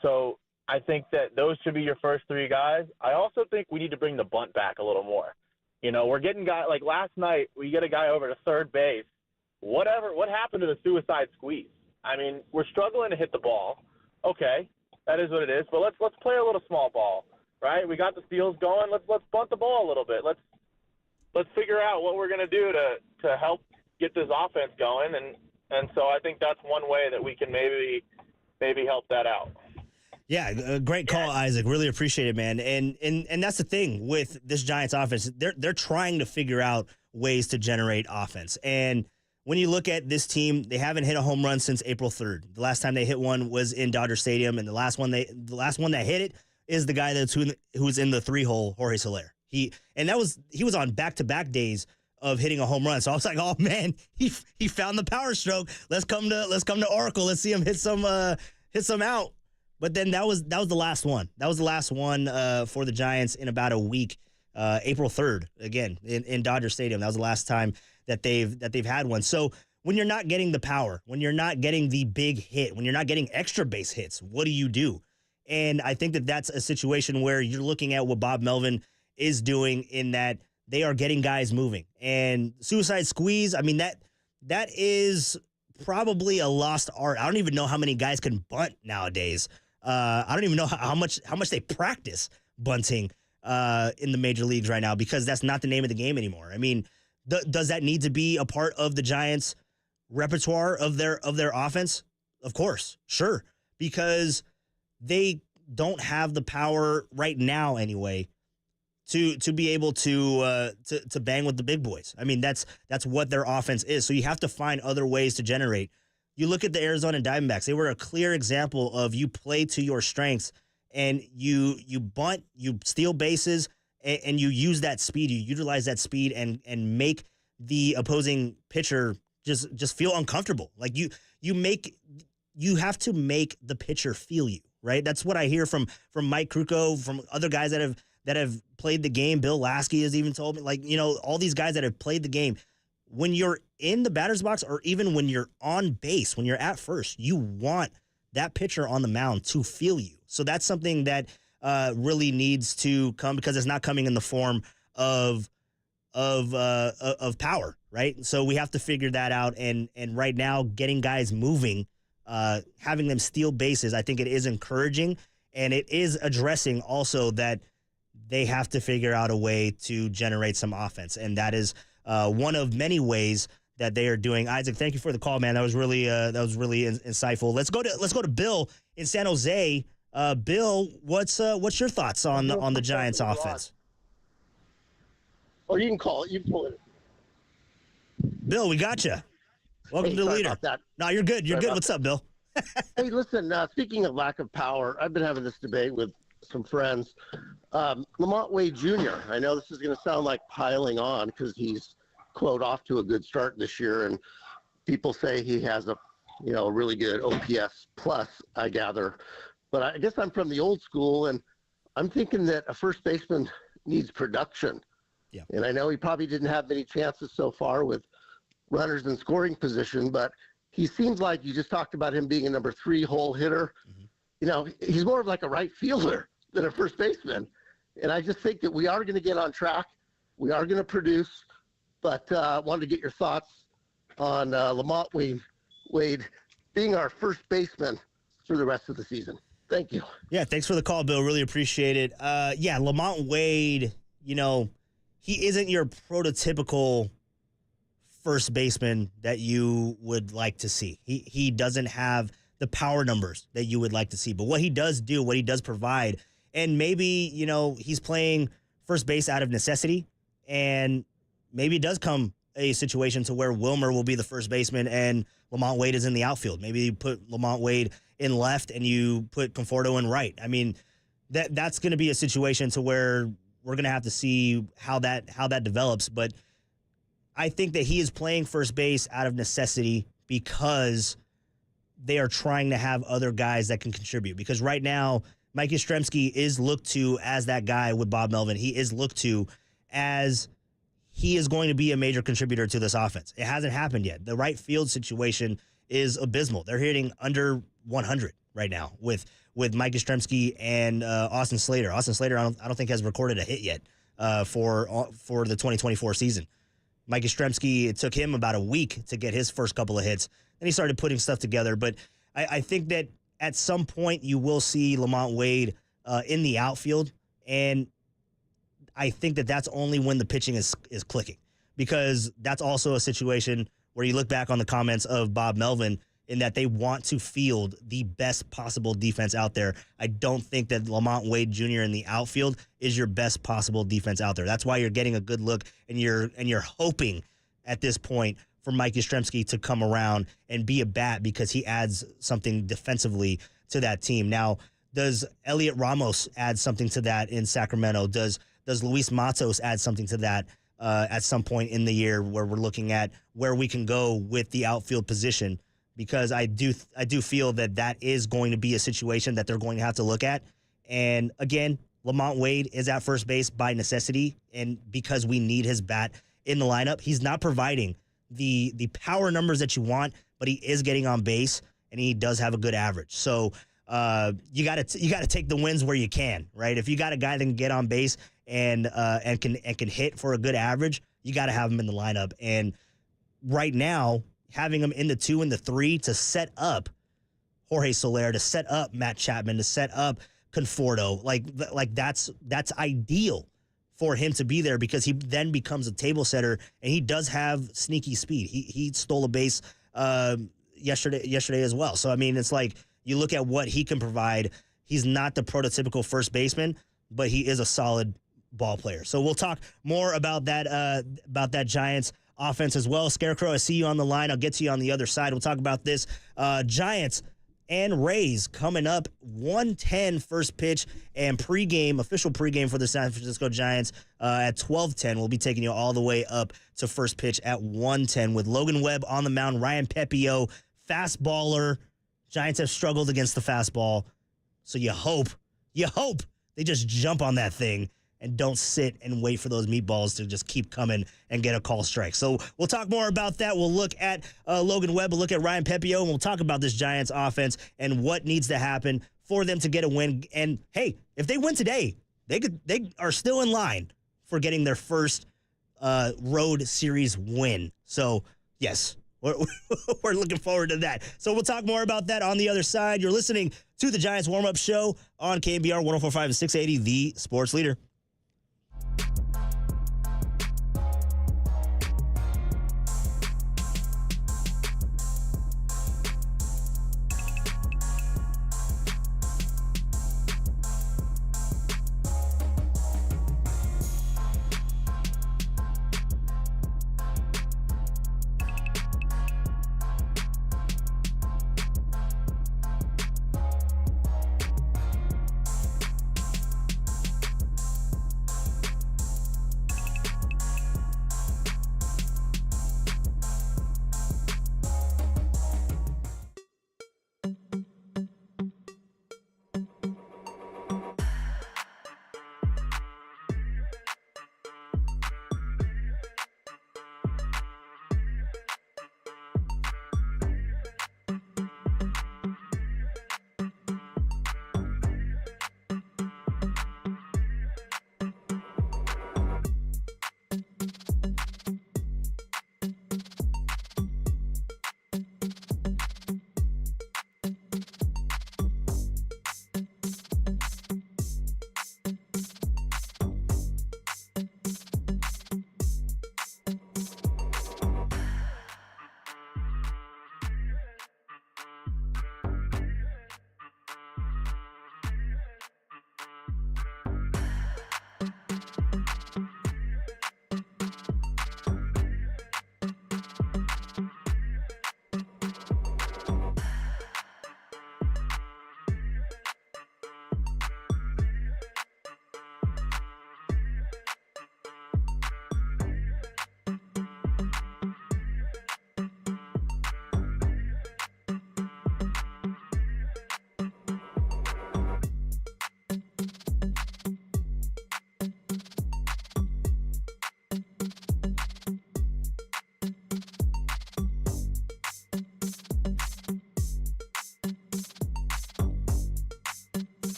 So I think that those should be your first 3 guys. I also think we need to bring the bunt back a little more. You know, we're getting guys like last night. We get a guy over to third base. What happened to the suicide squeeze? I mean, we're struggling to hit the ball. Okay, that is what it is. But let's play a little small ball, right? We got the steals going. Let's bunt the ball a little bit. Let's figure out what we're going to do to help get this offense going. And so I think that's one way that we can maybe help that out. Yeah, great call, Isaac. Really appreciate it, man. And that's the thing with this Giants offense. They're trying to figure out ways to generate offense. And when you look at this team, they haven't hit a home run since April 3rd. The last time they hit one was in Dodger Stadium, and the last one that hit it is the guy who's in the 3-hole, Jorge Soler. He was on back-to-back days of hitting a home run. So I was like, oh man, he found the power stroke. Let's come to Oracle. Let's see him hit some out. But then that was the last one. That was the last one for the Giants in about a week. April 3rd, again, in Dodger Stadium. That was the last time that they've had one. So when you're not getting the power, when you're not getting the big hit, when you're not getting extra base hits, what do you do? And I think that that's a situation where you're looking at what Bob Melvin is doing in that they are getting guys moving. And suicide squeeze, I mean, that is probably a lost art. I don't even know how many guys can bunt nowadays. I don't even know how much they practice bunting in the major leagues right now, because that's not the name of the game anymore. I mean, does that need to be a part of the Giants' repertoire of their offense? Of course, sure, because they don't have the power right now anyway to be able to bang with the big boys. I mean, that's what their offense is. So you have to find other ways to generate. You look at the Arizona Diamondbacks; they were a clear example of you play to your strengths and you bunt, you steal bases, and you use that speed. You utilize that speed and make the opposing pitcher just feel uncomfortable. Like you have to make the pitcher feel you, right? That's what I hear from Mike Krukow, from other guys that have played the game. Bill Lasky has even told me, like, all these guys that have played the game. When you're in the batter's box, or even when you're on base, when you're at first, you want that pitcher on the mound to feel you. So that's something that really needs to come, because it's not coming in the form of power, right? So we have to figure that out. And right now, getting guys moving, having them steal bases, I think it is encouraging, and it is addressing also that they have to figure out a way to generate some offense, and that is one of many ways that they are doing. Isaac, thank you for the call, man. That was really insightful. Let's go to Bill in San Jose. Bill, what's your thoughts on the Giants offense? Or you can call it. You can pull it. Bill, we got you. Welcome to the leader. No, you're good. You're good. What's up, Bill? Hey, listen. Speaking of lack of power, I've been having this debate with some friends. Lamont Wade Jr. I know this is going to sound like piling on, because he's, quote, off to a good start this year, and people say he has a really good OPS plus, I gather. But I guess I'm from the old school, and I'm thinking that a first baseman needs production. Yeah. And I know he probably didn't have many chances so far with runners in scoring position, but he seems like, you just talked about him being a number 3 hole hitter. Mm-hmm. He's more of like a right fielder than a first baseman. And I just think that we are going to get on track. We are going to produce, but wanted to get your thoughts on Lamont Wade being our first baseman for the rest of the season. Thank you. Yeah, thanks for the call, Bill. Really appreciate it. Lamont Wade, he isn't your prototypical first baseman that you would like to see. He doesn't have the power numbers that you would like to see. But what he does do, what he does provide, and maybe, he's playing first base out of necessity, and maybe it does come a situation to where Wilmer will be the first baseman and Lamont Wade is in the outfield. Maybe you put Lamont Wade in left and you put Conforto in right. I mean, that's going to be a situation to where we're going to have to see how that develops. But I think that he is playing first base out of necessity because they are trying to have other guys that can contribute. Because right now, Mike Yastrzemski is looked to as that guy with Bob Melvin. He is looked to as he is going to be a major contributor to this offense. It hasn't happened yet. The right field situation is abysmal. They're hitting under 100 right now with Mike Yastrzemski and Austin Slater. Austin Slater, I don't think has recorded a hit yet for the 2024 season. Mike Yastrzemski, it took him about a week to get his first couple of hits. Then he started putting stuff together. But I think that at some point you will see Lamont Wade in the outfield, and I think that that's only when the pitching is clicking, because that's also a situation where you look back on the comments of Bob Melvin in that they want to field the best possible defense out there. I don't think that Lamont Wade Jr. in the outfield is your best possible defense out there. That's why you're getting a good look, and you're hoping at this point for Mike Yastrzemski to come around and be a bat, because he adds something defensively to that team. Now, does Elliot Ramos add something to that in Sacramento? Does Luis Matos add something to that at some point in the year, where we're looking at where we can go with the outfield position? Because I do feel that is going to be a situation that they're going to have to look at. And again, Lamont Wade is at first base by necessity, and because we need his bat in the lineup. He's not providing the power numbers that you want, but he is getting on base, and he does have a good average. So you got to take the wins where you can, right? If you got a guy that can get on base and can hit for a good average, you got to have him in the lineup. And right now, having him in the 2 and the 3 to set up Jorge Soler, to set up Matt Chapman, to set up Conforto. Like that's ideal for him to be there, because he then becomes a table setter, and he does have sneaky speed. He stole a base yesterday as well. So I mean, it's like you look at what he can provide. He's not the prototypical first baseman, but he is a solid ball player. So we'll talk more about that Giants offense as well. Scarecrow, I see you on the line. I'll get to you on the other side. We'll talk about this Giants and Rays coming up. 1:10 first pitch and official pregame for the San Francisco Giants at 12:10. We'll be taking you all the way up to first pitch at 1:10 with Logan Webb on the mound, Ryan Pepio, fastballer. Giants have struggled against the fastball, so you hope they just jump on that thing and don't sit and wait for those meatballs to just keep coming and get a call strike. So we'll talk more about that. We'll look at Logan Webb, we'll look at Ryan Pepio, and we'll talk about this Giants offense and what needs to happen for them to get a win. And hey, if they win today, they are still in line for getting their first road series win. So yes, we're looking forward to that. So we'll talk more about that on the other side. You're listening to the Giants warm-up show on KNBR 104.5 and 680, the sports leader.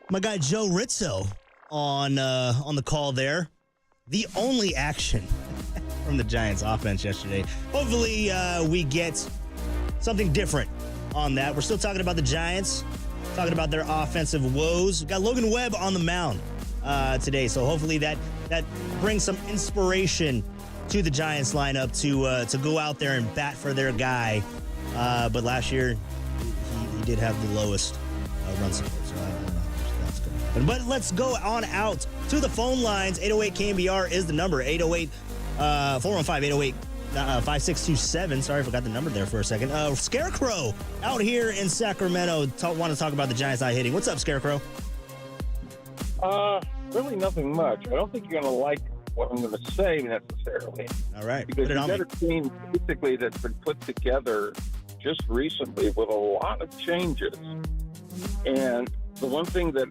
My guy Joe Rizzo on the call there. The only action from the Giants offense yesterday. Hopefully we get something different on that. We're still talking about the Giants, talking about their offensive woes. We've got Logan Webb on the mound today, so hopefully that brings some inspiration to the Giants lineup to go out there and bat for their guy. But last year, he did have the lowest run support, so I don't know if that's going to happen. But let's go on out to the phone lines. 808 KNBR is the number. 415-808-5627. Sorry, I forgot the number there for a second. Scarecrow out here in Sacramento. Want to talk about the Giants not hitting. What's up, Scarecrow? Really nothing much. I don't think you're going to like what I'm going to say necessarily. All right. Because you've got a team basically that's been put together just recently with a lot of changes. And the one thing that,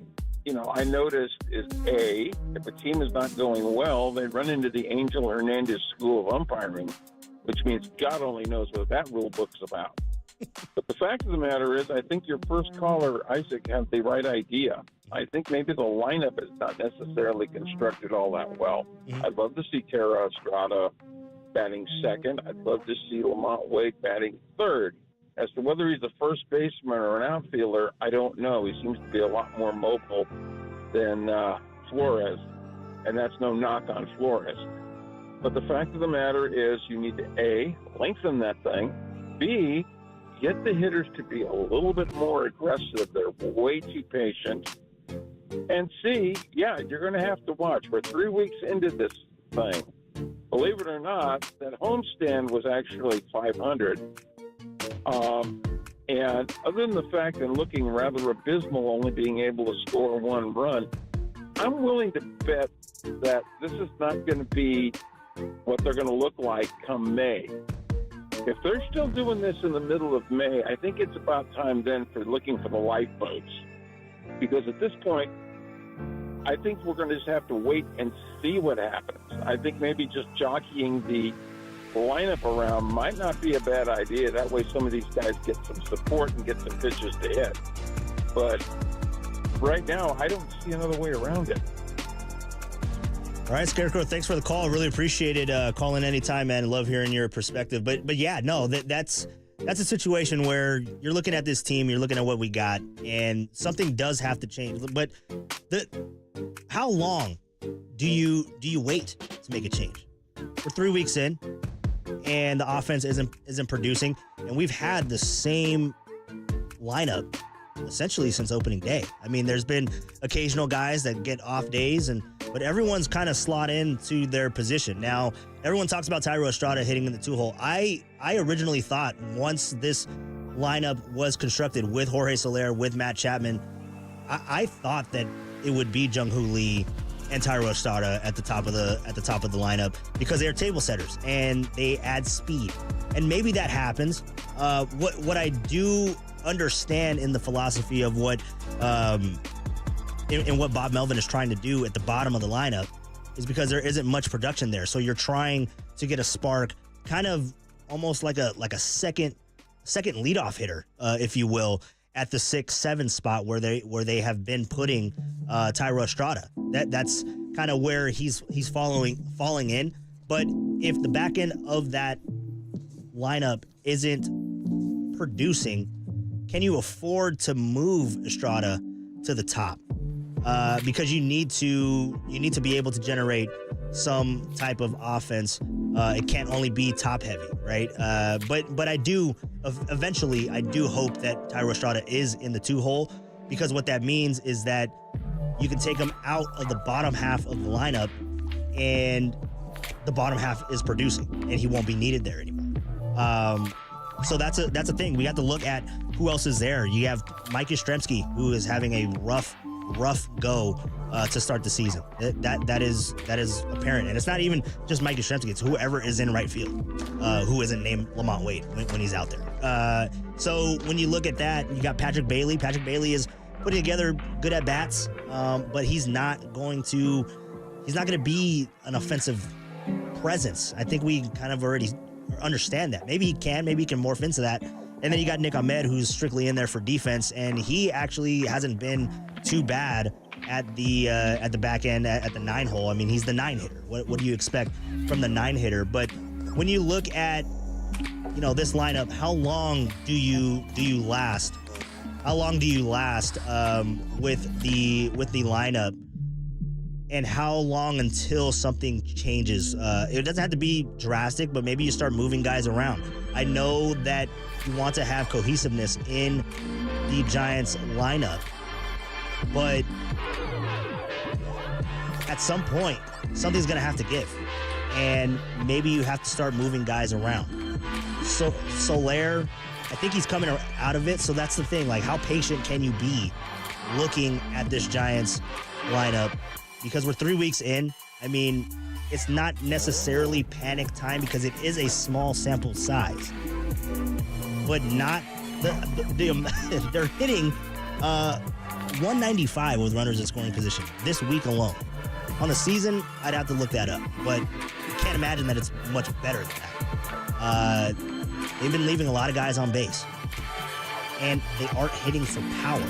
I noticed is, A, if a team is not going well, they run into the Angel Hernandez School of Umpiring, which means God only knows what that rule book's about. But the fact of the matter is, I think your first caller, Isaac, had the right idea. I think maybe the lineup is not necessarily constructed all that well. I'd love to see Tara Estrada batting second. I'd love to see Lamont Wade batting third. As to whether he's a first baseman or an outfielder, I don't know. He seems to be a lot more mobile than Flores, and that's no knock on Flores. But the fact of the matter is you need to, A, lengthen that thing, B, get the hitters to be a little bit more aggressive. They're way too patient. And C, yeah, you're going to have to watch. We're 3 weeks into this thing. Believe it or not, that homestand was actually 500. And other than the fact that looking rather abysmal, only being able to score one run, I'm willing to bet that this is not going to be what they're going to look like come May. If they're still doing this in the middle of May, I think it's about time then for looking for the lifeboats. Because at this point, I think we're going to just have to wait and see what happens. I think maybe just jockeying the lineup around might not be a bad idea. That way some of these guys get some support and get some pitches to hit. But right now, I don't see another way around it. All right, Scarecrow, thanks for the call. Really appreciate it. Calling anytime, man. Love hearing your perspective. But yeah, no, that's a situation where you're looking at this team, you're looking at what we got, and something does have to change. But how long do you wait to make a change? We're 3 weeks in, and the offense isn't producing, and we've had the same lineup essentially since opening day. I mean, there's been occasional guys that get off days, but everyone's kind of slot into their position. Now, everyone talks about Thairo Estrada hitting in the 2-hole. I originally thought once this lineup was constructed with Jorge Soler, with Matt Chapman, I thought that it would be Jung-Hoo Lee and Thairo Estrada at the top of the lineup because they're table setters and they add speed. And maybe that happens. What I do understand in the philosophy of what in what Bob Melvin is trying to do at the bottom of the lineup is because there isn't much production there. So you're trying to get a spark, kind of almost like a second leadoff hitter, if you will, at the 6-7 spot where they have been putting Thairo Estrada. That's kind of where he's falling in. But if the back end of that lineup isn't producing, can you afford to move Estrada to the top? Because you need to be able to generate some type of offense. It can't only be top heavy, right? But I do eventually hope that Thairo Estrada is in the 2-hole, because what that means is that you can take him out of the bottom half of the lineup, and the bottom half is producing, and he won't be needed there anymore. So that's a thing. We have to look at who else is there. You have Mike Yastrzemski, who is having a rough go to start the season. That is apparent, and it's not even just Mike Yastrzemski. It's whoever is in right field, who isn't named Lamont Wade when he's out there. So when you look at that, you got Patrick Bailey. Patrick Bailey is putting together good at bats, but he's not going to be an offensive presence. I think we kind of already understand that. Maybe he can morph into that. And then you got Nick Ahmed, who's strictly in there for defense, and he actually hasn't been too bad at the back end at the 9 hole. I mean, he's the 9 hitter. What do you expect from the 9 hitter? But when you look at this lineup, how long do you last? How long do you last with the lineup? And how long until something changes? It doesn't have to be drastic, but maybe you start moving guys around. I know that you want to have cohesiveness in the Giants lineup, but at some point, something's going to have to give. And maybe you have to start moving guys around. So Soler, I think he's coming out of it. So that's the thing. Like, how patient can you be looking at this Giants lineup? Because we're 3 weeks in. I mean, it's not necessarily panic time because it is a small sample size. But not they're hitting 195 with runners in scoring position this week alone. On the season, I'd have to look that up, but I can't imagine that it's much better than that. They've been leaving a lot of guys on base, and they aren't hitting for power.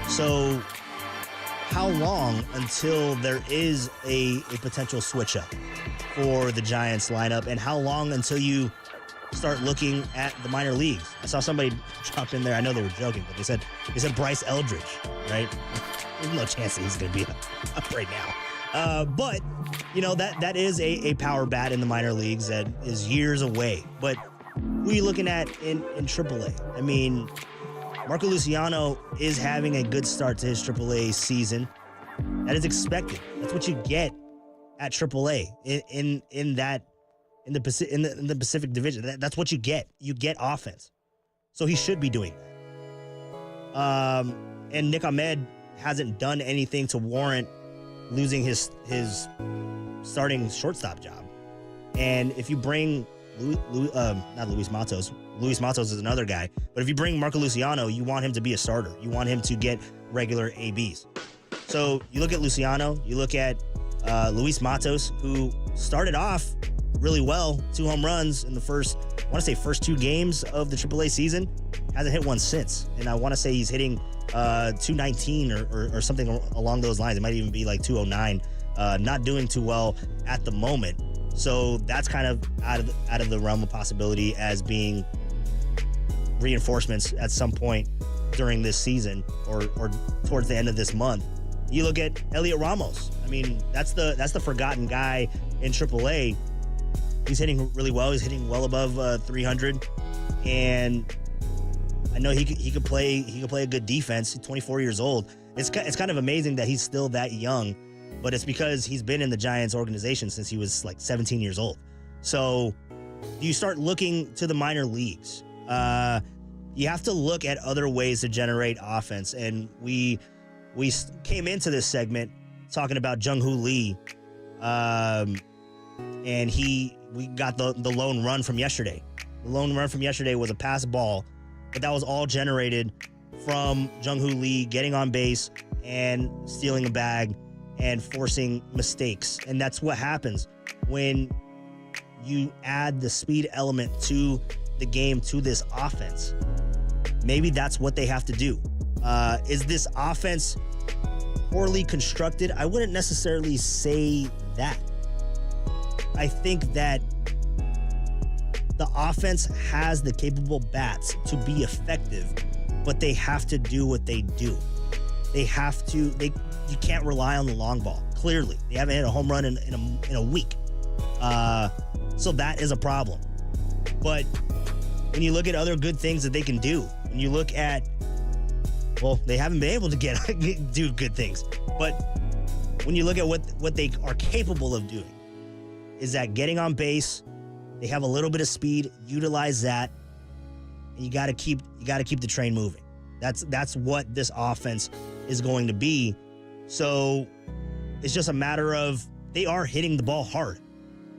So how long until there is a potential switch up for the Giants lineup, and how long until you start looking at the minor leagues? I saw somebody drop in there. I know they were joking, but they said Bryce Eldridge, right? There's no chance that he's going to be up right now. But that is a power bat in the minor leagues that is years away. But who are you looking at in AAA? I mean, Marco Luciano is having a good start to his AAA season. That is expected. That's what you get at AAA in the Pacific Division. That's what you get. You get offense. So he should be doing that. And Nick Ahmed hasn't done anything to warrant losing his starting shortstop job. And if you bring not Luis Matos. Luis Matos is another guy. But if you bring Marco Luciano, you want him to be a starter. You want him to get regular ABs. So you look at Luciano, you look at Luis Matos, who started off really well, 2 home runs in the first 2 games of the AAA season. Hasn't hit one since. And I want to say he's hitting 219 or something along those lines. It might even be like 209. Not doing too well at the moment. So that's kind of out of the realm of possibility as being reinforcements at some point during this season or towards the end of this month. You look at Elliot Ramos. I mean, that's the forgotten guy in AAA. He's hitting really well. He's hitting well above 300, and I know he could play a good defense. He's 24 years old. It's kind of amazing that he's still that young. But it's because he's been in the Giants organization since he was like 17 years old. So you start looking to the minor leagues. You have to look at other ways to generate offense. And we came into this segment talking about Jung-Hoo Lee. And we got the lone run from yesterday. The lone run from yesterday was a pass ball, but that was all generated from Jung-Hoo Lee getting on base and stealing a bag and forcing mistakes. And that's what happens when you add the speed element to the game, to this offense. Maybe that's what they have to do. Is this offense poorly constructed? I wouldn't necessarily say that. I think that the offense has the capable bats to be effective, but they have to do what they do. You can't rely on the long ball. Clearly, they haven't hit a home run in a week. So that is a problem. But when you look at other good things that they can do, when you look at, well, they haven't been able to do good things. But when you look at what they are capable of doing, is that getting on base, they have a little bit of speed, utilize that, and you got to keep the train moving. That's what this offense is going to be. So it's just a matter of they are hitting the ball hard.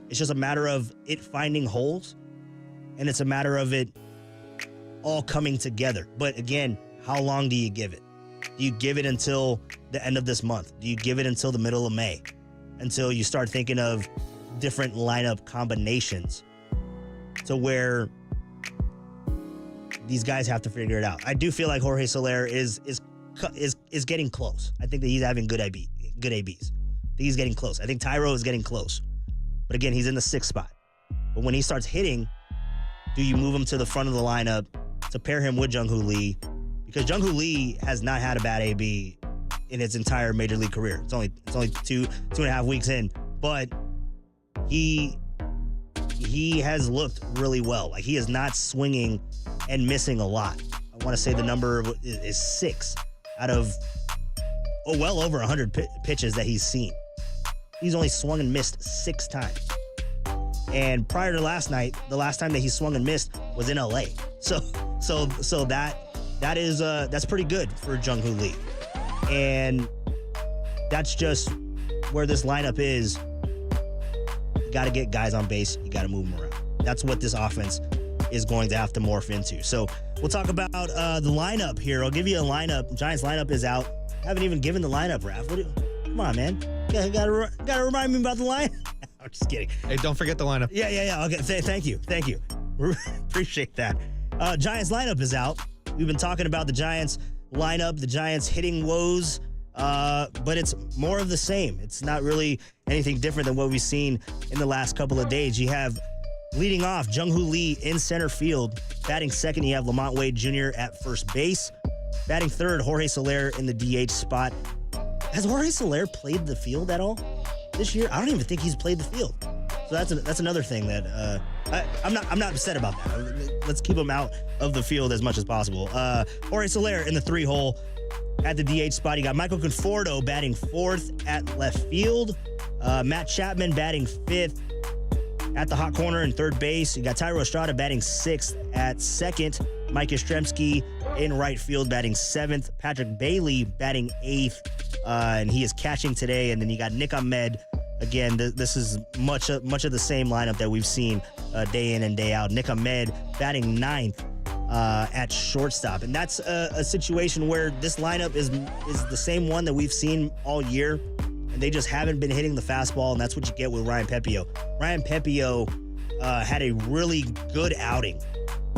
It's just a matter of it finding holes, and it's a matter of it all coming together. But again, how long do you give it? Do you give it until the end of this month? Do you give it until the middle of May? Until you start thinking of different lineup combinations to where these guys have to figure it out. I do feel like Jorge Soler is is getting close. I think that he's having good ABs. I think he's getting close. I think Tyro is getting close. But again, he's in the 6th spot. But when he starts hitting, do you move him to the front of the lineup to pair him with Jung-Hoo Lee? Because Jung-Hoo Lee has not had a bad AB in his entire major league career. It's only 2.5 weeks in, but he has looked really well. Like, he is not swinging and missing a lot. I want to say the number is 6 out of well over 100 pitches that he's seen. He's only swung and missed 6 times. And prior to last night, the last time that he swung and missed was in LA. So that's pretty good for Jung-Hoo Lee. And that's just where this lineup is. You got to get guys on base. You got to move them around. That's what this offense is going to have to morph into. So we'll talk about the lineup here. I'll give you a lineup. Giants lineup is out. Haven't even given the lineup, Raph. Come on, man. You gotta remind me about the line. I'm just kidding. Hey, don't forget the lineup. Yeah. Okay, thank you. Appreciate that. Giants lineup is out. We've been talking about the Giants lineup, the Giants hitting woes, but it's more of the same. It's not really anything different than what we've seen in the last couple of days. You have leading off Jung-Hoo Lee in center field. Batting second, you have Lamont Wade Jr. at first base. Batting third, Jorge Soler in the DH spot. Has Jorge Soler played the field at all this year? I don't even think he's played the field. So that's another thing that I'm not upset about that. Let's keep him out of the field as much as possible. Jorge Soler in the 3-hole at the DH spot. You got Michael Conforto batting fourth at left field. Matt Chapman batting fifth at the hot corner and third base. You got Tyro Estrada batting sixth at second. Mike Yastrzemski in right field batting seventh. Patrick Bailey batting eighth, and he is catching today. And then you got Nick Ahmed. Again, this is much of the same lineup that we've seen day in and day out. Nick Ahmed batting ninth at shortstop. And that's a situation where this lineup is the same one that we've seen all year, and they just haven't been hitting the fastball, and that's what you get with Ryan Pepiot. Ryan Pepiot had a really good outing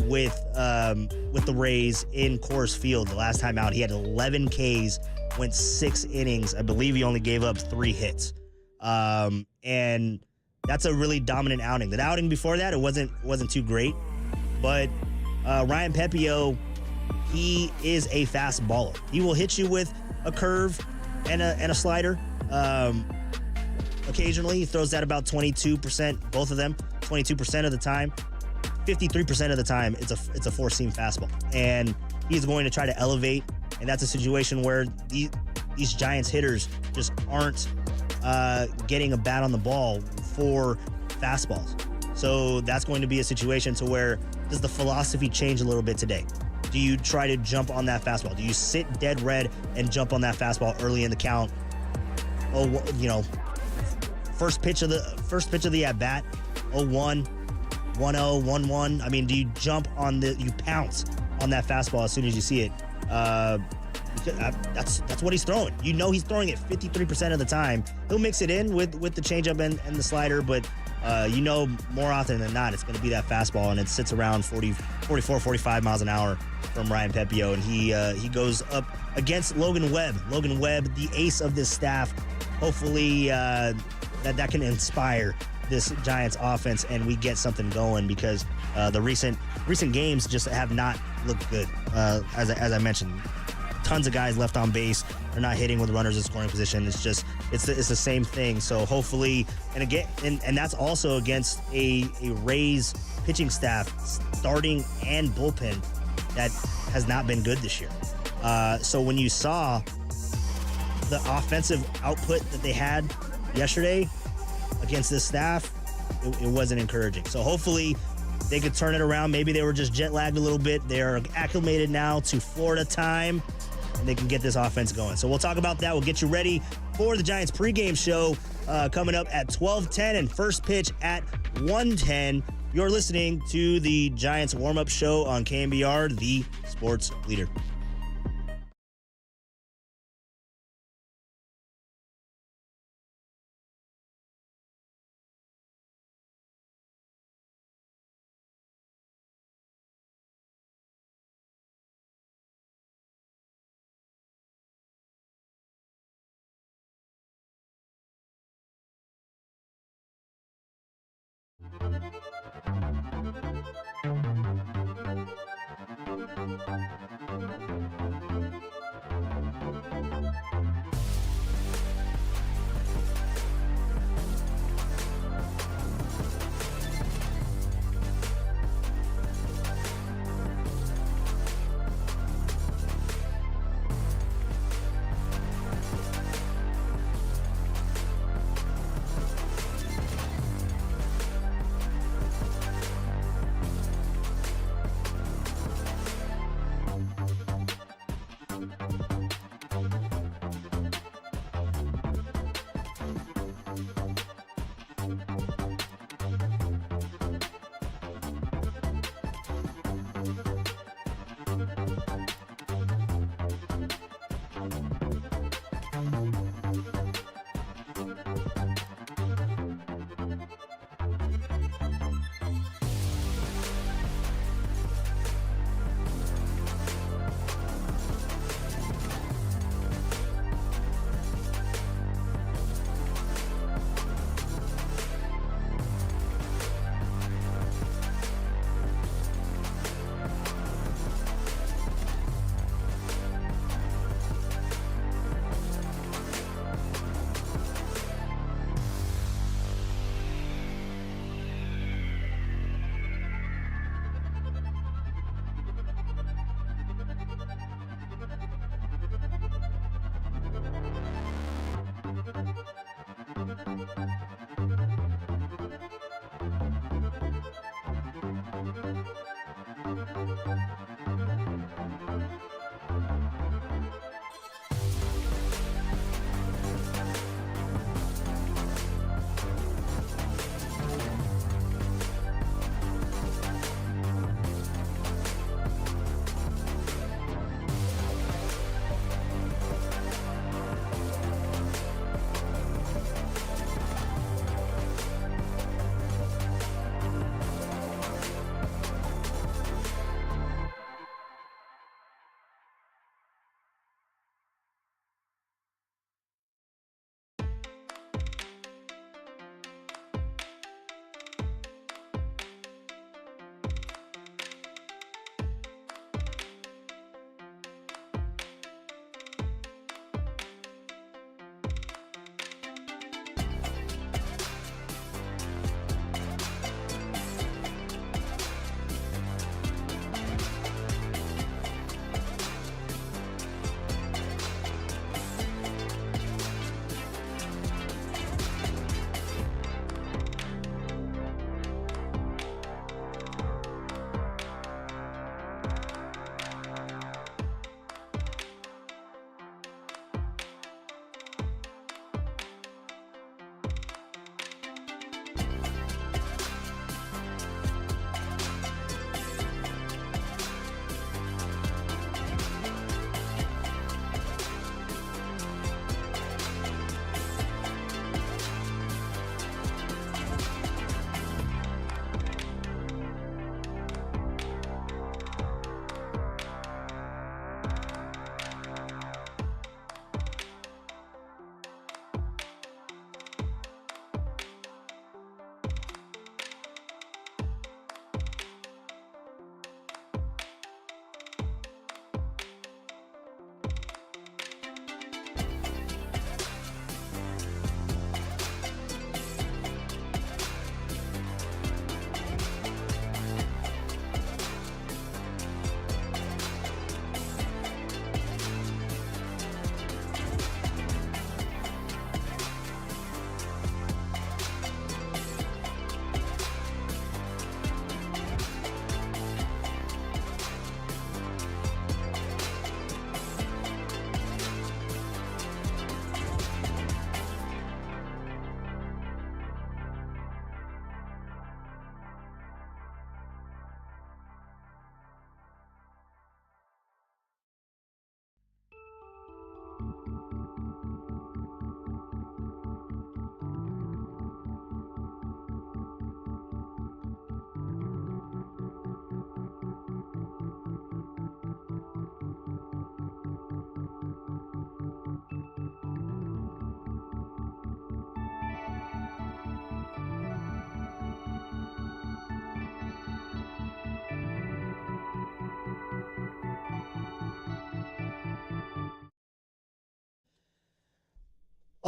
with the Rays in Coors Field the last time out. He had 11 Ks, went 6 innings. I believe he only gave up 3 hits. And that's a really dominant outing. The outing before that, it wasn't too great, but Ryan Pepiot, he is a fast baller. He will hit you with a curve and a slider. Occasionally, he throws that about 22%, both of them, 22% of the time. 53% of the time, it's a four-seam fastball, and he's going to try to elevate. And that's a situation where these Giants hitters just aren't getting a bat on the ball for fastballs. So that's going to be a situation to where, does the philosophy change a little bit today? Do you try to jump on that fastball? Do you sit dead red and jump on that fastball early in the count? Oh, first pitch of the at bat, 0-1, 1-0, 1-1. I mean, do you jump on you pounce on that fastball as soon as you see it? That's what he's throwing. You know he's throwing it 53% of the time. He'll mix it in with the changeup and the slider, but more often than not, it's going to be that fastball, and it sits around 44, 45 miles an hour from Ryan Pepiot, and he goes up against Logan Webb. Logan Webb, the ace of this staff. Hopefully that can inspire this Giants offense and we get something going, because the recent games just have not looked good. As I mentioned, tons of guys left on base. They're not hitting with runners in scoring position. It's the same thing. So hopefully, and that's also against a Rays pitching staff, starting and bullpen, that has not been good this year. So when you saw the offensive output that they had yesterday against this staff, it wasn't encouraging. So hopefully they could turn it around. Maybe they were just jet lagged a little bit. They're acclimated now to Florida time, and they can get this offense going. So we'll talk about that. We'll get you ready for the Giants pregame show coming up at 12:10 and first pitch at 1:10. You're listening to the Giants warm-up show on KNBR, the sports leader.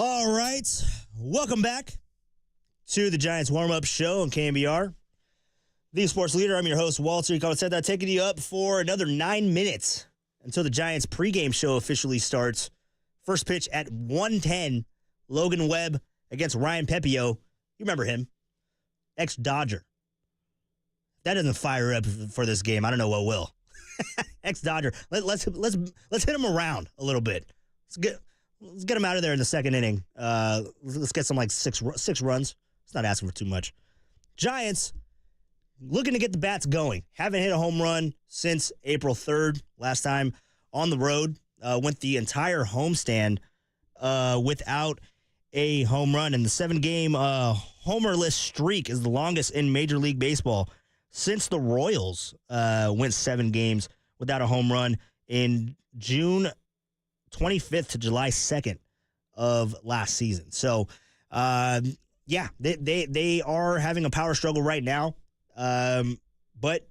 All right. Welcome back to the Giants warm-up show on KNBR. The sports leader, I'm your host, Walter. You said that, taking you up for another 9 minutes until the Giants pregame show officially starts. First pitch at 1:10, Logan Webb against Ryan Pepio. You remember him, ex-Dodger. That doesn't fire up for this game. I don't know what will. Ex-Dodger. Let's hit him around a little bit. Let's get him out of there in the second inning. Let's get some like six runs. It's not asking for too much. Giants looking to get the bats going. Haven't hit a home run since April 3rd. Last time on the road. Went the entire homestand without a home run. And the 7-game homerless streak is the longest in Major League Baseball since the Royals went 7 games without a home run in June 25th to July 2nd of last season. So, yeah, they are having a power struggle right now. But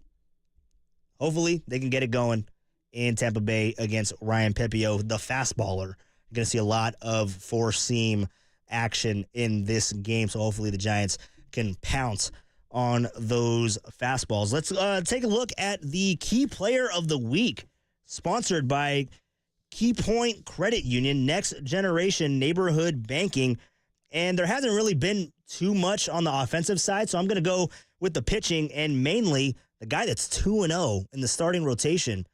hopefully they can get it going in Tampa Bay against Ryan Pepio, the fastballer. You're going to see a lot of four-seam action in this game, so hopefully the Giants can pounce on those fastballs. Let's take a look at the Key Player of the Week, sponsored by Key Point Credit Union, Next Generation Neighborhood Banking. and there hasn't really been too much on the offensive side, so I'm going to go with the pitching and mainly the guy that's 2-0 in the starting rotation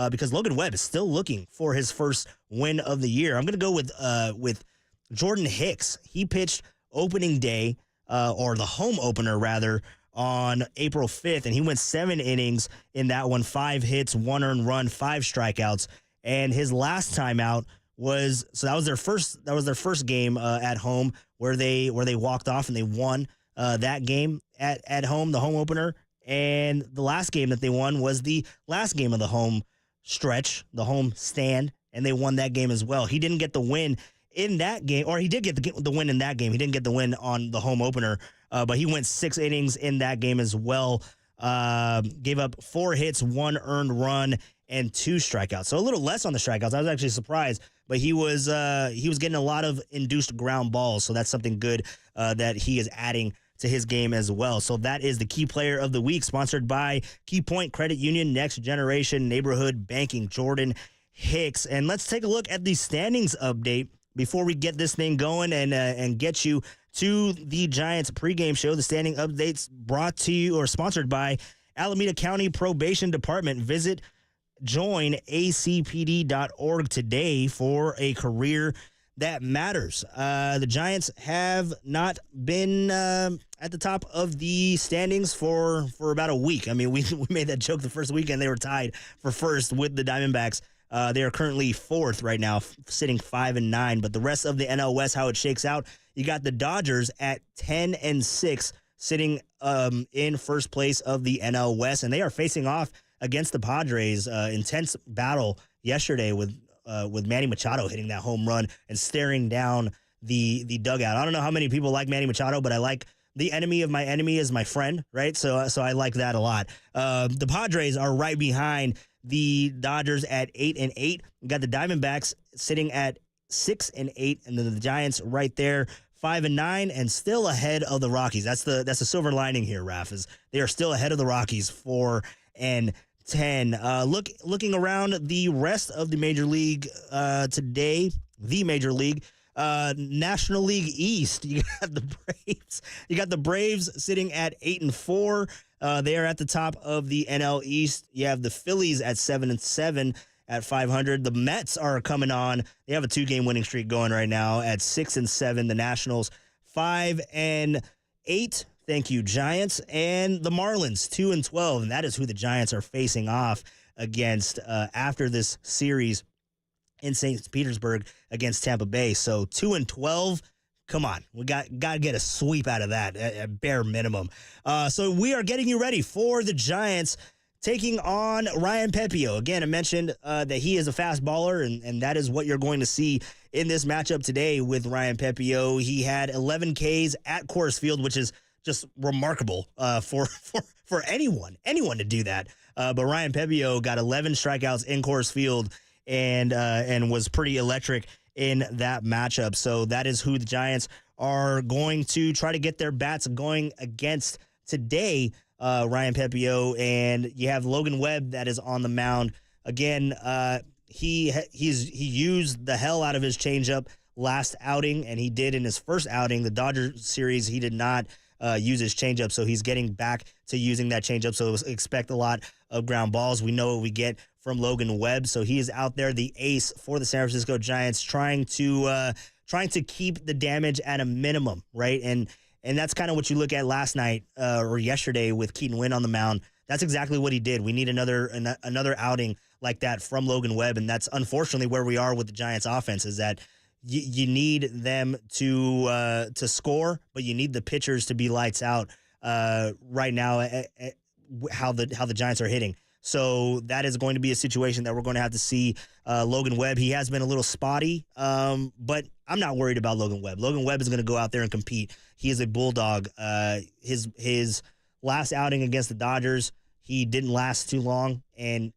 because Logan Webb is still looking for his first win of the year. I'm going to go with Jordan Hicks. He pitched opening day, or the home opener, rather, on April 5th, and he went 7 innings in that one, 5 hits, 1 earned run, 5 strikeouts, and his last time out was that was their first game at home where they walked off and they won that game at home, the home opener, and the last game that they won was the last game of the home stretch, the home stand, and they won that game as well. He didn't get the win in that game, or he did get the win in that game. He didn't get the win on the home opener, but he went 6 innings in that game as well. Gave up 4 hits, 1 earned run, and 2 strikeouts. So a little less on the strikeouts. I was actually surprised, but he was getting a lot of induced ground balls. So that's something good that he is adding to his game as well. So that is the Key Player of the Week, sponsored by Key Point Credit Union, Next Generation Neighborhood Banking, Jordan Hicks. And let's take a look at the standings update before we get this thing going and get you to the Giants pregame show. The standing updates brought to you or sponsored by Alameda County Probation Department. Visit joinacpd.org today for a career that matters. The Giants have not been at the top of the standings for about a week. I mean, we made that joke the first weekend. They were tied for first with the Diamondbacks. They are currently 4th right now, sitting 5-9. But the rest of the NL West, how it shakes out, you got the Dodgers at 10-6, sitting in first place of the NL West, and they are facing off against the Padres. Intense battle yesterday with Manny Machado hitting that home run and staring down the dugout. I don't know how many people like Manny Machado, but I like the enemy of my enemy is my friend, right? So I like that a lot. The Padres are right behind the Dodgers at 8-8. You got the Diamondbacks sitting at 6-8, and then the Giants right there 5-9, and still ahead of the Rockies. That's the silver lining here, Raph, is they are still ahead of the Rockies 4-10. Looking around the rest of the Major League today, the Major League. National League East, you got the Braves. You got the Braves sitting at 8-4. They are at the top of the NL East. You have the Phillies at 7-7 at 500. The Mets are coming on. They have a 2-game winning streak going right now at 6-7. The Nationals 5-8. Thank you, Giants. And the Marlins 2-12, and that is who the Giants are facing off against after this series in St. Petersburg against Tampa Bay. So 2-12. Come on, we got to get a sweep out of that at bare minimum. So we are getting you ready for the Giants taking on Ryan Pepio. Again, I mentioned that he is a fast baller, and that is what you're going to see in this matchup today with Ryan Pepio. He had 11 Ks at Coors Field, which is just remarkable for anyone to do that. But Ryan Pepio got 11 strikeouts in Coors Field and was pretty electric in that matchup. So that is who the Giants are going to try to get their bats going against today, Ryan Pepio. And you have Logan Webb that is on the mound. Again, he used the hell out of his changeup last outing, and he did in his first outing. The Dodgers series, he did not use his changeup, so he's getting back to using that changeup. So expect a lot of ground balls. We know what we get from Logan Webb, so he is out there, the ace for the San Francisco Giants, trying to keep the damage at a minimum, right? And that's kind of what you look at last night or yesterday with Keaton Winn on the mound. That's exactly what he did. We need another outing like that from Logan Webb, and that's unfortunately where we are with the Giants' offense. Is that you need them to score, but you need the pitchers to be lights out right now. How the Giants are hitting. So that is going to be a situation that we're going to have to see. Logan Webb, he has been a little spotty, but I'm not worried about Logan Webb. Logan Webb is going to go out there and compete. He is a bulldog. His last outing against the Dodgers, he didn't last too long, and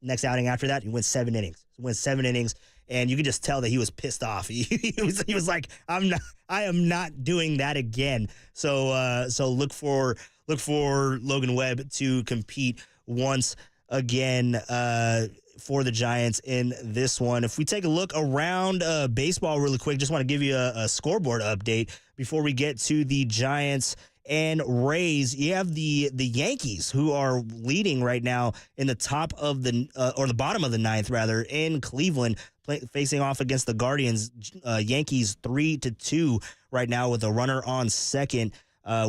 next outing after that, he went 7 innings. And you could just tell that he was pissed off. He was like, I am not doing that again. So look for Logan Webb to compete once again for the Giants in this one. If we take a look around baseball really quick, just want to give you a scoreboard update before we get to the Giants and Rays. You have the Yankees, who are leading right now in the top of the or the bottom of the ninth, rather, in Cleveland, facing off against the Guardians. Yankees 3-2 right now with a runner on second.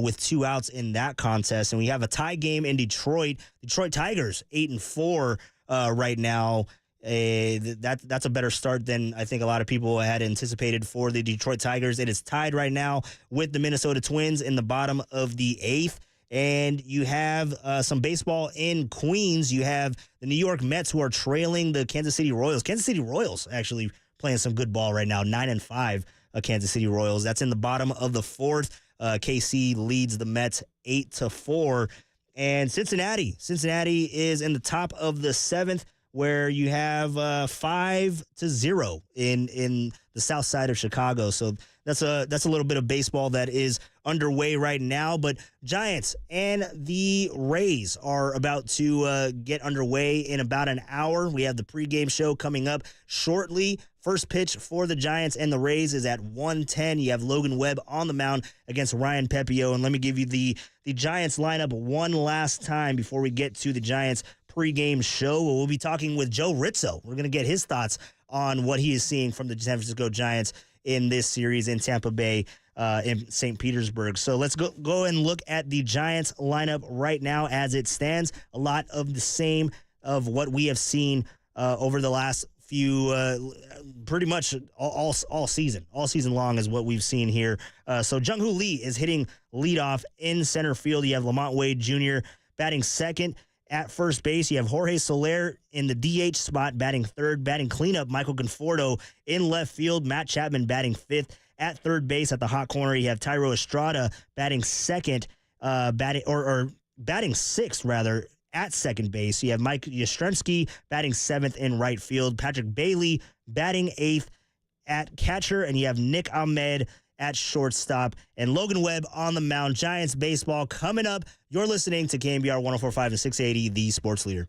With 2 outs in that contest. And we have a tie game in Detroit. Detroit Tigers 8-4 right now. That's a better start than I think a lot of people had anticipated for the Detroit Tigers. It is tied right now with the Minnesota Twins in the bottom of the 8th. And you have some baseball in Queens. You have the New York Mets, who are trailing the Kansas City Royals. Kansas City Royals actually playing some good ball right now, 9-5 Kansas City Royals. That's in the bottom of the 4th. KC leads the Mets 8-4. And Cincinnati is in the top of the 7th, where you have 5-0 in the south side of Chicago. So that's a little bit of baseball that is underway right now. But Giants and the Rays are about to get underway in about an hour. We have the pregame show coming up shortly. First pitch for the Giants and the Rays is at 1:10. You have Logan Webb on the mound against Ryan Pepio. And let me give you the Giants lineup one last time before we get to the Giants pregame show. We'll be talking with Joe Rizzo. We're going to get his thoughts on what he is seeing from the San Francisco Giants in this series in Tampa Bay, in St. Petersburg. So let's go and look at the Giants lineup right now as it stands. A lot of the same of what we have seen over the last few, pretty much all season long is what we've seen here. So Jung-Hoo Lee is hitting leadoff in center field. You have Lamont Wade Jr. batting second. At first base, you have Jorge Soler in the DH spot, batting third. Batting cleanup, Michael Conforto in left field. Matt Chapman batting fifth. At third base, at the hot corner, you have Tyro Estrada batting second, batting sixth, rather, at second base. You have Mike Yastrzemski batting seventh in right field. Patrick Bailey batting eighth at catcher. And you have Nick Ahmed at shortstop, and Logan Webb on the mound. Giants baseball coming up. You're listening to KNBR 104.5 and 680, the Sports Leader.